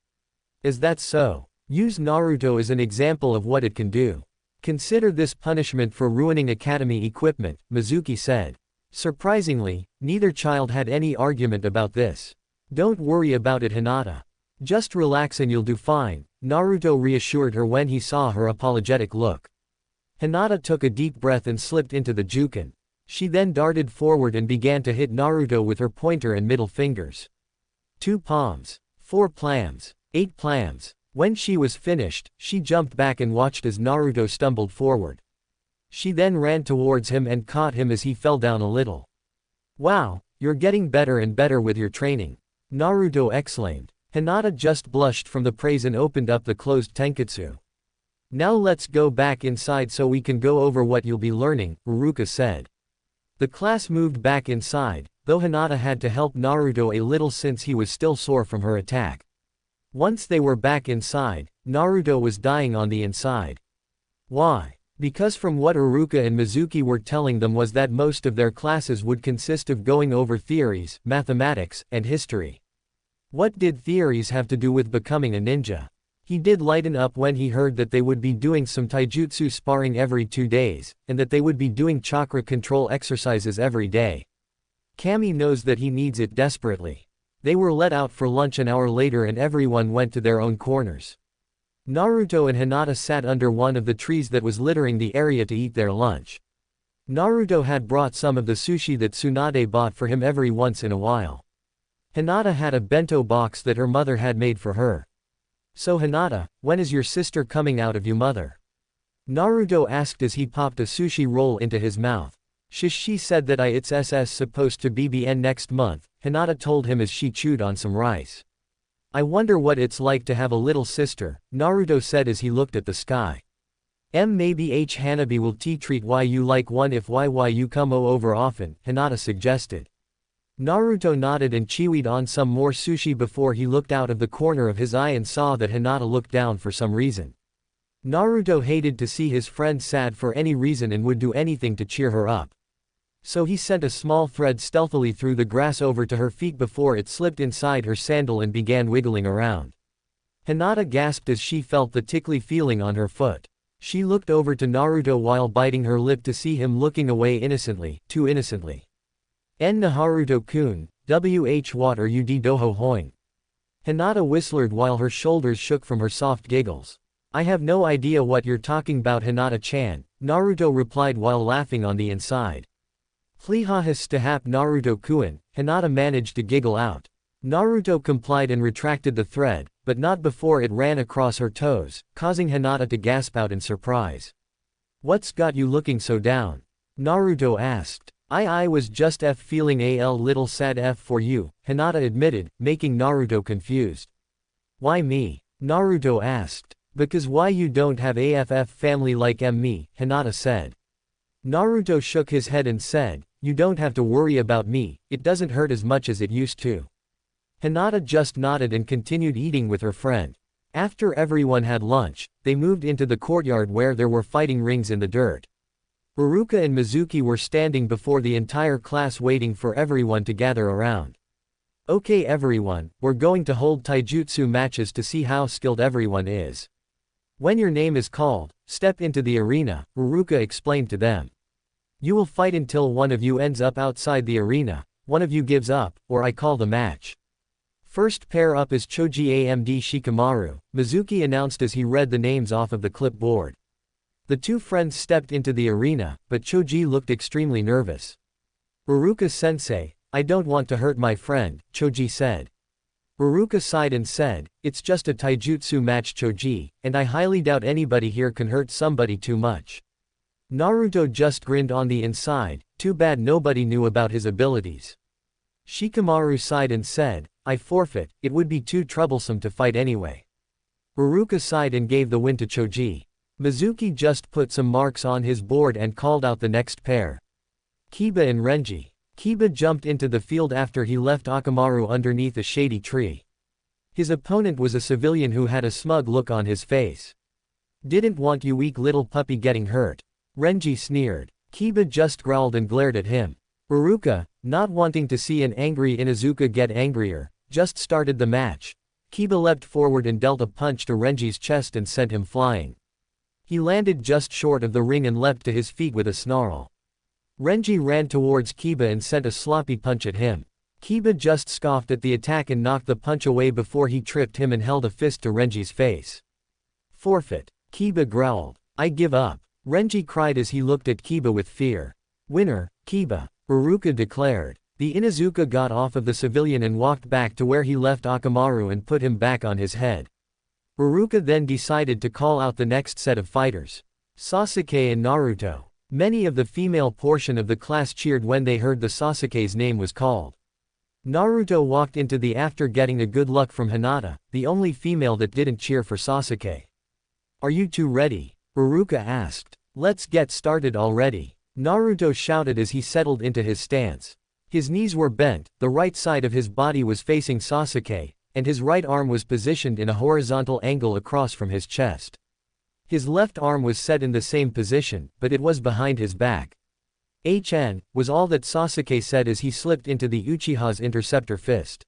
S1: Is that so? Use Naruto as an example of what it can do. Consider this punishment for ruining academy equipment, Mizuki said. Surprisingly, neither child had any argument about this. Don't worry about it, Hinata. Just relax and you'll do fine, Naruto reassured her when he saw her apologetic look. Hinata took a deep breath and slipped into the Juken. She then darted forward and began to hit Naruto with her pointer and middle fingers. 2 palms, 4 plams, 8 plams. When she was finished, she jumped back and watched as Naruto stumbled forward. She then ran towards him and caught him as he fell down a little. Wow, you're getting better and better with your training, Naruto exclaimed. Hinata just blushed from the praise and opened up the closed tenketsu. Now let's go back inside so we can go over what you'll be learning, Uruka said. The class moved back inside, though Hinata had to help Naruto a little since he was still sore from her attack. Once they were back inside, Naruto was dying on the inside. Why? Because from what Uruka and Mizuki were telling them was that most of their classes would consist of going over theories, mathematics, and history. What did theories have to do with becoming a ninja? He did lighten up when he heard that they would be doing some taijutsu sparring every 2 days, and that they would be doing chakra control exercises every day. Kami knows that he needs it desperately. They were let out for lunch an hour later and everyone went to their own corners. Naruto and Hinata sat under one of the trees that was littering the area to eat their lunch. Naruto had brought some of the sushi that Tsunade bought for him every once in a while. Hinata had a bento box that her mother had made for her. So Hinata, when is your sister coming out of you, mother? Naruto asked as he popped a sushi roll into his mouth. She said that it's supposed to be next month, Hinata told him as she chewed on some rice. I wonder what it's like to have a little sister, Naruto said as he looked at the sky. Maybe Hanabi will treat why you like one if why you come over often, Hinata suggested. Naruto nodded and chewed on some more sushi before he looked out of the corner of his eye and saw that Hinata looked down for some reason. Naruto hated to see his friend sad for any reason and would do anything to cheer her up. So he sent a small thread stealthily through the grass over to her feet before it slipped inside her sandal and began wiggling around. Hinata gasped as she felt the tickly feeling on her foot. She looked over to Naruto while biting her lip to see him looking away innocently, too innocently. Naruto-kun, what are you doho hoing? Hinata whistled while her shoulders shook from her soft giggles. I have no idea what you're talking about, Hinata-chan, Naruto replied while laughing on the inside. Please stop Naruto-kun, Hinata managed to giggle out. Naruto complied and retracted the thread, but not before it ran across her toes, causing Hinata to gasp out in surprise. What's got you looking so down? Naruto asked. I was just feeling a little sad for you, Hinata admitted, making Naruto confused. Why me? Naruto asked. Because why you don't have a family like me, Hinata said. Naruto shook his head and said, you don't have to worry about me, it doesn't hurt as much as it used to. Hinata just nodded and continued eating with her friend. After everyone had lunch, they moved into the courtyard where there were fighting rings in the dirt. Uruka and Mizuki were standing before the entire class waiting for everyone to gather around. Okay everyone, we're going to hold taijutsu matches to see how skilled everyone is. When your name is called, step into the arena, Uruka explained to them. You will fight until one of you ends up outside the arena, one of you gives up, or I call the match. First pair up is Choji Amd Shikamaru, Mizuki announced as he read the names off of the clipboard. The two friends stepped into the arena, but Choji looked extremely nervous. Uruka-sensei, I don't want to hurt my friend, Choji said. Uruka sighed and said, it's just a taijutsu match, Choji, and I highly doubt anybody here can hurt somebody too much. Naruto just grinned on the inside, too bad nobody knew about his abilities. Shikamaru sighed and said, I forfeit, it would be too troublesome to fight anyway. Uruka sighed and gave the win to Choji. Mizuki just put some marks on his board and called out the next pair. Kiba and Renji. Kiba jumped into the field after he left Akamaru underneath a shady tree. His opponent was a civilian who had a smug look on his face. Didn't want you weak little puppy getting hurt. Renji sneered. Kiba just growled and glared at him. Uruka, not wanting to see an angry Inuzuka get angrier, just started the match. Kiba leapt forward and dealt a punch to Renji's chest and sent him flying. He landed just short of the ring and leapt to his feet with a snarl. Renji ran towards Kiba and sent a sloppy punch at him. Kiba just scoffed at the attack and knocked the punch away before he tripped him and held a fist to Renji's face. Forfeit. Kiba growled. I give up. Renji cried as he looked at Kiba with fear. Winner, Kiba. Uruka declared. The Inuzuka got off of the civilian and walked back to where he left Akamaru and put him back on his head. Uruka then decided to call out the next set of fighters. Sasuke and Naruto. Many of the female portion of the class cheered when they heard the Sasuke's name was called. Naruto walked into the after getting a good luck from Hinata, the only female that didn't cheer for Sasuke. Are you two ready? Uruka asked. Let's get started already. Naruto shouted as he settled into his stance. His knees were bent, the right side of his body was facing Sasuke, and his right arm was positioned in a horizontal angle across from his chest. His left arm was set in the same position, but it was behind his back. HN, was all that Sasuke said as he slipped into the Uchiha's interceptor fist.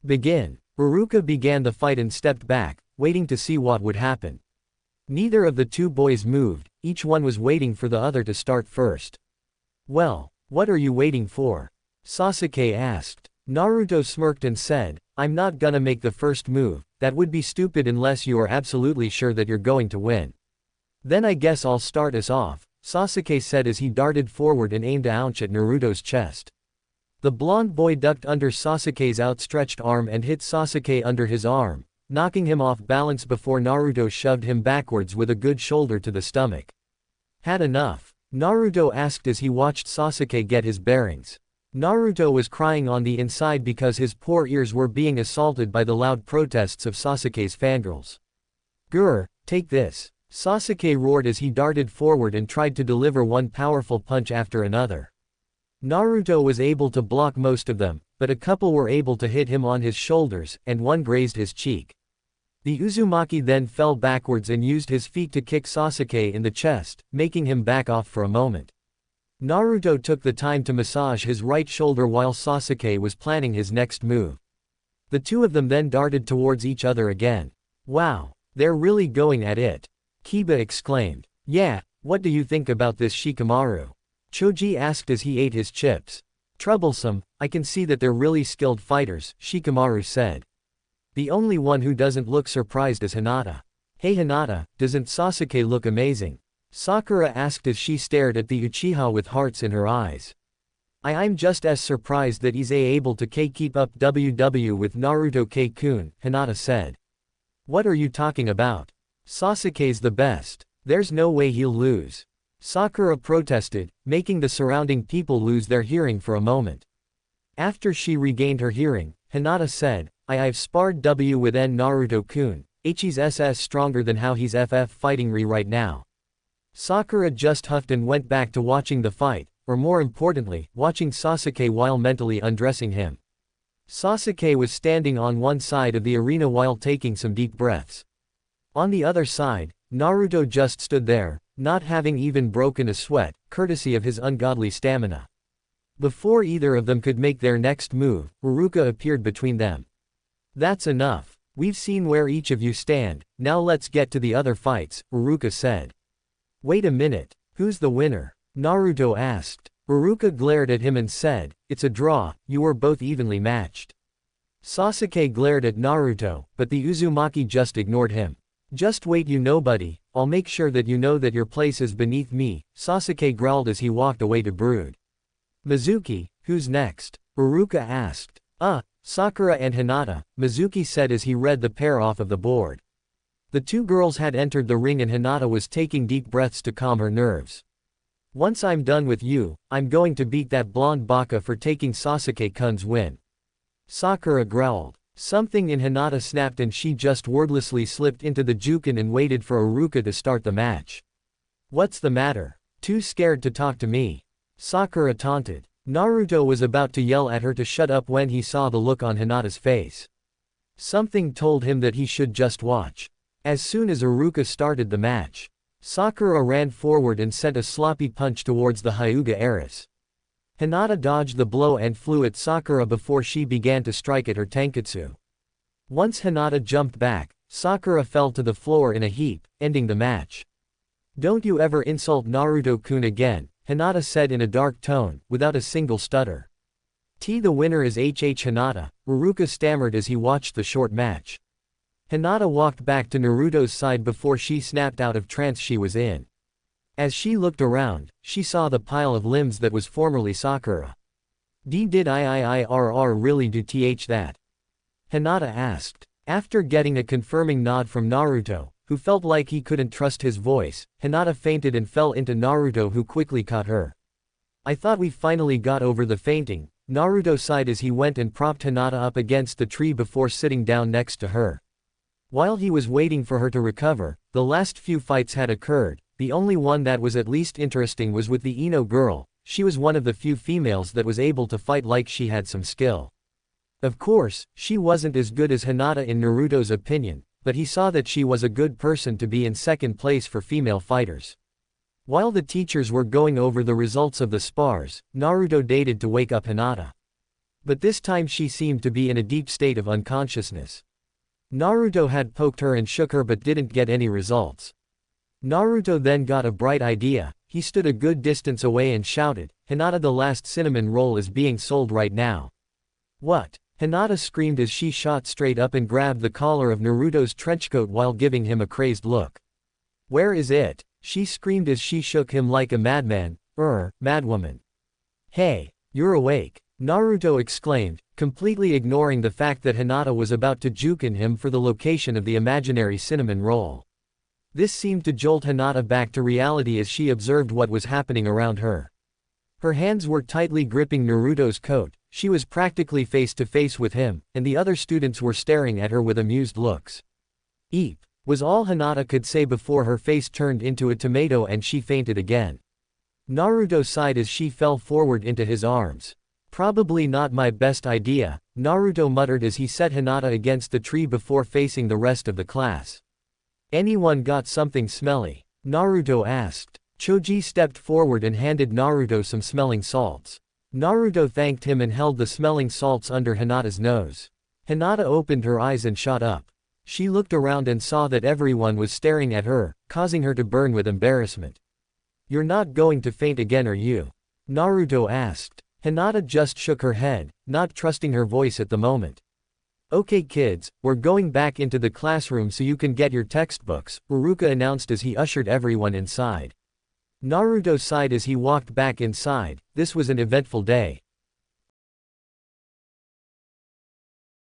S1: Begin. Uruka began the fight and stepped back, waiting to see what would happen. Neither of the two boys moved, each one was waiting for the other to start first. Well, what are you waiting for? Sasuke asked. Naruto smirked and said, I'm not gonna make the first move, that would be stupid unless you are absolutely sure that you're going to win. Then I guess I'll start us off, Sasuke said as he darted forward and aimed a punch at Naruto's chest. The blonde boy ducked under Sasuke's outstretched arm and hit Sasuke under his arm, knocking him off balance before Naruto shoved him backwards with a good shoulder to the stomach. Had enough? Naruto asked as he watched Sasuke get his bearings. Naruto was crying on the inside because his poor ears were being assaulted by the loud protests of Sasuke's fangirls. Grr, take this. Sasuke roared as he darted forward and tried to deliver one powerful punch after another. Naruto was able to block most of them, but a couple were able to hit him on his shoulders, and one grazed his cheek. The Uzumaki then fell backwards and used his feet to kick Sasuke in the chest, making him back off for a moment. Naruto took the time to massage his right shoulder while Sasuke was planning his next move. The two of them then darted towards each other again. Wow, they're really going at it. Kiba exclaimed. Yeah, what do you think about this Shikamaru? Choji asked as he ate his chips. Troublesome, I can see that they're really skilled fighters, Shikamaru said. The only one who doesn't look surprised is Hinata. Hey Hinata, doesn't Sasuke look amazing? Sakura asked as she stared at the Uchiha with hearts in her eyes. I'm just as surprised that he's able to keep up WW with Naruto K-kun, Hinata said. What are you talking about? Sasuke's the best. There's no way he'll lose. Sakura protested, making the surrounding people lose their hearing for a moment. After she regained her hearing, Hinata said, I've sparred W with Naruto-kun, he's SS stronger than how he's FF fighting right now. Sakura just huffed and went back to watching the fight, or more importantly, watching Sasuke while mentally undressing him. Sasuke was standing on one side of the arena while taking some deep breaths. On the other side, Naruto just stood there, not having even broken a sweat, courtesy of his ungodly stamina. Before either of them could make their next move, Uruka appeared between them. That's enough. We've seen where each of you stand, now let's get to the other fights, Uruka said. Wait a minute, who's the winner? Naruto asked. Uruka glared at him and said, it's a draw, you were both evenly matched. Sasuke glared at Naruto, but the Uzumaki just ignored him. Just wait buddy, I'll make sure that you know that your place is beneath me, Sasuke growled as he walked away to brood. Mizuki, who's next? Uruka asked. Sakura and Hinata, Mizuki said as he read the pair off of the board. The two girls had entered the ring and Hinata was taking deep breaths to calm her nerves. Once I'm done with you, I'm going to beat that blonde baka for taking Sasuke-kun's win. Sakura growled. Something in Hinata snapped and she just wordlessly slipped into the Jukin and waited for Iruka to start the match. What's the matter? Too scared to talk to me? Sakura taunted. Naruto was about to yell at her to shut up when he saw the look on Hinata's face. Something told him that he should just watch. As soon as Iruka started the match, Sakura ran forward and sent a sloppy punch towards the Hyuga heiress. Hinata dodged the blow and flew at Sakura before she began to strike at her tenketsu. Once Hinata jumped back, Sakura fell to the floor in a heap, ending the match. Don't you ever insult Naruto-kun again, Hinata said in a dark tone, without a single stutter. The winner is Hinata, Iruka stammered as he watched the short match. Hinata walked back to Naruto's side before she snapped out of trance she was in. As she looked around, she saw the pile of limbs that was formerly Sakura. Did IIIRR really do that? Hinata asked. After getting a confirming nod from Naruto, who felt like he couldn't trust his voice, Hinata fainted and fell into Naruto, who quickly caught her. I thought we finally got over the fainting, Naruto sighed as he went and propped Hinata up against the tree before sitting down next to her. While he was waiting for her to recover, the last few fights had occurred. The only one that was at least interesting was with the Ino girl. She was one of the few females that was able to fight like she had some skill. Of course, she wasn't as good as Hinata in Naruto's opinion, but he saw that she was a good person to be in second place for female fighters. While the teachers were going over the results of the spars, Naruto dated to wake up Hinata. But this time she seemed to be in a deep state of unconsciousness. Naruto had poked her and shook her but didn't get any results. Naruto then got a bright idea. He stood a good distance away and shouted, Hinata, the last cinnamon roll is being sold right now. What? Hinata screamed as she shot straight up and grabbed the collar of Naruto's trenchcoat while giving him a crazed look. Where is it? She screamed as she shook him like a madman. Madwoman. Hey, you're awake, Naruto exclaimed, completely ignoring the fact that Hinata was about to jukin him for the location of the imaginary cinnamon roll. This seemed to jolt Hinata back to reality as she observed what was happening around her. Her hands were tightly gripping Naruto's coat, she was practically face to face with him, and the other students were staring at her with amused looks. Eep, was all Hinata could say before her face turned into a tomato and she fainted again. Naruto sighed as she fell forward into his arms. Probably not my best idea, Naruto muttered as he set Hinata against the tree before facing the rest of the class. Anyone got something smelly? Naruto asked. Choji stepped forward and handed Naruto some smelling salts. Naruto thanked him and held the smelling salts under Hinata's nose. Hinata opened her eyes and shot up. She looked around and saw that everyone was staring at her, causing her to burn with embarrassment. You're not going to faint again, are you? Naruto asked. Hinata just shook her head, not trusting her voice at the moment. Okay kids, we're going back into the classroom so you can get your textbooks, Iruka announced as he ushered everyone inside. Naruto sighed as he walked back inside. This was an eventful day.